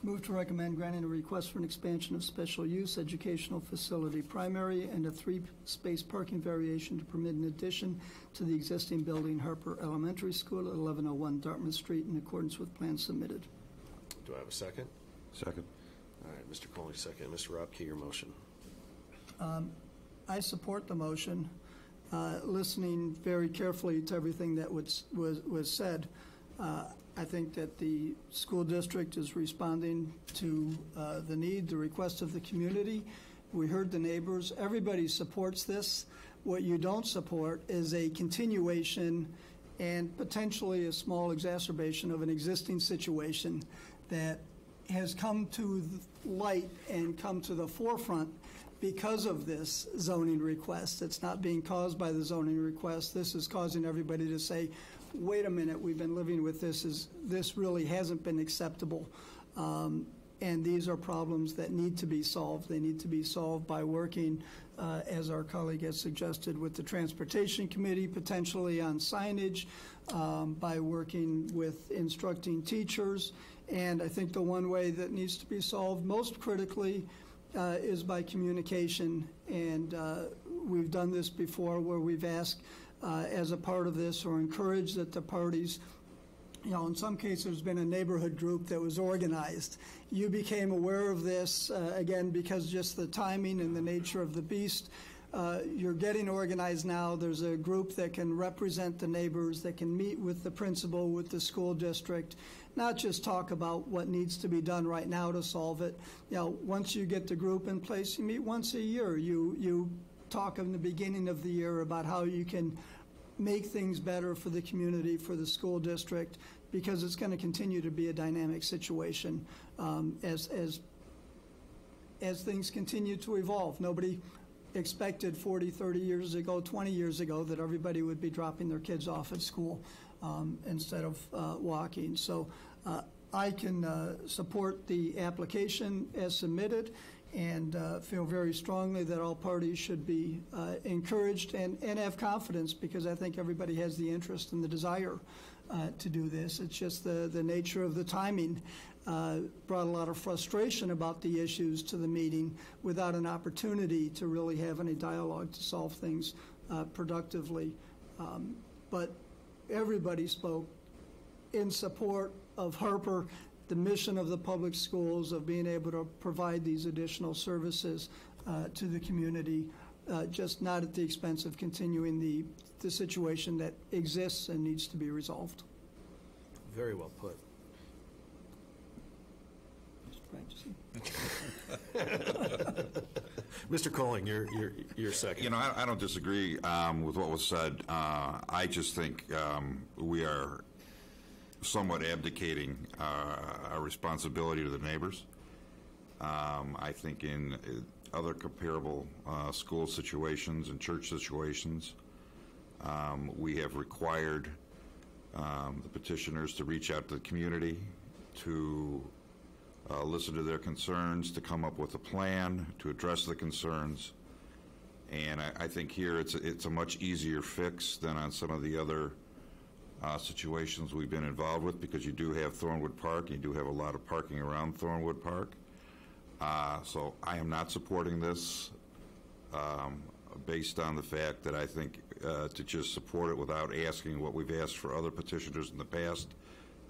Move to recommend granting a request for an expansion of special use educational facility primary and a 3-space parking variation to permit an addition to the existing building, Harper Elementary School at 1101 Dartmouth Street, in accordance with plans submitted. Do I have a second? Second. All right, Mr. Coley, second. Mr. Robke, your motion. I support the motion. Listening very carefully to everything that was said, I think that the school district is responding to the need, the request of the community. We heard the neighbors. Everybody supports this. What you don't support is a continuation and potentially a small exacerbation of an existing situation that has come to light and come to the forefront because of this zoning request. It's not being caused by the zoning request. This is causing everybody to say, wait a minute, we've been living with this. This really hasn't been acceptable. And these are problems that need to be solved. They need to be solved by working, as our colleague has suggested, with the Transportation Committee, potentially on signage, by working with instructing teachers. And I think the one way that needs to be solved most critically is by communication. And we've done this before where we've asked as a part of this or encouraged that the parties, in some cases there's been a neighborhood group that was organized. You became aware of this, again, because just the timing and the nature of the beast. You're getting organized now. There's a group that can represent the neighbors, that can meet with the principal, with the school district, not just talk about what needs to be done right now to solve it. Once you get the group in place, you meet once a year. You talk in the beginning of the year about how you can make things better for the community, for the school district, because it's going to continue to be a dynamic situation as things continue to evolve. Nobody expected 40, 30 years ago, 20 years ago, that everybody would be dropping their kids off at school instead of walking. So I can support the application as submitted, and feel very strongly that all parties should be encouraged and have confidence, because I think everybody has the interest and the desire to do this. It's just the nature of the timing brought a lot of frustration about the issues to the meeting without an opportunity to really have any dialogue to solve things productively. But everybody spoke in support of Harper, the mission of the public schools, of being able to provide these additional services to the community, just not at the expense of continuing the situation that exists and needs to be resolved. Very well put. Mr. Colling, you're second. You know, I don't disagree with what was said. I just think we are somewhat abdicating our responsibility to the neighbors. I think in other comparable school situations and church situations, we have required the petitioners to reach out to the community, to listen to their concerns, to come up with a plan, to address the concerns. And I think here it's a much easier fix than on some of the other situations we've been involved with, because you do have Thornwood Park, you do have a lot of parking around Thornwood Park. So I am not supporting this based on the fact that I think to just support it without asking what we've asked for other petitioners in the past,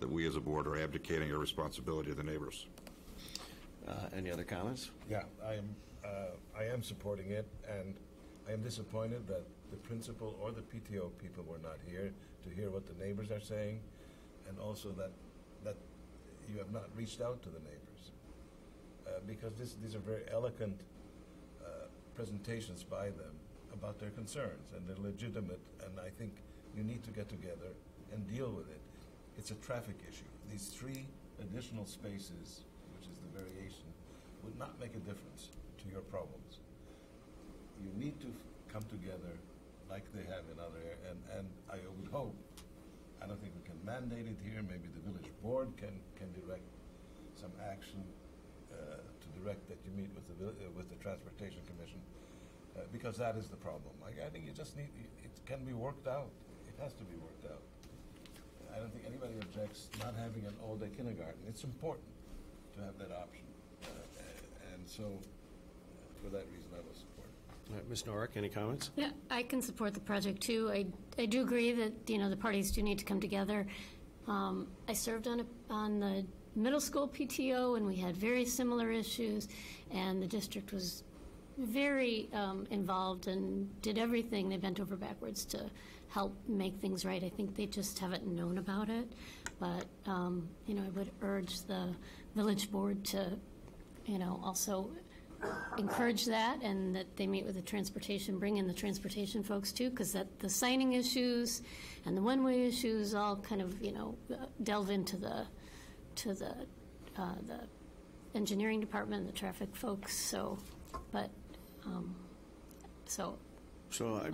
that we as a board are abdicating our responsibility to the neighbors. Any other comments? Yeah, I am supporting it, and I am disappointed that the principal or the PTO people were not here to hear what the neighbors are saying, and also that you have not reached out to the neighbors, because these are very eloquent presentations by them about their concerns, and they're legitimate, and I think you need to get together and deal with it. It's a traffic issue. These 3 additional spaces, which is the variation, would not make a difference to your problems. You need to come together like they have in other areas, and I would hope, I don't think we can mandate it here, maybe the village board can direct some action to direct that you meet with the Transportation Commission, because that is the problem. I think you just need, it can be worked out. It has to be worked out. I don't think anybody objects not having an all-day kindergarten. It's important to have that option. And so, for that reason, I will support it. All right, Ms. Norick, any comments? Yeah, I can support the project too. I do agree that the parties do need to come together. I served on the middle school PTO, and we had very similar issues, and the district was very involved and did everything. They bent over backwards to help make things right. I think they just haven't known about it, but I would urge the village board to also encourage that, and that they meet with the transportation, bring in the transportation folks too, because the signing issues and the one-way issues all kind of delve into the engineering department, the traffic folks. So I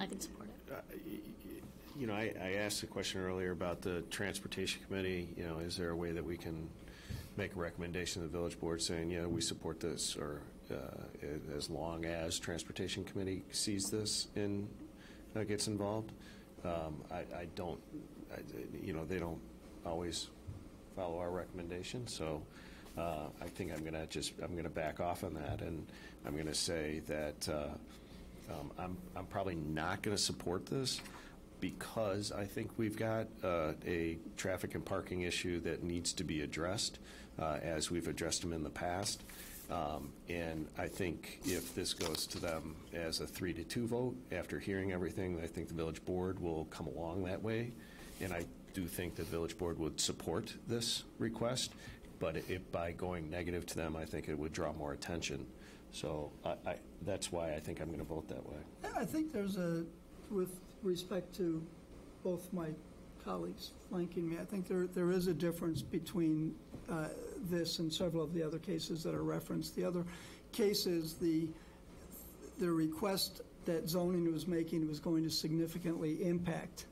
can support it. I asked a question earlier about the Transportation Committee. Is there a way that we can make a recommendation to the village board saying, yeah, we support this, or as long as Transportation Committee sees this and gets involved? I don't, they don't always follow our recommendation, so I think I'm going to back off on that, and I'm going to say that I'm probably not going to support this, because I think we've got a traffic and parking issue that needs to be addressed, as we've addressed them in the past. And I think if this goes to them as a 3-2 vote, after hearing everything, I think the village board will come along that way. And I do think the village board would support this request, but by going negative to them, I think it would draw more attention. So that's why I think I'm going to vote that way. I think there's with respect to both my colleagues flanking me, I think there is a difference between this and several of the other cases that are referenced. The other cases, the request that zoning was making was going to significantly impact,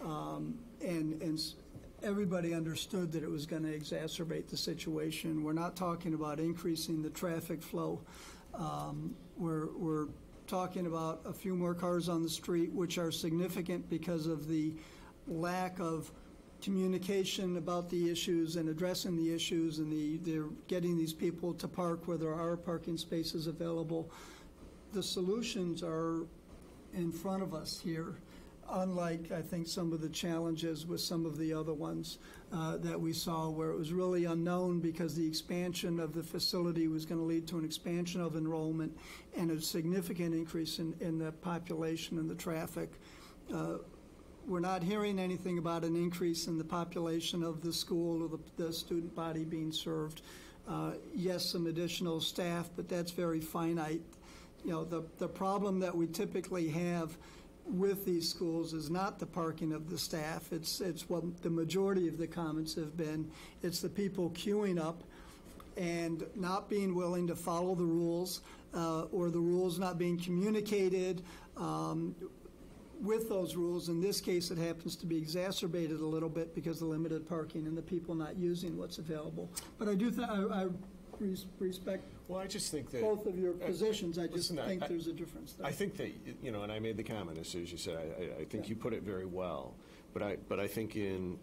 and everybody understood that it was going to exacerbate the situation. We're not talking about increasing the traffic flow. We're talking about a few more cars on the street, which are significant because of the lack of communication about the issues and addressing the issues, and they're getting these people to park where there are parking spaces available. The solutions are in front of us here, unlike, I think, some of the challenges with some of the other ones that we saw, where it was really unknown because the expansion of the facility was going to lead to an expansion of enrollment and a significant increase in the population and the traffic. We're not hearing anything about an increase in the population of the school or the student body being served. Yes, some additional staff, but that's very finite. You know, the problem that we typically have with these schools is not the parking of the staff. It's what the majority of the comments have been. It's the people queuing up and not being willing to follow the rules, or the rules not being communicated with those rules. In this case, it happens to be exacerbated a little bit because of the limited parking and the people not using what's available. But I do I respect Well, I just think that both of your positions. I just listen, think there's a difference there. I think that, you know, and I made the comment as soon as you said, I think you put it very well. But I think in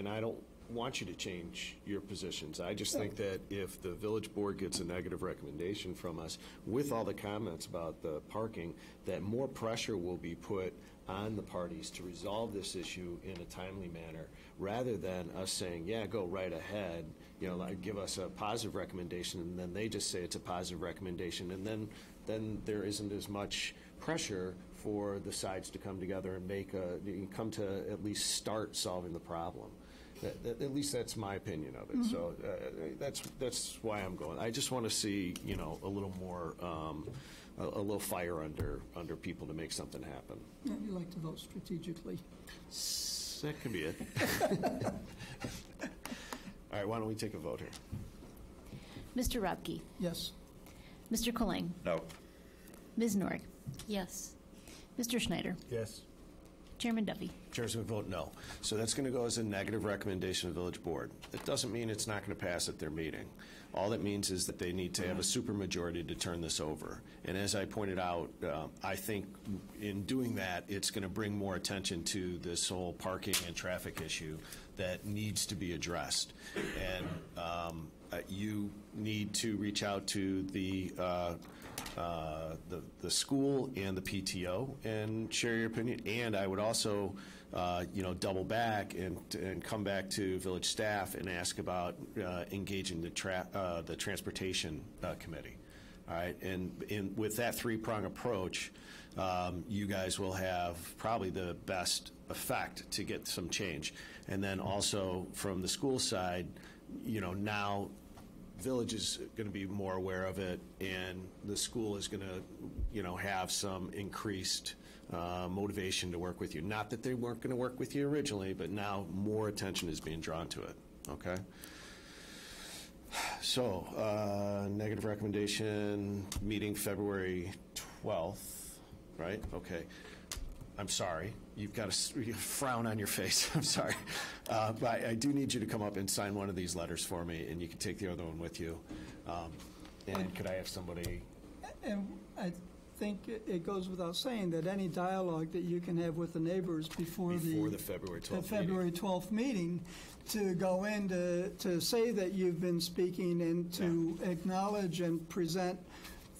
I don't want you to change your positions. I just think that if the village board gets a negative recommendation from us with all the comments about the parking, that more pressure will be put on the parties to resolve this issue in a timely manner, rather than us saying, yeah, go right ahead, you know, like give us a positive recommendation, and then they just say it's a positive recommendation, and then there isn't as much pressure for the sides to come together and come to at least start solving the problem. At least that's my opinion of it. So that's why I'm going. I just want to see, you know, a little more, a little fire under people to make something happen. Yeah, you like to vote strategically. That could be it. All right, why don't we take a vote here? Mr. Robke? Yes. Mr. Colang? No. Ms. Norig? Yes. Mr. Schneider? Yes. Chairman Duffy? Chairs would vote no. So that's going to go as a negative recommendation of the village board. It doesn't mean it's not going to pass at their meeting. All that means is that they need to have a supermajority to turn this over. And as I pointed out, I think in doing that, it's going to bring more attention to this whole parking and traffic issue that needs to be addressed. And you need to reach out to the school and the PTO and share your opinion. And I would also, double back and come back to village staff and ask about engaging the transportation committee. All right, and with that three-prong approach, you guys will have probably the best effect to get some change. And then also from the school side, you know, now village is going to be more aware of it, and the school is going to, you know, have some increased motivation to work with you. Not that they weren't going to work with you originally, but now more attention is being drawn to it. Okay. So, negative recommendation, meeting February 12th, right? Okay. I'm sorry. You've got a frown on your face. I'm sorry. But I do need you to come up and sign one of these letters for me, and you can take the other one with you. And could I have somebody? And I think it goes without saying that any dialogue that you can have with the neighbors before the February 12th February 12th meeting, to go in to say that you've been speaking and to acknowledge and present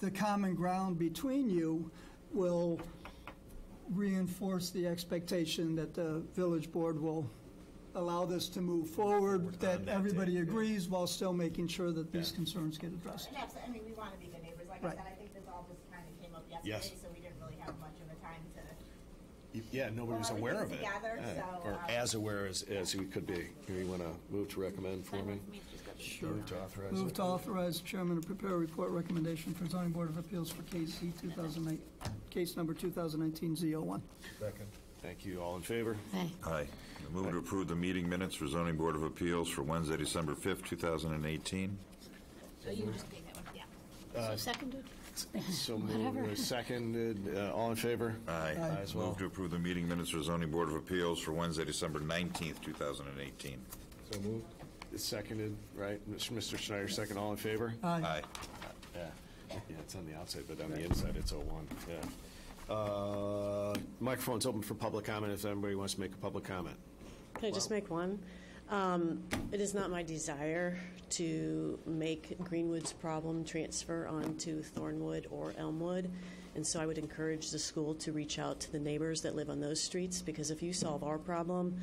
the common ground between you will reinforce the expectation that the village board will allow this to move forward, that everybody agrees, while still making sure that these concerns get addressed. And I mean, we want to be good neighbors. Like I said, I think this all just kind of came up yesterday, so we didn't really have much of a time to. Nobody was aware of it, together, or as aware as we could be. You want to move to recommend for me? Sure. Move to authorize. Move to authorize chairman to prepare a report recommendation for zoning board of appeals for case number 2019-Z01. Second. Thank you. All in favor? Aye. Aye. I move to approve the meeting minutes for zoning board of appeals for Wednesday, December 5th, 2018. So you just take that one, yeah. So seconded? So moved, seconded. All in favor? Aye. Aye as well. Move to approve the meeting minutes for zoning board of appeals for Wednesday, December 19th, 2018. So moved. Seconded, right? Mr. Schneider, second. All in favor? Aye. Aye. Yeah, it's on the outside, but on the inside, it's 01. Yeah. Microphone's open for public comment if anybody wants to make a public comment. Can I just make one? It is not my desire to make Greenwood's problem transfer onto Thornwood or Elmwood, and so I would encourage the school to reach out to the neighbors that live on those streets, because if you solve our problem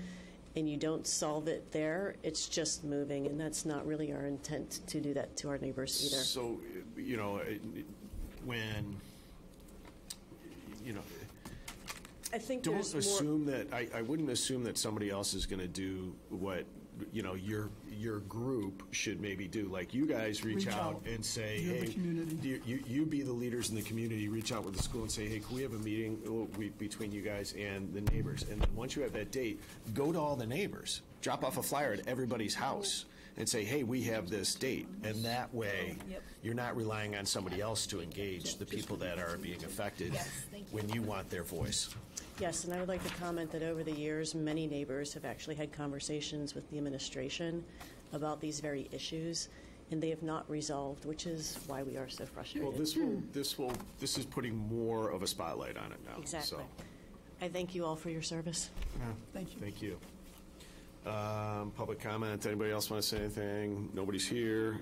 and you don't solve it there, it's just moving, and that's not really our intent to do that to our neighbors either. So, you know, when, you know, I think don't there's assume more. that I wouldn't assume that somebody else is going to do what your group should maybe do. Like you guys reach out and say, You're the hey, community. you be the leaders in the community, reach out with the school and say, hey, can we have a meeting between you guys and the neighbors? And then once you have that date, go to all the neighbors, drop off a flyer at everybody's house and say, hey, we have this date. And that way, you're not relying on somebody else to engage the people that are being affected when you want their voice. Yes, and I would like to comment that over the years, many neighbors have actually had conversations with the administration about these very issues, and they have not resolved, which is why we are so frustrated. Well, this is putting more of a spotlight on it now. Exactly. So. I thank you all for your service. Thank you. Thank you. Public comment. Anybody else want to say anything? Nobody's here.